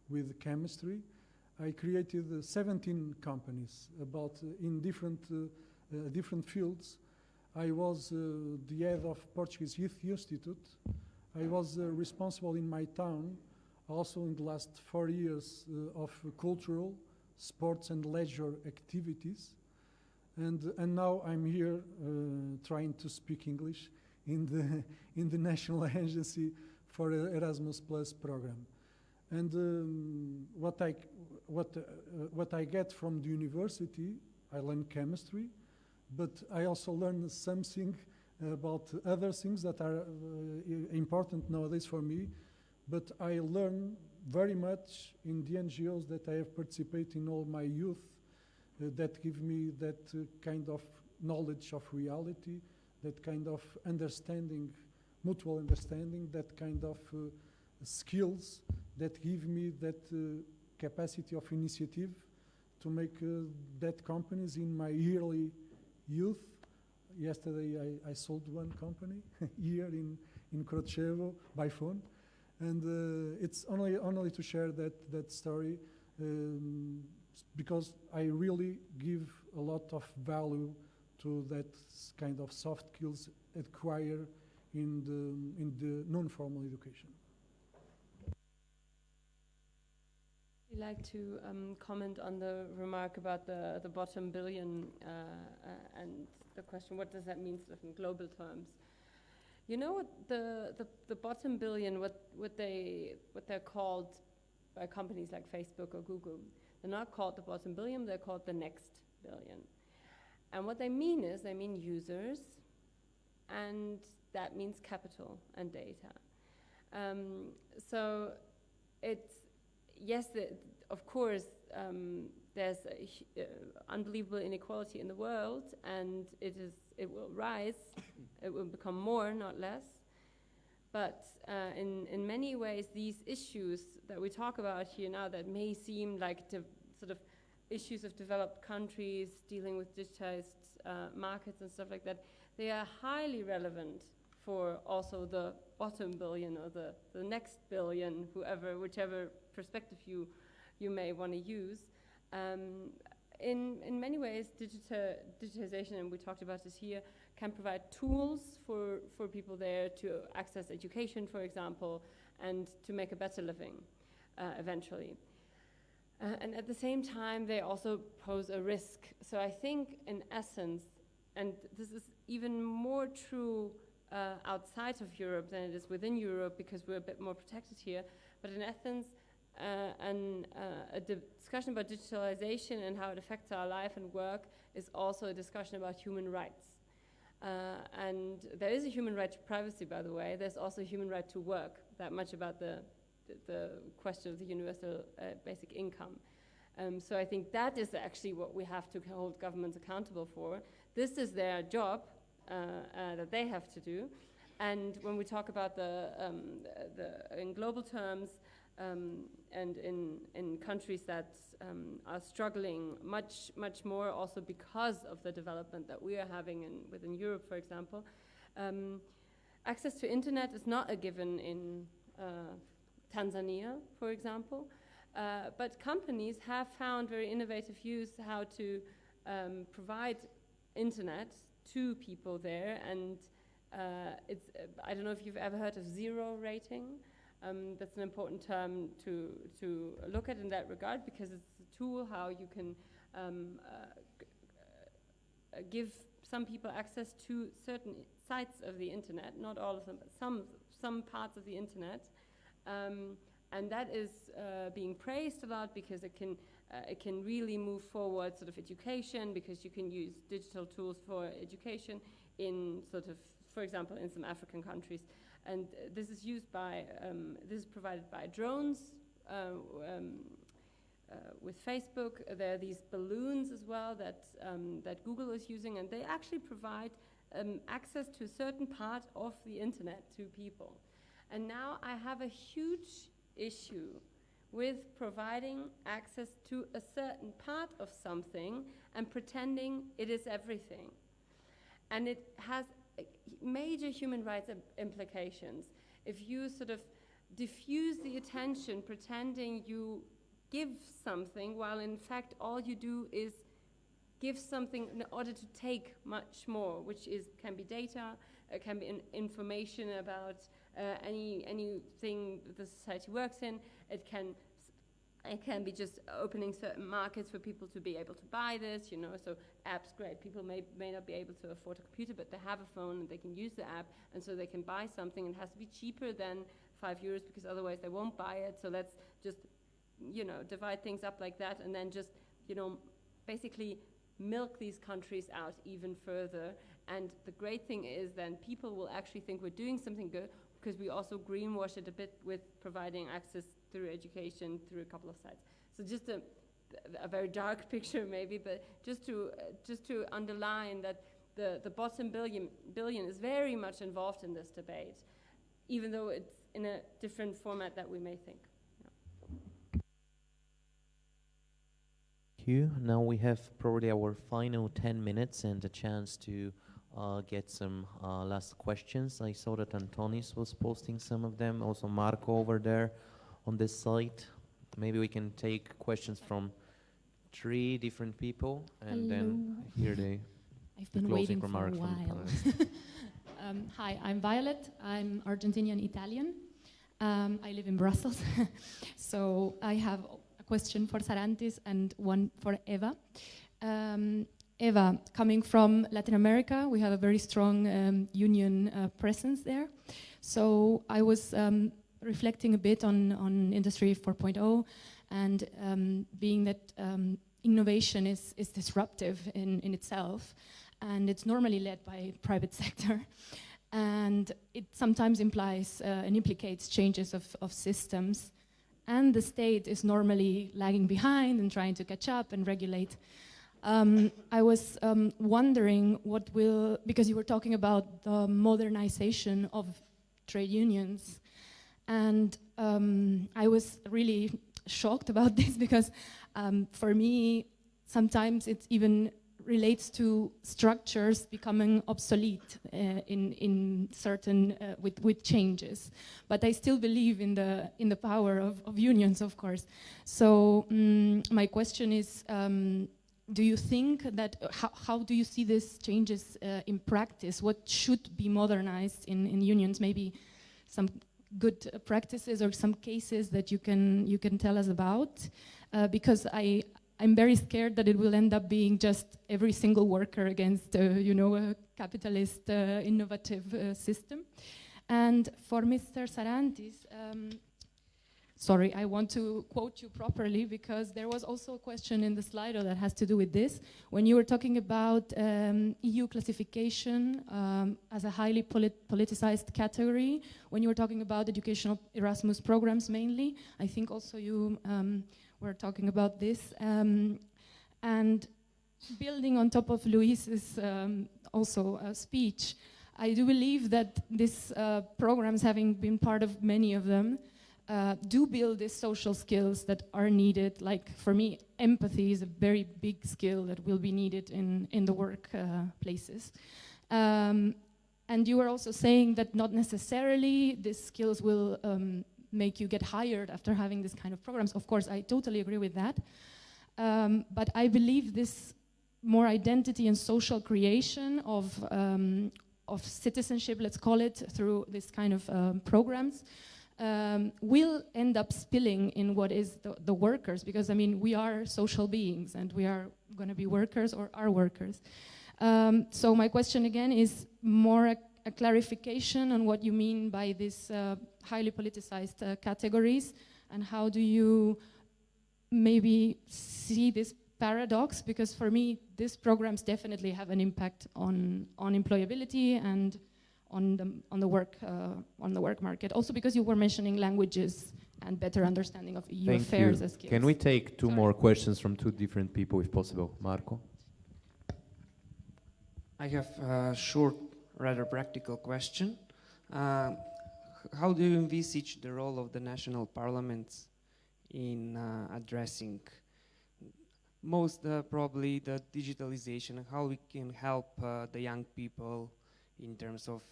with chemistry. I created 17 companies in different fields. I was the head of Portuguese Youth Institute. I was responsible in my town, also in the last 4 years, of cultural, sports and leisure activities. And now I'm here trying to speak English in the National Agency for Erasmus Plus program. And what I get from the university, I learn chemistry, but I also learn something about other things that are important nowadays for me. But I learn very much in the NGOs that I have participated in all my youth, that give me that kind of knowledge of reality, that kind of understanding, mutual understanding, that kind of skills that give me that capacity of initiative to make that companies in my early youth. Yesterday I sold one company here in Kročevo by phone, and it's only to share that story, because I really give a lot of value to that kind of soft skills acquired in the non-formal education. I'd like to comment on the remark about the bottom billion and the question, what does that mean sort of in global terms? You know what the bottom billion, what they're called by companies like Facebook or Google, they're not called the bottom billion, they're called the next billion. And what they mean is, they mean users, and that means capital and data. So it's, yes, of course, there's unbelievable inequality in the world, and it will rise, it will become more, not less. But in many ways, these issues that we talk about here now that may seem like sort of issues of developed countries dealing with digitized markets and stuff like that, they are highly relevant for also the bottom billion or the next billion, whichever perspective you may want to use. In many ways, digitization, and we talked about this here, can provide tools for people there to access education, for example, and to make a better living eventually. And at the same time, they also pose a risk. So I think, in essence, and this is even more true outside of Europe than it is within Europe, because we're a bit more protected here, but in essence, a discussion about digitalization and how it affects our life and work is also a discussion about human rights. And there is a human right to privacy, by the way. There's also a human right to work, that much about the question of the universal basic income. So I think that is actually what we have to hold governments accountable for. This is their job that they have to do. And when we talk about in global terms, and in countries that are struggling much more also because of the development that we are having within Europe, for example, access to internet is not a given in Tanzania, for example, but companies have found very innovative use how to provide internet to people there, and I don't know if you've ever heard of zero rating. That's an important term to look at in that regard, because it's a tool how you can give some people access to certain sites of the internet, not all of them, but some parts of the internet, and that is being praised a lot because it can really move forward sort of education, because you can use digital tools for education in sort of, for example, in some African countries. And this is used by, this is provided by drones with Facebook. There are these balloons as well that Google is using, and they actually provide access to a certain part of the internet to people. And now I have a huge issue with providing access to a certain part of something and pretending it is everything. And it has major human rights implications. If you sort of diffuse the attention pretending you give something, while in fact all you do is give something in order to take much more, which can be data, it can be information about anything the society works in, it can be just opening certain markets for people to be able to buy this, so apps, great. People may not be able to afford a computer, but they have a phone and they can use the app, and so they can buy something. It has to be cheaper than €5 because otherwise they won't buy it. So let's just, divide things up like that, and then just, basically milk these countries out even further. And the great thing is then people will actually think we're doing something good, because we also greenwash it a bit with providing access through education through a couple of sites. So just a very dark picture maybe, but just to underline that the bottom billion is very much involved in this debate, even though it's in a different format that we may think. Thank you. Now we have probably our final 10 minutes and a chance to get some last questions. I saw that Antonis was posting some of them, also Marco over there on this site. Maybe we can take questions from 3 different people, and then hear the I've been closing waiting for a remarks from the while. panelists. Hi, I'm Violet. I'm Argentinian Italian. I live in Brussels. So I have a question for Sarantis and one for Eva. Eva, coming from Latin America, we have a very strong union presence there. So I was reflecting a bit on Industry 4.0 and being that innovation is disruptive in itself, and it's normally led by private sector. And it sometimes implies and implicates changes of systems, and the state is normally lagging behind and trying to catch up and regulate. I was wondering what will, because you were talking about the modernization of trade unions, and I was really shocked about this because for me, sometimes it even relates to structures becoming obsolete in certain with changes. But I still believe in the power of unions, of course. So my question is, do you think that how do you see these changes in practice? What should be modernized in unions? Maybe some good practices or some cases that you can tell us about, because I'm very scared that it will end up being just every single worker against a capitalist innovative system. And for Mr. Sarantis, sorry, I want to quote you properly because there was also a question in the Slido that has to do with this. When you were talking about EU classification as a highly politicized category, when you were talking about educational Erasmus programs mainly, I think also you we're talking about this, and building on top of Luis's also speech, I do believe that these programs, having been part of many of them, do build these social skills that are needed. Like for me, empathy is a very big skill that will be needed in the work places. And you were also saying that not necessarily these skills will make you get hired after having this kind of programs. Of course, I totally agree with that. But I believe this more identity and social creation of citizenship, let's call it, through this kind of programs, will end up spilling in what is the workers, because I mean, we are social beings and we are going to be workers or are workers. So my question again is more a clarification on what you mean by these highly politicized categories, and how do you maybe see this paradox? Because for me, these programs definitely have an impact on employability and on the work market. Also because you were mentioning languages and better understanding of EU affairs as skills. Can we take two more questions from two different people, if possible? Marco? I have a short, rather practical question. How do you envisage the role of the national parliaments in addressing most probably the digitalization, and how we can help the young people in terms of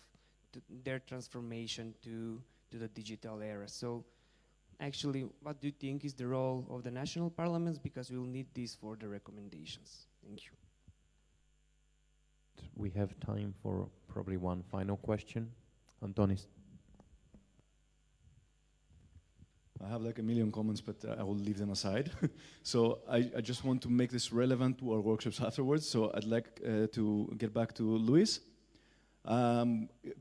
their transformation to the digital era? So actually, what do you think is the role of the national parliaments? Because we'll need this for the recommendations. Thank you. We have time for probably one final question. Antonis. I have like a million comments, but I will leave them aside. So I just want to make this relevant to our workshops afterwards. So I'd like to get back to Luis.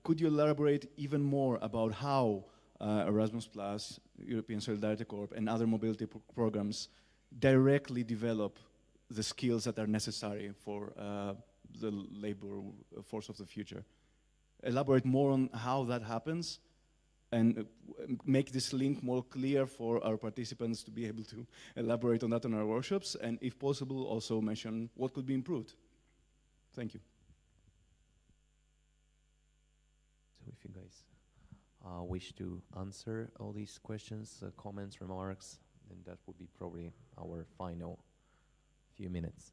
Could you elaborate even more about how Erasmus+, European Solidarity Corps, and other mobility programs directly develop the skills that are necessary for the labor force of the future? Elaborate more on how that happens, and make this link more clear for our participants to be able to elaborate on that in our workshops, and if possible, also mention what could be improved. Thank you. So if you guys wish to answer all these questions, comments, remarks, then that would be probably our final few minutes.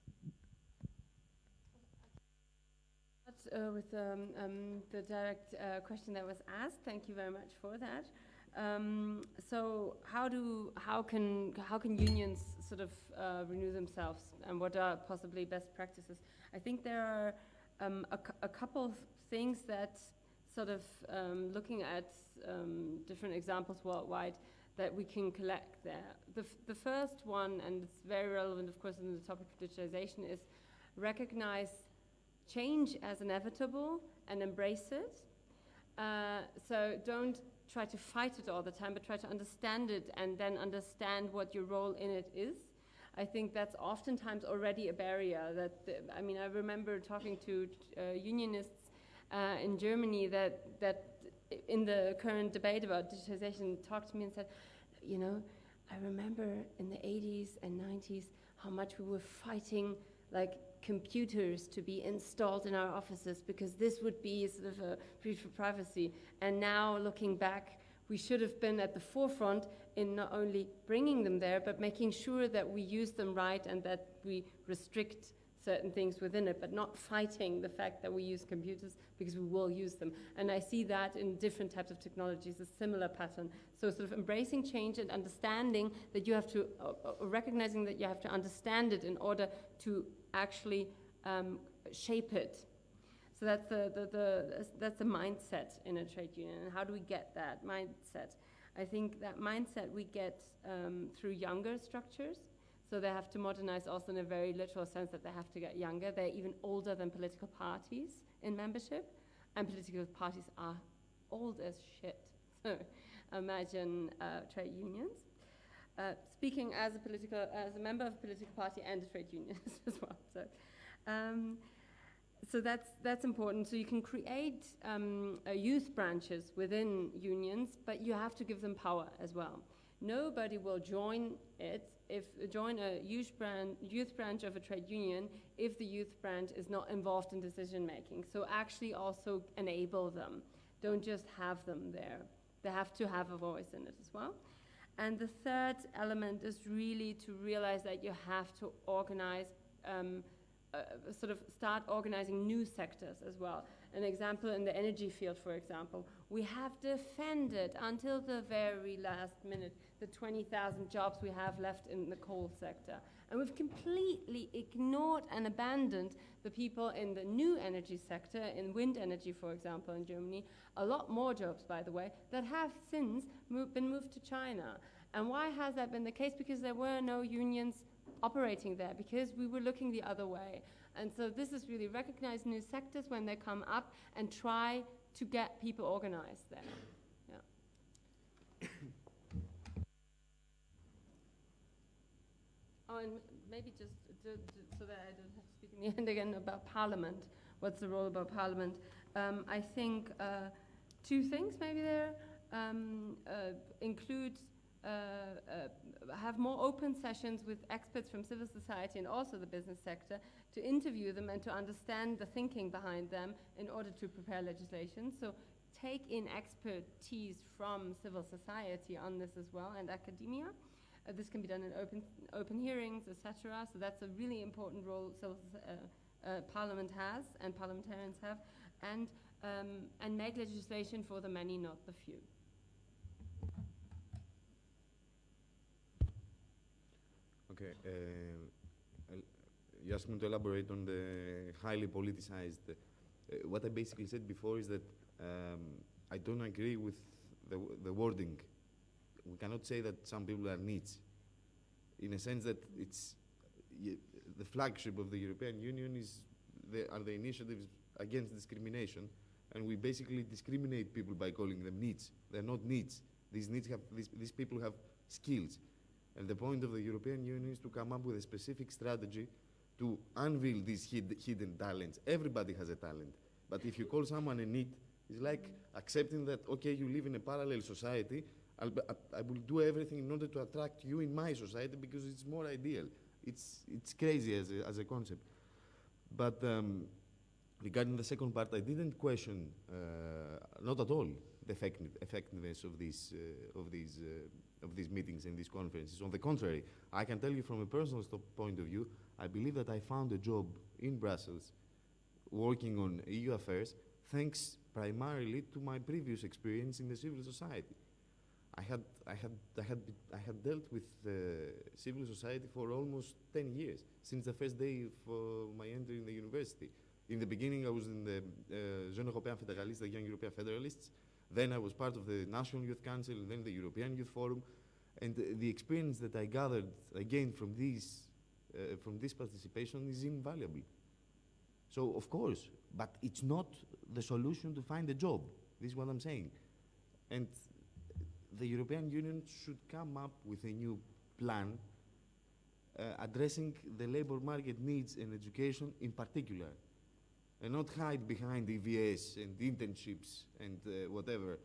With the direct question that was asked, thank you very much for that. So how can unions sort of renew themselves, and what are possibly best practices? I think there are a couple of things that sort of looking at different examples worldwide, that we can collect there. The first one, and it's very relevant, of course, in the topic of digitalization, is recognize change as inevitable and embrace it. So don't try to fight it all the time, but try to understand it and then understand what your role in it is. I think that's oftentimes already a barrier. I mean, I remember talking to unionists in Germany that in the current debate about digitization talked to me and said, you know, I remember in the 80s and 90s how much we were fighting like computers to be installed in our offices because this would be sort of a breach of privacy. And now looking back, we should have been at the forefront in not only bringing them there, but making sure that we use them right and that we restrict certain things within it, but not fighting the fact that we use computers because we will use them. And I see that in different types of technologies, a similar pattern. So sort of embracing change and understanding that you have to, recognizing that you have to understand it in order to actually shape it. So that's the mindset in a trade union. And how do we get that mindset? I think that mindset we get through younger structures. So they have to modernize also in a very literal sense that they have to get younger. They're even older than political parties in membership. And political parties are old as shit. So imagine trade unions. Speaking as a member of a political party and a trade union as well. So that's important. So you can create youth branches within unions, but you have to give them power as well. Nobody will join a youth branch of a trade union if the youth branch is not involved in decision making. So actually also enable them. Don't just have them there. They have to have a voice in it as well. And the third element is really to realize that you have to organize, sort of start organizing new sectors as well. An example in the energy field, for example, we have defended until the very last minute the 20,000 jobs we have left in the coal sector. And we've completely ignored and abandoned the people in the new energy sector, in wind energy, for example, in Germany, a lot more jobs, by the way, that have since been moved to China. And why has that been the case? Because there were no unions operating there, because we were looking the other way. And so this is really recognize new sectors when they come up and try to get people organized there. Yeah. Oh, and maybe just so that I don't have to speak in the end again about Parliament. What's the role about Parliament? I think two things maybe there. Include have more open sessions with experts from civil society and also the business sector to interview them and to understand the thinking behind them in order to prepare legislation. So take in expertise from civil society on this as well and academia. This can be done in open hearings, etc. So that's a really important role Parliament has and parliamentarians have, and make legislation for the many, not the few. Okay, you asked me to elaborate on the highly politicized. What I basically said before is that I don't agree with the wording. We cannot say that some people are niche, in a sense that it's the flagship of the European Union are the initiatives against discrimination, and we basically discriminate people by calling them niche. They're not niche. These people have skills. And the point of the European Union is to come up with a specific strategy to unveil these hidden talents. Everybody has a talent. But if you call someone a NEET, it's like accepting that, okay, you live in a parallel society, I will do everything in order to attract you in my society because it's more ideal. It's crazy as a concept. But regarding the second part, I didn't question, not at all, the effectiveness of these meetings and these conferences. On the contrary, I can tell you from a personal point of view, I believe that I found a job in Brussels working on EU affairs thanks primarily to my previous experience in the civil society. I had dealt with civil society for almost 10 years, since the first day of my entry in the university. In the beginning, I was in the Jeune Européen Fédéraliste, the Young European Federalists. Then I was part of the National Youth Council, and then the European Youth Forum. And the experience that I gained from this participation is invaluable. So, of course, but it's not the solution to find a job. This is what I'm saying. And the European Union should come up with a new plan addressing the labor market needs and education in particular, and not hide behind EVS and internships and whatever,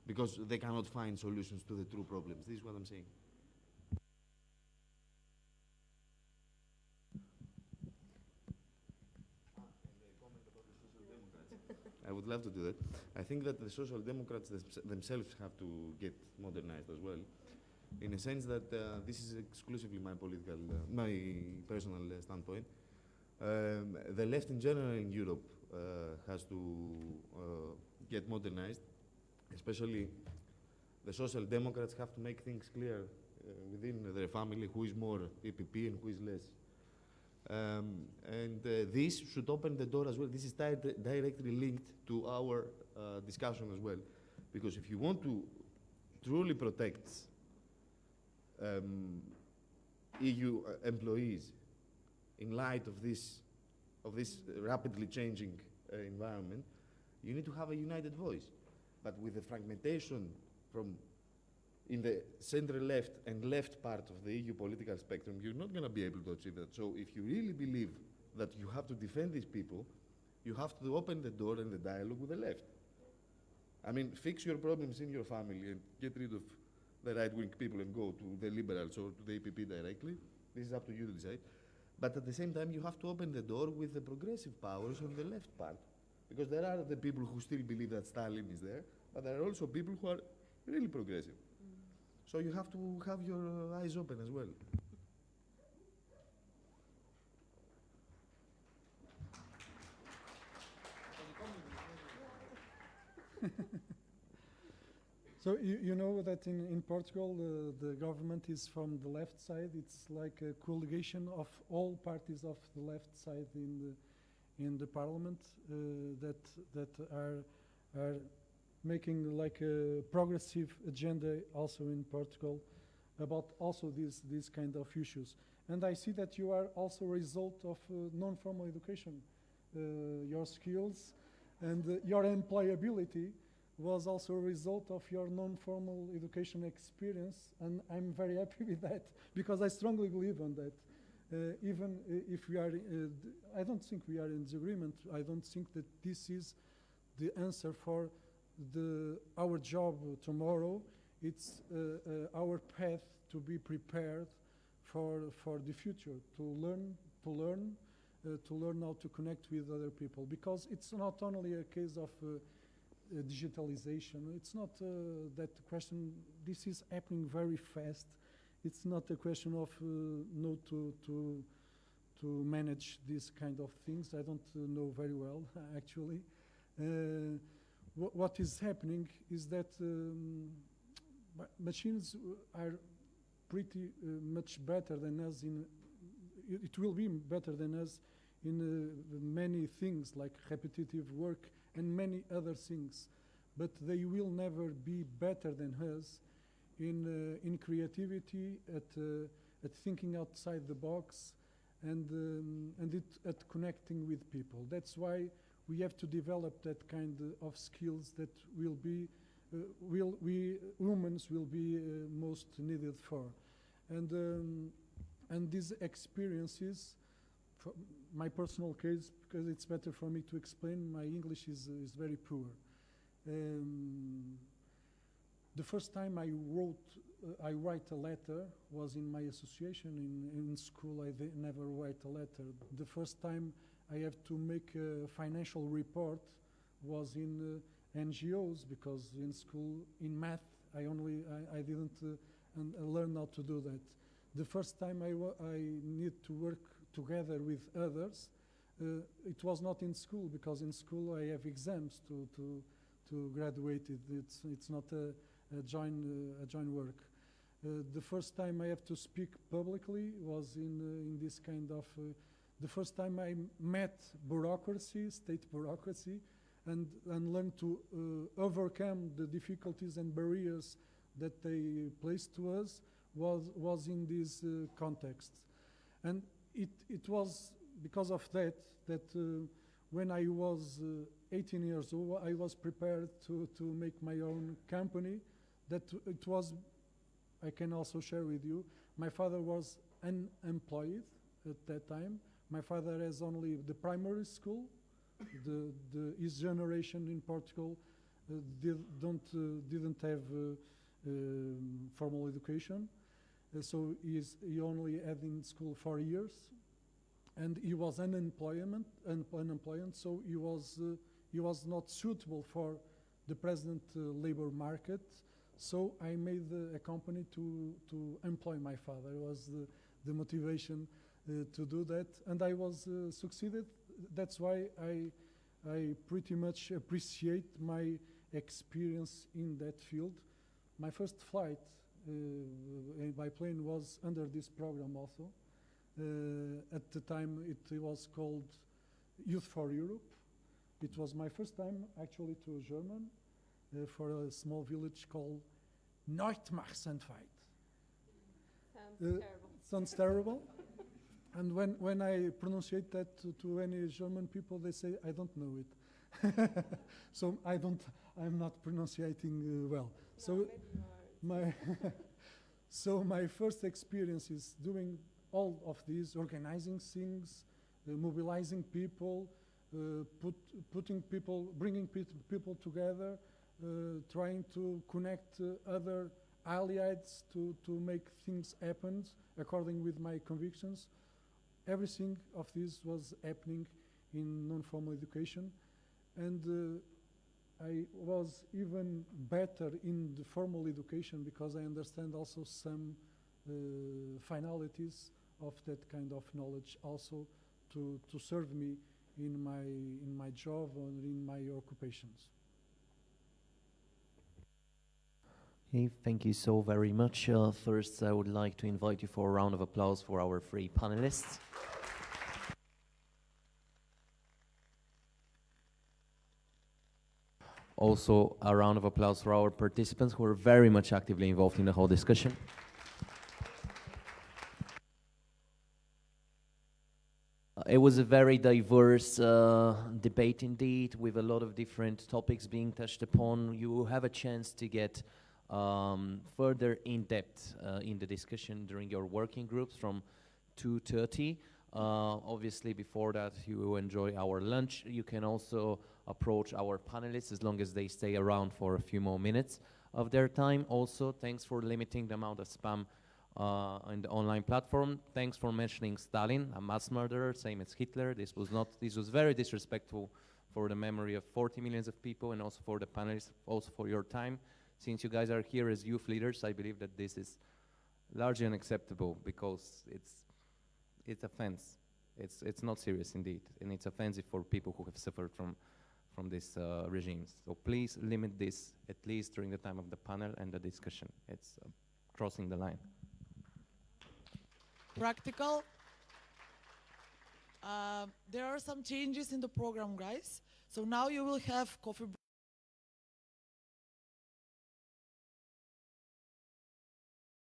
because they cannot find solutions to the true problems. This is what I'm saying. I would love to do that. I think that the Social Democrats themselves have to get modernized as well, in a sense that this is exclusively my personal standpoint. The left in general in Europe has to get modernized, especially the Social Democrats have to make things clear within their family who is more EPP and who is less. This should open the door as well. This is directly linked to our discussion as well. Because if you want to truly protect EU employees in light of this rapidly changing environment, you need to have a united voice. But with the fragmentation in the center left and left part of the EU political spectrum, you're not going to be able to achieve that. So if you really believe that you have to defend these people, you have to open the door and the dialogue with the left. I mean, fix your problems in your family and get rid of the right-wing people and go to the liberals or to the EPP directly. This is up to you to decide. But at the same time, you have to open the door with the progressive powers on the left part. Because there are the people who still believe that Stalin is there, but there are also people who are really progressive. So you have to have your eyes open as well. So you know that in Portugal the government is from the left side. It's like a coalition of all parties of the left side in the parliament that are making like a progressive agenda also in Portugal about also these kind of issues. And I see that you are also a result of non-formal education. Your skills and your employability was also a result of your non-formal education experience, and I'm very happy with that because I strongly believe on that. Even if we are, I don't think we are in disagreement. I don't think that this is the answer for our job tomorrow. It's our path to be prepared for the future, to learn how to connect with other people. Because it's not only a case of digitalization. It's not that question. This is happening very fast. It's not a question of know to manage these kind of things. I don't know very well actually. What is happening is that machines are pretty much better than us it will be better than us in many things like repetitive work and many other things, but they will never be better than us in creativity, at thinking outside the box, and at connecting with people. That's why we have to develop that kind of skills that will be humans will be most needed for, and these experiences. My personal case, because it's better for me to explain, my English is very poor. The first time I write a letter was in my association. In school I never write a letter. The first time I have to make a financial report was in NGOs, because in school, in math, I didn't learn how to do that. The first time I need to work together with others, it was not in school, because in school I have exams to graduate. It's not a joint work. The first time I have to speak publicly was in this kind of. The first time I met bureaucracy, state bureaucracy, and learn to overcome the difficulties and barriers that they placed to us was in this context. And it was because of that when I was 18 years old, I was prepared to make my own company. That it was, I can also share with you, my father was unemployed at that time. My father has only the primary school. His generation in Portugal didn't have formal education. So he only had in school 4 years. And he was unemployed, so he was not suitable for the present labor market. So I made a company to employ my father. It was the motivation to do that, and I was succeeded. That's why I pretty much appreciate my experience in that field. My first flight by plane was under this program also. At the time it was called Youth for Europe. It was my first time actually to German for a small village called Neutmachsenfeld. Sounds terrible. Sounds terrible. And when I pronunciate that to any German people, they say, I don't know it. So I'm not pronunciating well. No, So my first experience is doing all of these, organizing things, mobilizing people, bringing people together, trying to connect other allies to make things happen according with my convictions. Everything of this was happening in non-formal education, and I was even better in the formal education because I understand also some finalities of that kind of knowledge also to serve me in my job or in my occupations. Okay, thank you so very much. First, I would like to invite you for a round of applause for our three panelists. Also, a round of applause for our participants who are very much actively involved in the whole discussion. It was a very diverse debate indeed, with a lot of different topics being touched upon. You will have a chance to get further in depth in the discussion during your working groups from 2:30. Obviously, before that, you will enjoy our lunch. You can also approach our panelists as long as they stay around for a few more minutes of their time. Also, thanks for limiting the amount of spam on the online platform. Thanks for mentioning Stalin, a mass murderer, same as Hitler. This was very disrespectful for the memory of 40 million of people, and also for the panelists, also for your time. Since you guys are here as youth leaders, I believe that this is largely unacceptable because it's offense. It's not serious indeed, and it's offensive for people who have suffered from these regimes. So please limit this, at least during the time of the panel and the discussion. It's crossing the line. Practical. There are some changes in the program, guys. So now you will have coffee break.